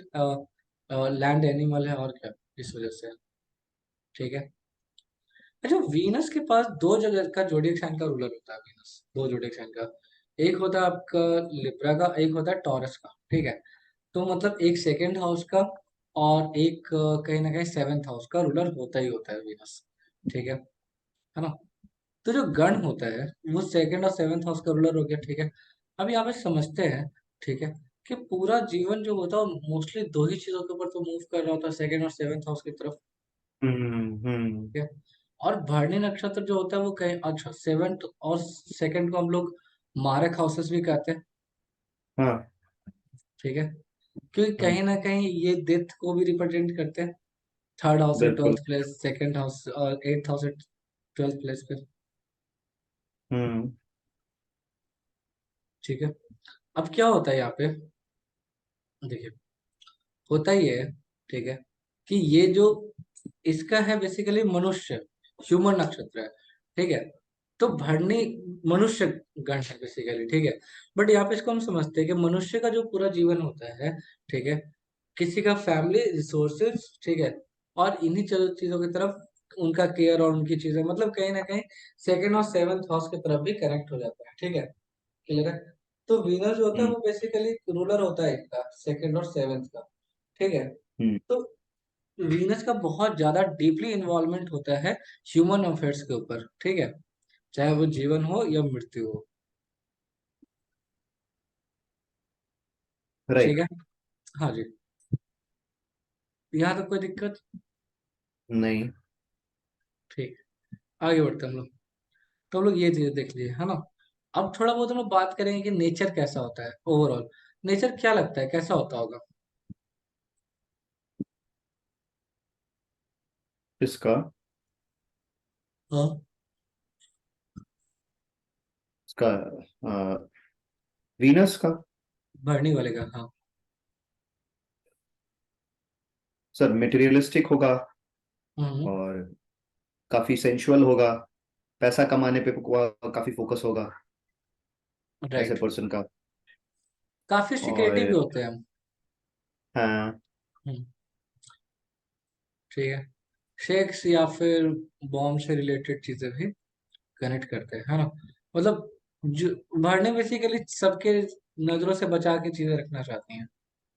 लैंड एनिमल है, और क्या, इस वजह से। ठीक है। अच्छा, वीनस के पास दो जगह का जोडिएक साइन का रूलर होता है। वीनस दो जोडिएक साइन का, एक होता है आपका लिब्रा का, एक होता है टॉरस का। ठीक है, तो मतलब एक सेकेंड हाउस का और एक कहीं ना कहीं सेवेंथ हाउस का रूलर होता ही होता है वीनस। ठीक है ना। तो जो गण होता है वो सेकंड और सेवेंथ हाउस का रूलर हो गया। ठीक है, अब यहाँ पे समझते हैं, ठीक है, कि पूरा जीवन जो होता है मोस्टली दो ही चीजों के ऊपर तो मूव कर रहा होता है, सेकंड और सेवेंथ हाउस की तरफ। हम्म। ठीक है, और भरणी नक्षत्र जो होता है वो कहीं, अच्छा, सेवेंथ और सेकंड को हम लोग मारक हाउसेस भी कहते हैं। हाँ। ठीक है, क्योंकि हम्म, कहीं ना कहीं ये डेथ को भी रिप्रेजेंट करते हैं। थर्ड हाउस है बिल्कुल। 12th प्लेस, सेकंड हाउस और 8th हाउस है 12th प्लेस पे। हम्म ठीक है, अब क्या होता है यहाँ पे, देखिए, होता ही है, ठीक है, कि ये जो इसका है बेसिकली मनुष्य, ह्यूमन नक्षत्र है। ठीक है, तो भरणी मनुष्य गण है बेसिकली। ठीक है, बट यहाँ पे इसको हम समझते हैं कि मनुष्य का जो पूरा जीवन होता है, ठीक है, किसी का फैमिली, रिसोर्सेज, ठीक है, और इन्हीं चीजों की तरफ उनका केयर और उनकी चीजें, मतलब कहीं ना कहीं सेकंड और सेवेंथ हाउस की तरफ भी कनेक्ट हो जाता है। ठीक है, क्लियर है। तो वीनस जो होता है हम्म वो बेसिकली रूलर होता है इनका, सेकंड और सेवेंथ का। ठीक है, हम्म तो वीनस का बहुत ज्यादा डीपली इन्वॉल्वमेंट होता है ह्यूमन अफेयर्स के ऊपर। ठीक है, चाहे वो जीवन हो या मृत्यु हो। ठीक राइट। है, हाँ जी, यहाँ तक कोई दिक्कत? नहीं। ठीक, आगे बढ़ते हैं हम लोग। तो हम लोग ये चीज देख लिए, है ना। अब थोड़ा बहुत हम लोग बात करेंगे कि नेचर कैसा होता है ओवरऑल। नेचर क्या लगता है कैसा होता होगा? इसका हाँ, इसका वीनस का। भरनी वाले का, हाँ। सर मेटेरियलिस्टिक होगा हम्म। और काफी सेंशुअल होगा, पैसा कमाने पे काफी फोकस होगा ऐसे राइट। पर्सन का। काफी सिक्योरिटी भी और होते हैं। हाँ। हम्म, ठीक है। सेक्स या फिर बॉम्ब से रिलेटेड चीजें भी कनेक्ट करते हैं, है ना। मतलब जो भरने बेसिकली सबके नजरों से बचा के चीजें रखना चाहती हैं।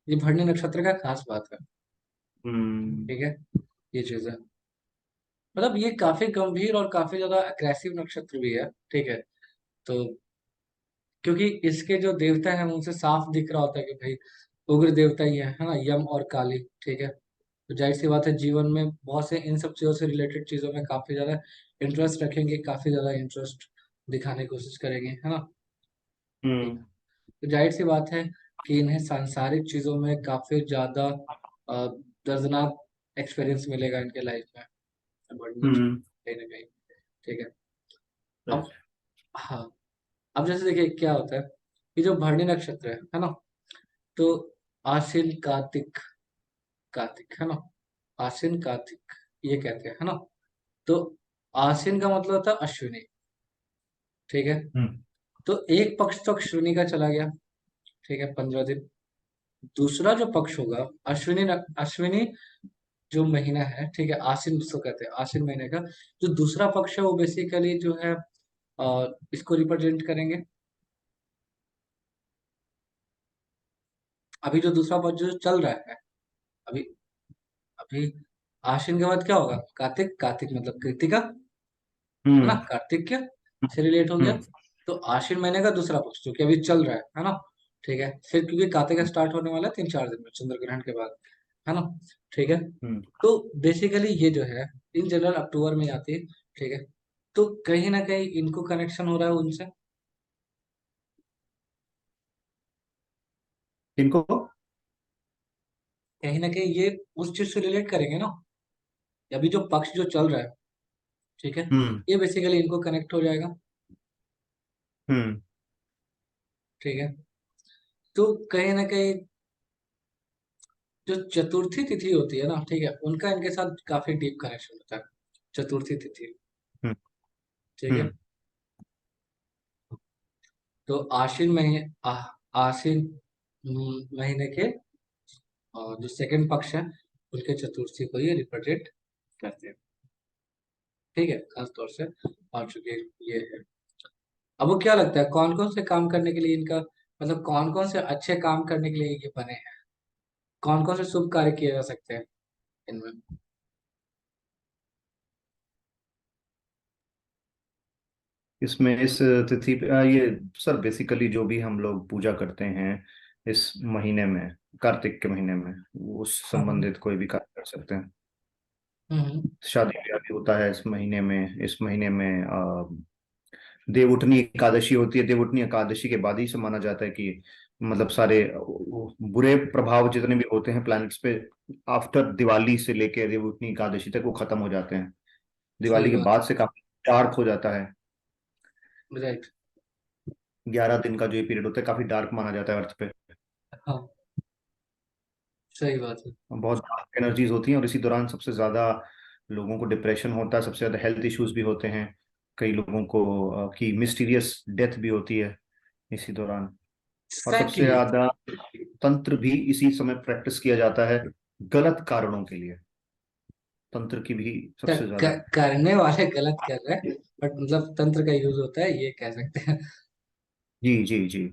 ये भरनी नक्षत्र का खास बात है। हम्म। ठीक है, ये चीज है। मतलब ये काफी गंभीर और काफी ज्यादा अग्रेसिव नक्षत्र भी है। ठीक है। तो क्योंकि इसके जो देवता हैं उनसे साफ दिख रहा होता है कि भाई उग्र देवता ही है ना, यम और काली। ठीक है। तो जाहिर सी बात है जीवन में बहुत से इन सब चीजों से रिलेटेड चीजों में काफी ज्यादा इंटरेस्ट रखेंगे, काफी ज्यादा इंटरेस्ट दिखाने की कोशिश करेंगे, है ना। ठीक हम्म। है। तो जाहिर सी बात है कि इन्हें सांसारिक चीजों में काफी ज्यादा दर्दनाक एक्सपीरियंस मिलेगा इनके लाइफ में, बढ़ने हम्म। कहीं ना कहीं। ठीक है। right. अब हाँ, अब जैसे देखिए क्या होता है कि जो भरणी नक्षत्र है ना, तो आश्विन कार्तिक, कार्तिक है ना, आश्विन कार्तिक ये कहते हैं, है ना। तो आश्विन का मतलब होता है अश्विनी। ठीक है। हम्म। तो एक पक्ष तो अश्विनी का चला गया। ठीक है, 15 दिन। दूसरा जो पक्ष होगा अश्विनी अश्विनी जो महीना है, ठीक है, आश्विन जिसको कहते हैं, आश्विन महीने का जो दूसरा पक्ष है वो बेसिकली जो है इसको रिप्रेजेंट करेंगे। अभी जो दूसरा पक्ष जो चल रहा है अभी, अभी आश्विन के बाद क्या होगा, कार्तिक, कार्तिक मतलब कृतिका, है ना, हम्म। कार्तिक से रिलेट हो गया। हम्म। तो आश्विन महीने का दूसरा पक्ष जो कि अभी चल रहा है ना। ठीक है, फिर क्योंकि कार्तिक का स्टार्ट होने वाला है 3-4 दिन में चंद्र ग्रहण के बाद, है ना। ठीक है। हम्म। तो बेसिकली ये जो है इन जनरल अक्टूबर में आती है। ठीक है। तो कहीं ना कहीं इनको कनेक्शन हो रहा है उनसे। इनको। कहीं ना कहीं ये उस चीज से रिलेट करेंगे ना। अभी जो पक्ष जो चल रहा है, ठीक है, हम्म। ये बेसिकली इनको कनेक्ट हो जाएगा। हम्म। ठीक है। तो कहीं ना कहीं जो चतुर्थी तिथि होती है ना, ठीक है, उनका इनके साथ काफी डीप कनेक्शन होता है, चतुर्थी तिथि। हम्म। ठीक है। हम्म। तो आश्विन महीने आश्विन महीने के जो सेकंड पक्ष है उनके चतुर्थी को ये रिप्रेजेंट करते हैं। ठीक है, खास तौर से। और चूंकि ये है, अब वो क्या लगता है कौन कौन से काम करने के लिए इनका, मतलब कौन कौन से अच्छे काम करने के लिए ये बने हैं, कौन कौन से शुभ कार्य किए जा सकते हैं इनमें। इसमें इस तिथि पे ये सर बेसिकली जो भी हम लोग पूजा करते हैं इस महीने में, कार्तिक के महीने में, उस हाँ, हाँ। संबंधित कोई भी कार्य कर सकते हैं। हम्म। शादी ब्याह भी होता है इस महीने में। इस महीने में देवउठनी एकादशी होती है। देवउठनी एकादशी के बाद ही से माना जाता है कि मतलब सारे बुरे प्रभाव जितने भी होते हैं प्लैनेट्स पे आफ्टर दिवाली से लेकर देवउठनी एकादशी तक वो खत्म हो जाते हैं। सही दिवाली के बात बाद से काफी डार्क हो जाता है। है। राइट। 11 दिन का जो ये पीरियड होता है काफी डार्क माना जाता है अर्थ पे। हाँ, सही बात है। बहुत डार्क एनर्जीज होती हैं और इसी दौरान सबसे ज्यादा लोगों को डिप्रेशन होता है, सबसे ज्यादा हेल्थ इश्यूज भी होते हैं। कई लोगों को की मिस्टीरियस डेथ भी होती है इसी दौरान। और सबसे एग्जैक्टली। ज्यादा तंत्र भी इसी समय प्रैक्टिस किया जाता है गलत कारणों के लिए। तंत्र की भी सबसे ज्यादा। करने वाले गलत कर रहे हैं, बट मतलब तंत्र का यूज होता है ये कह सकते हैं। जी जी जी।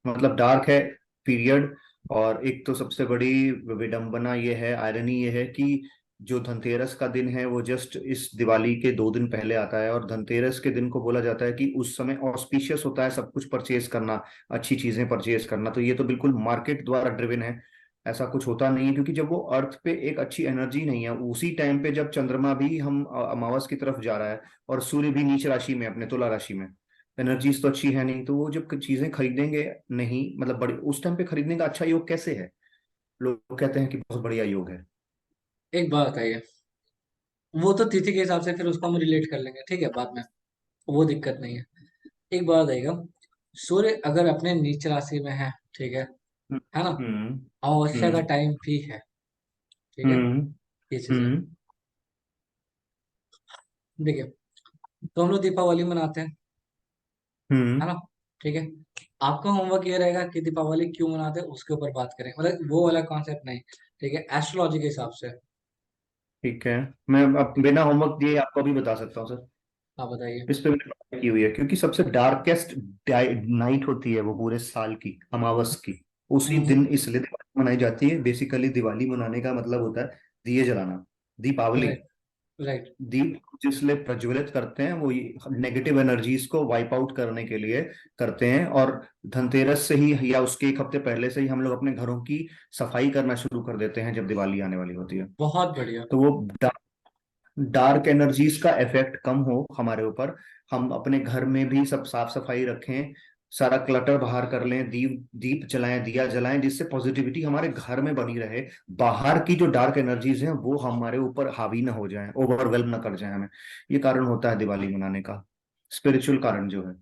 मतलब डार्क है पीरियड। और एक तो सबसे बड़ी विडंबना ये है, आयरनी ये है कि जो धनतेरस का दिन है वो जस्ट इस दिवाली के 2 दिन पहले आता है। और धनतेरस के दिन को बोला जाता है कि उस समय ऑस्पिशियस होता है सब कुछ परचेज करना, अच्छी चीजें परचेज करना। तो ये तो बिल्कुल मार्केट द्वारा ड्रिवन है। ऐसा कुछ होता नहीं है क्योंकि जब वो अर्थ पे एक अच्छी एनर्जी नहीं है, उसी टाइम पे जब चंद्रमा भी हम अमावस की तरफ जा रहा है और सूर्य भी नीच राशि में अपने तुला राशि में, एनर्जीज तो अच्छी है नहीं। तो वो जब चीजें खरीदेंगे नहीं, मतलब बड़ी उस टाइम पे खरीदने का अच्छा योग कैसे है? लोग कहते हैं कि बहुत बढ़िया योग है। एक बात बताइए, वो तो तिथि के हिसाब से फिर उसको हम रिलेट कर लेंगे, ठीक है, बाद में, वो दिक्कत नहीं है। एक बात बताइएगा, सूर्य अगर अपने नीच राशि में है, ठीक है ना, हम्म अमावस्या का हम्म टाइम भी है, ठीक है, हम्म ये चीज है। हम्म देखिए, तो हम लोग दीपावली मनाते हैं, है हम्म ना, ठीक है। आपका होमवर्क ये रहेगा कि दीपावली क्यों मनाते हैं उसके ऊपर बात करें, मतलब वो वाला कॉन्सेप्ट नहीं, ठीक है, एस्ट्रोलॉजी के हिसाब से। ठीक है। मैं अब बिना होमवर्क दिए आपको भी बता सकता हूँ सर। आप बताइए। इस पे मैंने बात की हुई है, क्योंकि सबसे डार्केस्ट नाइट होती है वो पूरे साल की, अमावस की। उसी दिन इसलिए दिवाली मनाई जाती है। बेसिकली दिवाली मनाने का मतलब होता है दिए जलाना, दीपावली। Right, right. दीप जिसलिए प्रज्वलित करते हैं वो नेगेटिव एनर्जीज को वाइप आउट करने के लिए करते हैं। और धनतेरस से ही या उसके एक हफ्ते पहले से ही हम लोग अपने घरों की सफाई करना शुरू कर देते हैं जब दिवाली आने वाली होती है। बहुत बढ़िया। तो वो डार्क एनर्जीज का इफेक्ट कम हो हमारे ऊपर, हम अपने घर में भी सब साफ सफाई रखें, सारा क्लटर बाहर कर लें, दीप दीप जलाएं, दिया जलाएं, जिससे पॉजिटिविटी हमारे घर में बनी रहे। बाहर की जो डार्क एनर्जीज हैं वो हमारे ऊपर हावी ना हो जाएं, ओवरवेल्म ना कर जाएं हमें। ये कारण होता है दिवाली मनाने का, स्पिरिचुअल कारण जो है।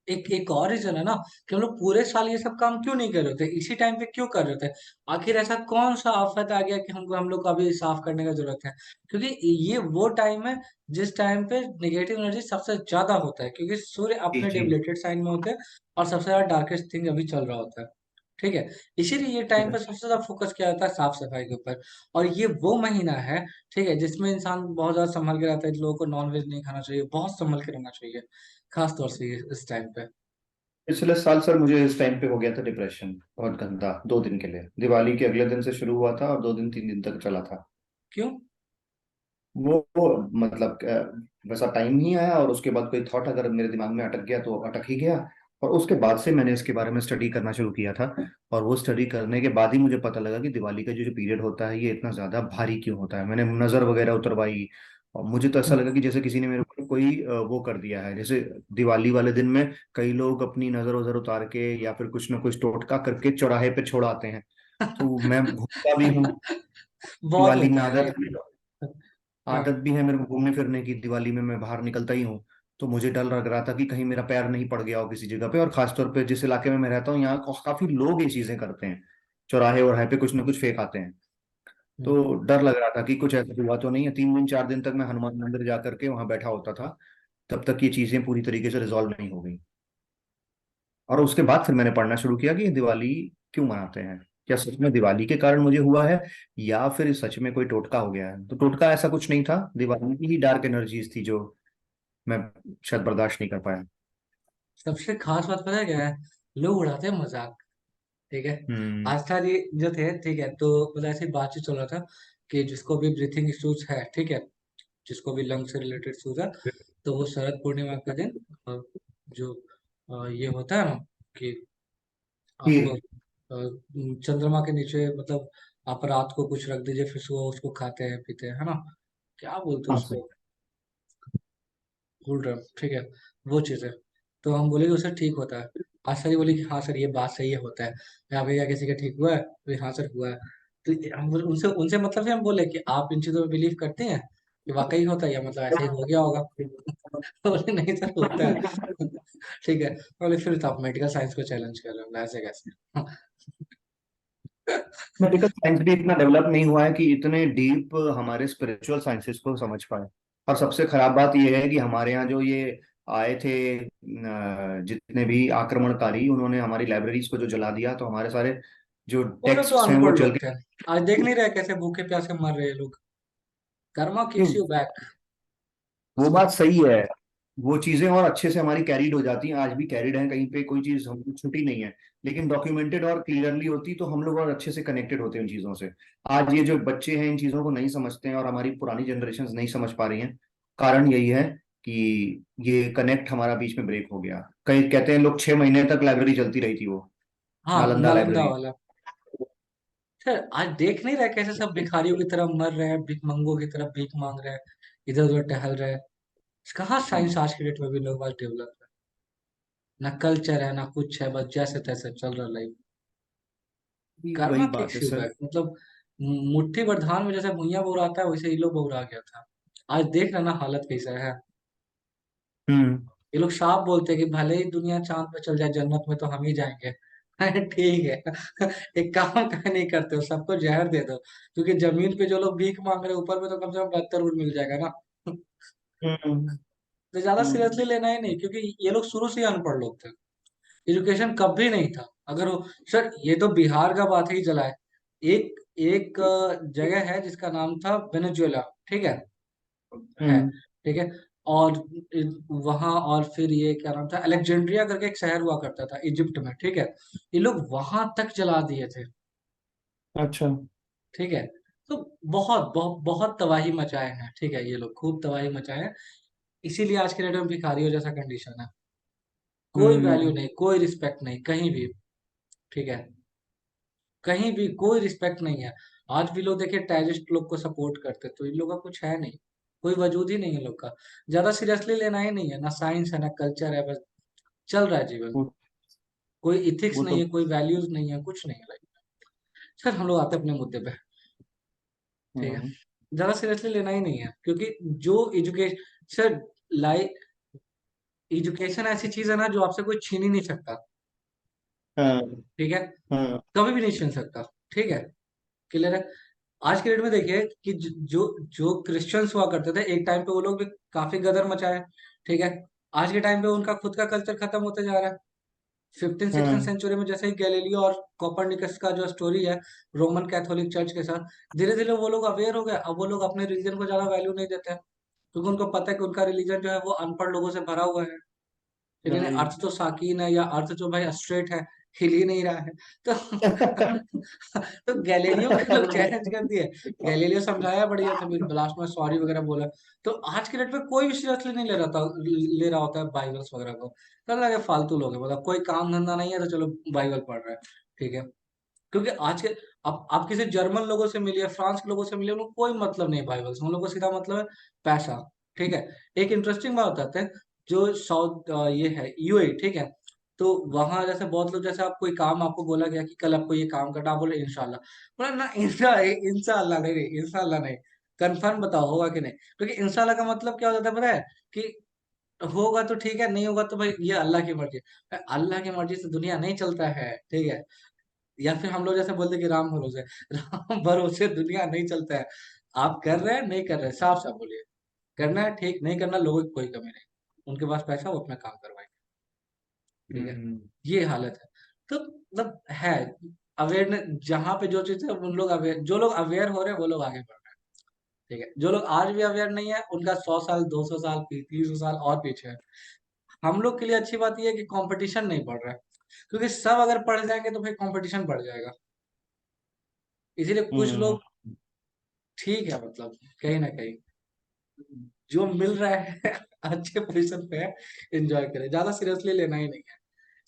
एक एक और रीजन है ना, कि हम लोग पूरे साल ये सब काम क्यों नहीं कर रहे थे, इसी टाइम पे क्यों कर रहे थे। आखिर ऐसा कौन सा आफत आ गया कि हम लोग को अभी साफ करने का जरूरत है। क्योंकि ये वो टाइम है जिस टाइम पे नेगेटिव एनर्जी सबसे ज्यादा होता है, क्योंकि सूर्य जी अपने जी। डिप्लेटेड साइन में होते हैं और सबसे ज्यादा डार्केस्ट थिंग अभी चल रहा होता है, ठीक है। इसीलिए ये टाइम पे सबसे ज्यादा फोकस किया जाता है साफ सफाई के ऊपर। और ये वो महीना है, ठीक है, जिसमें इंसान बहुत ज्यादा संभल के रहता है, लोगों को नॉनवेज नहीं खाना चाहिए, बहुत संभल के रहना चाहिए, खास तौर से इस टाइम पे। पिछले साल सर मुझे इस टाइम पे हो गया था डिप्रेशन, बहुत गंदा, 2 दिन के लिए। दिवाली के अगले दिन से शुरू हुआ था और 2 दिन 3 दिन तक चला था। क्यों? वो मतलब वैसा टाइम ही आया और उसके बाद कोई थॉट अगर मेरे दिमाग में अटक गया तो अटक ही गया। और उसके बाद से मैंने इसके बारे में स्टडी करना शुरू किया था। और वो स्टडी करने के बाद ही मुझे पता लगा कि दिवाली का जो जो पीरियड होता है ये इतना ज्यादा भारी क्यों होता है। मैंने नजर वगैरह उतरवाई और मुझे तो ऐसा लगा कि जैसे किसी ने मेरे को कोई वो कर दिया है। जैसे दिवाली वाले दिन में कई लोग अपनी नजर उधर उतार के या फिर कुछ ना कुछ टोटका करके चौराहे पे छोड़ आते हैं। तो मैं घूमता भी हूँ, बहुत दिवाली में होता है ये। आदत आदत हाँ। भी है मेरे को घूमने फिरने की। दिवाली में मैं बाहर निकलता ही हूँ। तो मुझे डर लग रहा था कि कहीं मेरा पैर नहीं पड़ गया हो किसी जगह पे। और खासतौर पे जिस इलाके में मैं रहता हूँ यहाँ काफी लोग ये चीजें करते हैं, चौराहे और पे कुछ ना कुछ फेंक आते हैं। हम्म, तो डर लग रहा था कि कुछ ऐसा हुआ तो नहीं है। 3 दिन 4 दिन तक मैं हनुमान मंदिर जा करके वहां बैठा होता था, तब तक ये चीजें पूरी तरीके से रिजॉल्व नहीं हो गई। और उसके बाद फिर मैंने पढ़ना शुरू किया कि ये दिवाली क्यों मनाते हैं, क्या सच में दिवाली के कारण मुझे हुआ है या फिर सच में कोई टोटका हो गया है। तो टोटका ऐसा कुछ नहीं था, दिवाली की ही डार्क एनर्जीज थी जो मैं शायद बर्दाश्त नहीं कर पाया। सबसे खास बात पता है क्या है, लोग उड़ाते हैं मजाक, ठीक है। हम्म आस्था जी जो थे, ठीक है, तो मतलब ऐसे ही बातचीत चल रहा था कि जिसको भी ब्रीथिंग इश्यूज है, ठीक है, जिसको भी लंग से रिलेटेड इश्यूज है, तो वो शरद पूर्णिमा का दिन जो ये होता है ना, कि आप खीर। चंद्रमा के नीचे, मतलब आप रात को कुछ रख दीजिए, फिर सुबह उसको खाते हैं पीते हैं, है ना, क्या बोलते हैं हाँ सर। उसको, भूल रहा हूँ, ठीक है, वो चीज़ है। तो हम बोले कि उससे ठीक होता है। आशा जी बोली कि हाँ सर ये बात सही है, होता है। मैं आपके क्या किसी का ठीक हुआ है, तो हाँ सर हुआ है। तो उनसे उनसे मतलब से हम बोले कि आप इन चीज़ों में बिलीव करते हैं कि वाकई होता है, या मतलब ऐसे ही हो गया होगा। तो बोले नहीं सर होता है। ठीक है, बोले फिर तो आप मेडिकल साइंस को चैलेंज कर रहे हो, ऐसे कैसे। मेडिकल साइंस भी इतना डेवलप नहीं हुआ है कि इतने डीप हमारे स्पिरिचुअल साइंसेस को समझ पाए। और सबसे खराब बात यह है कि हमारे यहाँ जो ये आए थे जितने भी आक्रमणकारी, उन्होंने हमारी लाइब्रेरीज को जो जला दिया, तो हमारे सारे जो वो लोग तो टेक्स्ट्स हैं वो अनपढ़ जल लोग थे, आज देख नहीं रहे कैसे भूखे प्यासे मर रहे हैं लोग। कर्मा के। Kicks you back. वो बात सही है। वो चीजें और अच्छे से हमारी कैरिड हो जाती हैं, आज भी कैरिड हैं, कहीं पे कोई चीज हमको छुटी नहीं है। लेकिन डॉक्यूमेंटेड और क्लियरली होती तो हम लोग और अच्छे से कनेक्टेड होते हैं उन चीजों से। आज ये जो बच्चे हैं इन चीजों को नहीं समझते हैं और हमारी पुरानी जनरेशन नहीं समझ पा रही हैं। कारण यही है कि ये कनेक्ट हमारा बीच में ब्रेक हो गया। कहीं कहते हैं लोग 6 महीने तक लाइब्रेरी चलती रही थी वो, हाँ, नालंदा नालंदा लाइब्रेरी। वाला। सर आज देख नहीं रहे कैसे सब भिखारियों की तरह मर रहे हैं, भिखमंगों की तरह भीख मांग रहे हैं, इधर उधर टहल रहे हैं। कहाँ साइंस आज के डेट में भी लोग बात डेवलप है, ना कल्चर है ना कुछ है, बस जैसे तैसे चल रहा लाइफ। कर्मा वही बात है किक्स यू सर। बैक, मतलब मुट्ठी भर धान में जैसे भुइयां बहुराता है, वैसे ही लोग बहुरा गया था। आज देख रहे ना हालत कैसा है। हम्म ये लोग साफ बोलते हैं कि भले ही दुनिया चांद पे चल जाए, जन्नत में तो हम ही जाएंगे। अरे ठीक है। एक काम का नहीं करते हो, सबको जहर दे दो, क्योंकि जमीन पे जो लोग भीख मांग रहे हैं ऊपर में तो कम से कम 72 मिल जाएगा ना। हम्म तो ज्यादा हम्म सीरियसली लेना ही नहीं, क्योंकि ये लोग शुरू से ही अनपढ़ लोग थे। एजुकेशन कभी नहीं था। अगर वो, सर ये तो बिहार का बात ही चला है। एक एक जगह है जिसका नाम था वेनेजुएला, ठीक है हम्म ठीक है। और वहां, और फिर ये क्या नाम था, अलेक्जेंड्रिया करके एक शहर हुआ करता था इजिप्ट में, ठीक है। ये लोग वहां तक जला दिए थे, अच्छा। ठीक है। तो बहुत बहुत बहुत तबाही मचाए हैं, ठीक है, ये लोग खूब तबाही मचाए हैं। इसीलिए आज के डेट में भिखारियों जैसा कंडीशन है। कोई वैल्यू हम्म नहीं, कोई रिस्पेक्ट नहीं कहीं भी, ठीक है। कहीं भी कोई रिस्पेक्ट नहीं है। आज भी लोग देखिए टेररिस्ट लोग को सपोर्ट करते, तो इन लोगों का कुछ है नहीं, कोई वजूद ही नहीं है लोग का। ज्यादा सीरियसली लेना ही नहीं है, ना साइंस है ना कल्चर है, बस चल रहा है जीवन। वो कोई इथिक्स वो नहीं तो है, कोई वैल्यूज नहीं है, कुछ नहीं है लाइफ में। सर हम लोग आते हैं अपने मुद्दे पे, ठीक है। हम्म ज्यादा सीरियसली लेना ही नहीं है, क्योंकि जो एजुकेशन, सर, लाइफ, एजुकेशन ऐसी चीज है ना जो आपसे कोई छीन ही नहीं सकता, हाँ ठीक है। हाँ कभी भी नहीं छीन सकता, ठीक है, क्लियर है। आज के डेट में देखिए कि जो जो क्रिश्चियंस हुआ करते थे एक टाइम पे, वो लोग भी काफी गदर मचाए, ठीक है। आज के टाइम पे उनका खुद का कल्चर खत्म होते जा रहा है। 15 16 हाँ सेंचुरी में जैसे ही गैलीलियो और कोपरनिकस का जो स्टोरी है रोमन कैथोलिक चर्च के साथ, धीरे धीरे वो लोग अवेयर हो गए। अब वो लोग अपने रिलीजन को ज्यादा वैल्यू नहीं देते हैं, क्योंकि उनको पता है कि उनका रिलीजन जो है वो अनपढ़ लोगों से भरा हुआ है। लेकिन अर्थ राइट। तो साकीन है, या अर्थ जो भाई स्ट्रेट है, हिल ही नहीं रहा है। तो तो गैलीलियो को लोग चैलेंज कर दिए। गैलीलियो समझाया बढ़िया था, फिर लास्ट में सॉरी वगैरह बोला। तो आज के डेट में कोई भी सीरियसली नहीं ले रहा होता है बाइबल्स वगैरह को। तो लगे फालतू लोग हैं, मतलब कोई काम धंधा नहीं है तो चलो बाइबल पढ़ रहे हैं, ठीक है। क्योंकि आज के, आप किसी जर्मन लोगों से मिलिए, फ्रांस के लोगों से मिलिए, उनको कोई मतलब नहीं बाइबल से, उन लोगों को सीधा मतलब है पैसा, ठीक है। एक इंटरेस्टिंग बात बताते हैं, जो साउथ ये है यूएई, ठीक है। तो वहां जैसे बहुत लोग, जैसे आप कोई काम आपको बोला गया कि कल आपको ये काम करना, आप बोले इंशाल्लाह, बोला ना इंशाल्लाह नहीं, इंशाल्लाह नहीं, कंफर्म बताओ होगा कि नहीं। क्योंकि इंशाल्लाह का मतलब क्या हो जाता है पता है, कि होगा तो ठीक है, नहीं होगा तो भाई ये अल्लाह की मर्जी। अल्लाह की मर्जी से दुनिया नहीं चलता है, ठीक है। या फिर हम लोग जैसे बोलते हैं कि राम भरोसे, राम भरोसे दुनिया नहीं चलता है। आप कर रहे हैं नहीं कर रहे हैं, साफ साफ बोलिए। करना है ठीक, नहीं करना, लोगों की कोई कमी नहीं, उनके पास पैसा, वो अपना काम करवाएंगे, ठीक है। हम्म ये हालत है। तो मतलब है अवेयरनेस, जहाँ पे जो चीज है उन लोग अवेयर, जो लोग अवेयर हो रहे हैं वो लोग आगे बढ़ रहे हैं, ठीक है। जो लोग आज भी अवेयर नहीं है उनका 100 साल 200 साल 300 साल और पीछे है। हम लोग के लिए अच्छी बात यह है कि कंपटीशन नहीं बढ़ रहा है, क्योंकि सब अगर पढ़ जाएंगे तो फिर कंपटीशन बढ़ जाएगा। इसीलिए कुछ हम्म लोग, ठीक है, मतलब कहीं ना कहीं जो मिल रहा है अच्छे पोजीशन पे है, एंजॉय करें, ज्यादा सीरियसली लेना ही नहीं है।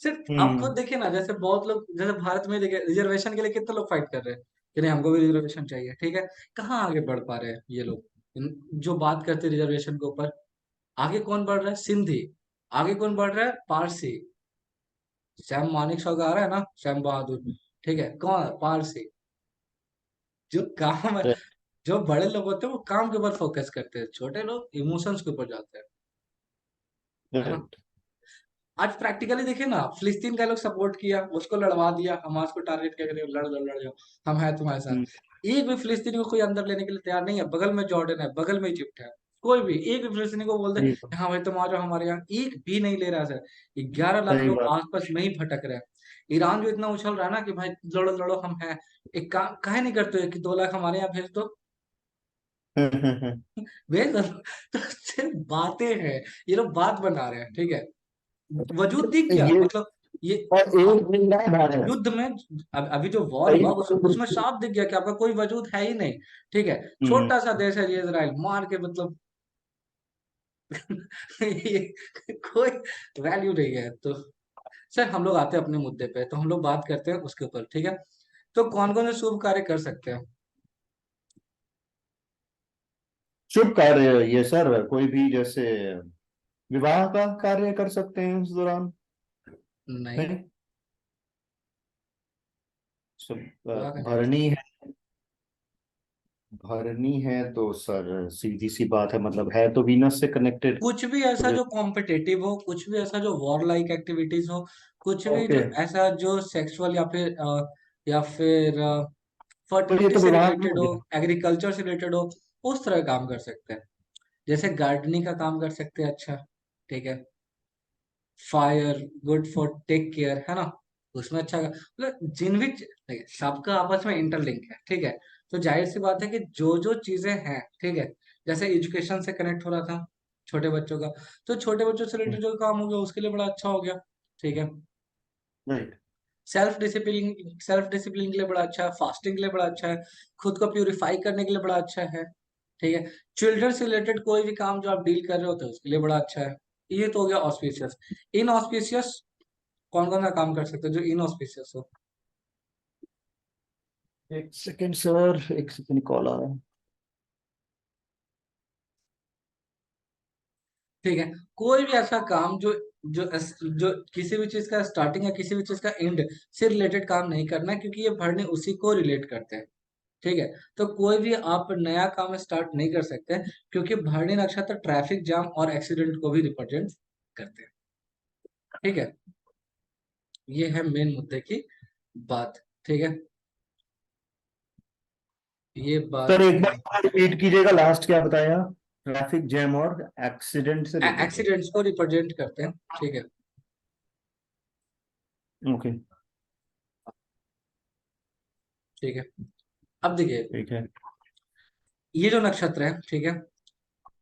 सिर्फ आप खुद हम्म देखिए ना, जैसे बहुत लोग, जैसे भारत में देखिए रिजर्वेशन के लिए कितने लोग फाइट कर रहे हैं कि नहीं हमको भी रिजर्वेशन चाहिए, ठीक है। कहाँ आगे बढ़ पा रहे हैं ये लोग, जो बात करते हैं रिजर्वेशन के ऊपर। आगे कौन बढ़ रहा है, सिंधी। आगे कौन बढ़ रहा है, पारसी। सैम मानिक शो का आ रहा है ना, सैम बहादुर, ठीक है, कौन है? पारसी। जो काम है, जो बड़े लोग होते हैं वो काम के ऊपर फोकस करते हैं, छोटे लोग इमोशंस के ऊपर जाते हैं, है ना। राइट। आज प्रैक्टिकली देखिए ना, फिलिस्तीन का लोग सपोर्ट किया, उसको लड़वा दिया, हमास को टारगेट किया कि लड़ लड़ लड़ जाओ, हम हैं तुम्हारे हम्म साथ। एक भी फिलिस्तीनी को कोई अंदर लेने के लिए तैयार नहीं है। बगल में जॉर्डन है, बगल में इजिप्ट है, कोई भी एक भी फिलिस्तीनी को बोल दे सही बात। हाँ भाई तुम आ जाओ हमारे यहाँ, एक भी नहीं ले रहा है सर। 11 लाख सही लोग बात। आसपास में ही भटक रहे हैं। ईरान जो इतना उछल रहा है ना कि भाई लड़ो लड़ो हम हैं, एक काम काहे नहीं करते हो कि 2 लाख हमारे यहाँ भेज दो, भेज दो। तो सिर्फ बातें हैं, ये लोग बात बना रहे हैं, ठीक है। वजूद दिख गया, ये मतलब ये और आ- एक दिन ना भारत। युद्ध में, अभी जो वॉर हुआ उसमें साफ दिख गया कि आपका कोई वजूद है ही नहीं, ठीक है। हम्म छोटा सा देश है ये इजराइल, मार के मतलब ये कोई वैल्यू नहीं है। तो सर हम लोग आते हैं अपने मुद्दे पे, तो हम लोग बात करते हैं उसके ऊपर, ठीक है। तो कौन कौन से शुभ कार्य कर सकते हैं? शुभ कार्य ये सर कोई भी जैसे विवाह का कार्य कर सकते हैं इस दौरान। नहीं। नहीं। सब विवाह का नहीं कर भरनी सकते। है। भरनी है तो सर सीधी सी बात है, मतलब है तो वीनस से कनेक्टेड। कुछ भी ऐसा जो कॉम्पिटिटिव हो, कुछ भी ऐसा जो वॉर लाइक एक्टिविटीज हो, कुछ भी ओके, जो ऐसा जो सेक्सुअल या फिर तो ये फर्टिलिटी तो से विभाग में रिलेटेड हो हो, गया। एग्रीकल्चर से रिलेटेड हो, उस तरह काम कर सकते हैं। जैसे गार्डनिंग का काम कर सकते हैं, अच्छा, ठीक है। Fire, good for take care, है ना, उसमें अच्छा मतलब जिन भी देखिए, सबका आपस में इंटरलिंक है, ठीक है। तो जाहिर सी बात है कि जो जो चीजें हैं, ठीक है, जैसे एजुकेशन से कनेक्ट हो रहा था छोटे बच्चों का, तो छोटे बच्चों से रिलेटेड जो काम हो गया उसके लिए बड़ा अच्छा हो गया, ठीक है। राइट। सेल्फ डिसिप्लिन के लिए बड़ा अच्छा है, फास्टिंग के लिए बड़ा अच्छा है, खुद को प्यूरिफाई करने के लिए बड़ा अच्छा है, ठीक है। चिल्ड्रन से रिलेटेड कोई भी काम जो आप डील कर रहे होते हैं उसके लिए बड़ा अच्छा है। ये तो हो गया ऑस्पिशियस। इनऑस्पिशियस कौन कौन सा काम कर सकते हैं जो इनऑस्पिशियस हो? एक सेकंड सर, एक सेकंड कॉल आ रहा है। ठीक है, कोई भी ऐसा काम जो जो जो किसी भी चीज का स्टार्टिंग या किसी भी चीज का एंड से रिलेटेड काम नहीं करना है, क्योंकि ये भरने उसी को रिलेट करते हैं, ठीक है। तो कोई भी आप नया काम स्टार्ट नहीं कर सकते, क्योंकि भरणी नक्षत्र ट्रैफिक जाम और एक्सीडेंट को भी रिप्रेजेंट करते हैं, ठीक है। ये है मेन मुद्दे की बात, ठीक है, ये सर बात एक है। बार रिपीट कीजिएगा, लास्ट क्या बताया? ट्रैफिक जैम और एक्सीडेंट से रिलेटेड। एक्सीडेंट्स को रिप्रेजेंट करते हैं, ठीक है। ओके, ठीक है, अब देखिए, ठीक है। ये जो नक्षत्र है, ठीक है,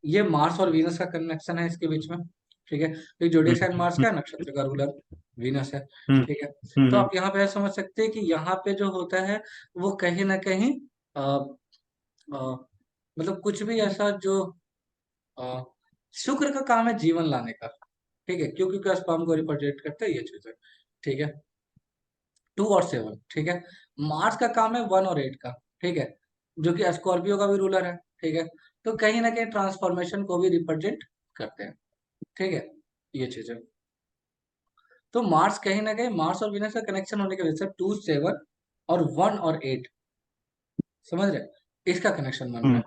ये मार्स और वीनस का कनेक्शन है इसके बीच में, ठीक है। तो जोडिएक साइन मार्स का नक्षत्र का रूलर वीनस है, हम्म ठीक है। तो हम्म आप यहाँ पे समझ सकते हैं कि यहाँ पे जो होता है वो कहीं ना कहीं अ, मतलब कुछ भी ऐसा जो अ, शुक्र का काम है जीवन लाने का, ठीक है, क्योंकि स्पर्म को रिप्रेजेंट करते हैं ये चीजें, ठीक है। 2 और 7, ठीक है। मार्स का काम है 1 और 8 का, ठीक है, जो कि स्कॉर्पियो का भी रूलर है, ठीक है। तो कहीं ना कहीं ट्रांसफॉर्मेशन को भी रिप्रेजेंट करते हैं, ठीक है, ये चीजें। तो मार्स कहीं ना कहीं मार्स और वीनस का कनेक्शन होने की वजह से 2, 7 और 1 और 8, समझ रहे, इसका कनेक्शन बन रहा हम्म है,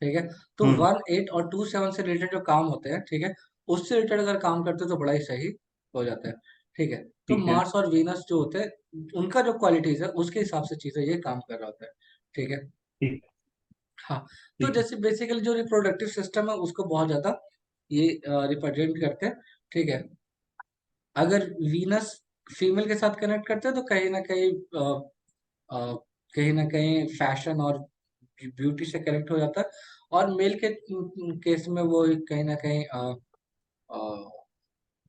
ठीक है। तो हम्म 1, 8 और 2, 7 से रिलेटेड जो काम होते हैं, ठीक है, उससे रिलेटेड अगर काम करते हैं तो बड़ा ही सही हो जाता है, ठीक है। तो ठीक है। मार्स और वीनस जो होते हैं उनका जो क्वालिटीज है उसके हिसाब से चीजें ये काम कर रहा होता है, ठीक है। ठीक हाँ, तो ठीक है। जैसे बेसिकली जो रिप्रोडक्टिव सिस्टम है उसको बहुत ज्यादा ये रिप्रेजेंट करते हैं, ठीक है। अगर वीनस फीमेल के साथ कनेक्ट करते हैं तो कहीं ना कहीं फैशन और ब्यूटी से कनेक्ट हो जाता है, और मेल के केस में वो कहीं ना कहीं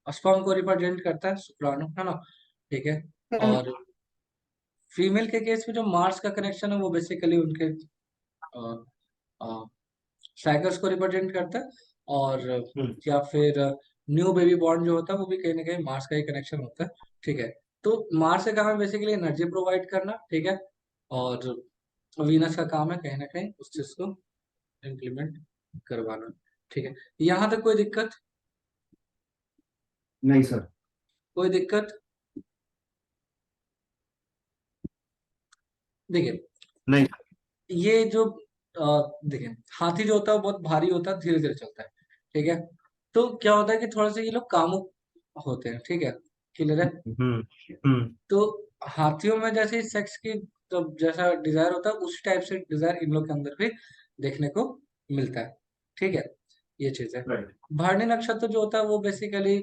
स्पर्म को रिप्रेजेंट करता है, शुक्राणु, है ना, ठीक है। और फीमेल के केस में जो मार्स का कनेक्शन है वो बेसिकली उनके साइकिल्स को रिप्रेजेंट करता है, और हम्म या फिर न्यू बेबी बॉर्न जो होता है वो भी कहीं ना कहीं मार्स का ही कनेक्शन होता है, ठीक है। तो मार्स का काम है बेसिकली एनर्जी प्रोवाइड करना, ठीक है, और वीनस का काम है कहीं ना कहीं उस चीज को इम्प्लीमेंट करवाना, ठीक है। यहाँ तक कोई दिक्कत? नहीं सर। कोई दिक्कत? देखिए, नहीं। ये जो देखिए, हाथी जो होता है वो बहुत भारी होता है, धीरे धीरे चलता है, ठीक है। तो क्या होता है कि थोड़ा सा ये लोग कामुक होते हैं, ठीक है, क्लियर है। हम्म हम्म तो हाथियों में जैसे सेक्स की तो जैसा डिजायर होता है उस टाइप से डिजायर इन लोग के अंदर भी देखने को मिलता है, ठीक है, ये चीज है। राइट। भरणी नक्षत्र जो होता है वो बेसिकली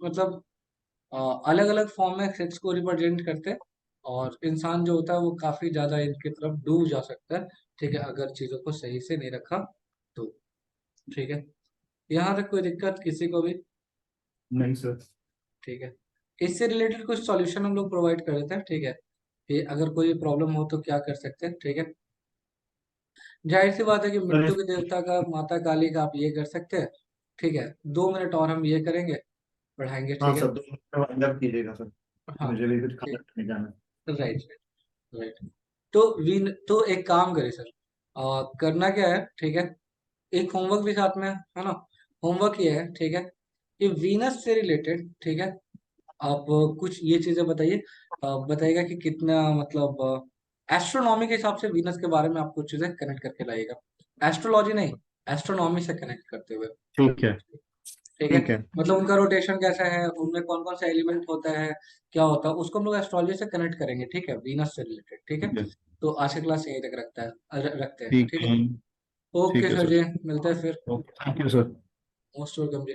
मतलब अलग अलग फॉर्म में सेक्स को रिप्रेजेंट करते हैं, और इंसान जो होता है वो काफी ज्यादा इनकी तरफ डूब जा सकता है, ठीक है, अगर चीजों को सही से नहीं रखा तो, ठीक है। यहाँ तक कोई दिक्कत किसी को भी? नहीं सर। ठीक है, इससे रिलेटेड कुछ सॉल्यूशन हम लोग प्रोवाइड कर देते हैं, ठीक है, कि अगर कोई प्रॉब्लम हो तो क्या कर सकते हैं, ठीक है। जाहिर सी बात है कि सर मृत्यु के देवता का, माता काली का आप ये कर सकते हैं, ठीक है। 2 मिनट और हम ये करेंगे, बढ़ाएंगे, हाँ ठीक है। सर, 2 मिनट वाइंड अप कीजिएगा सर, हाँ, मुझे भी कुछ ठीक, खाना नहीं जाना। Right, right. तो तो एक काम करिए सर, करना क्या है, ठीक है, एक होमवर्क भी साथ में है ना। होमवर्क ये है, ठीक है, कि वीनस से रिलेटेड, ठीक है, आप कुछ ये चीजें बताइए, बताइएगा कि कितना मतलब एस्ट्रोनॉमी के हिसाब से वीनस के बारे में आप कुछ चीजें कनेक्ट करके लाइएगा, एस्ट्रोलॉजी नहीं, एस्ट्रोनॉमी से कनेक्ट करते हुए। ठीक है, ठीक है, ठीक है, मतलब उनका रोटेशन कैसा है, उनमें कौन कौन सा एलिमेंट होता है, क्या होता है, उसको हम लोग एस्ट्रोलॉजी से कनेक्ट करेंगे। ठीक है, वीनस से रिलेटेड। ठीक है, ठीक है, तो आज की क्लास यही तक रखते हैं। ठीक ठीक है, है, ठीक ओके है सर सर। जी, मिलते हैं फिर। Okay, thank you sir. Most welcome जी।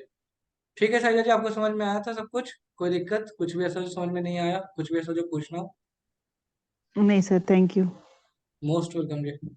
ठीक है साहिल जी, आपको समझ में आया था सब कुछ? कोई दिक्कत, कुछ भी ऐसा जो समझ में नहीं आया, कुछ भी ऐसा जो पूछना हो? नहीं sir, thank you. Most welcome ji.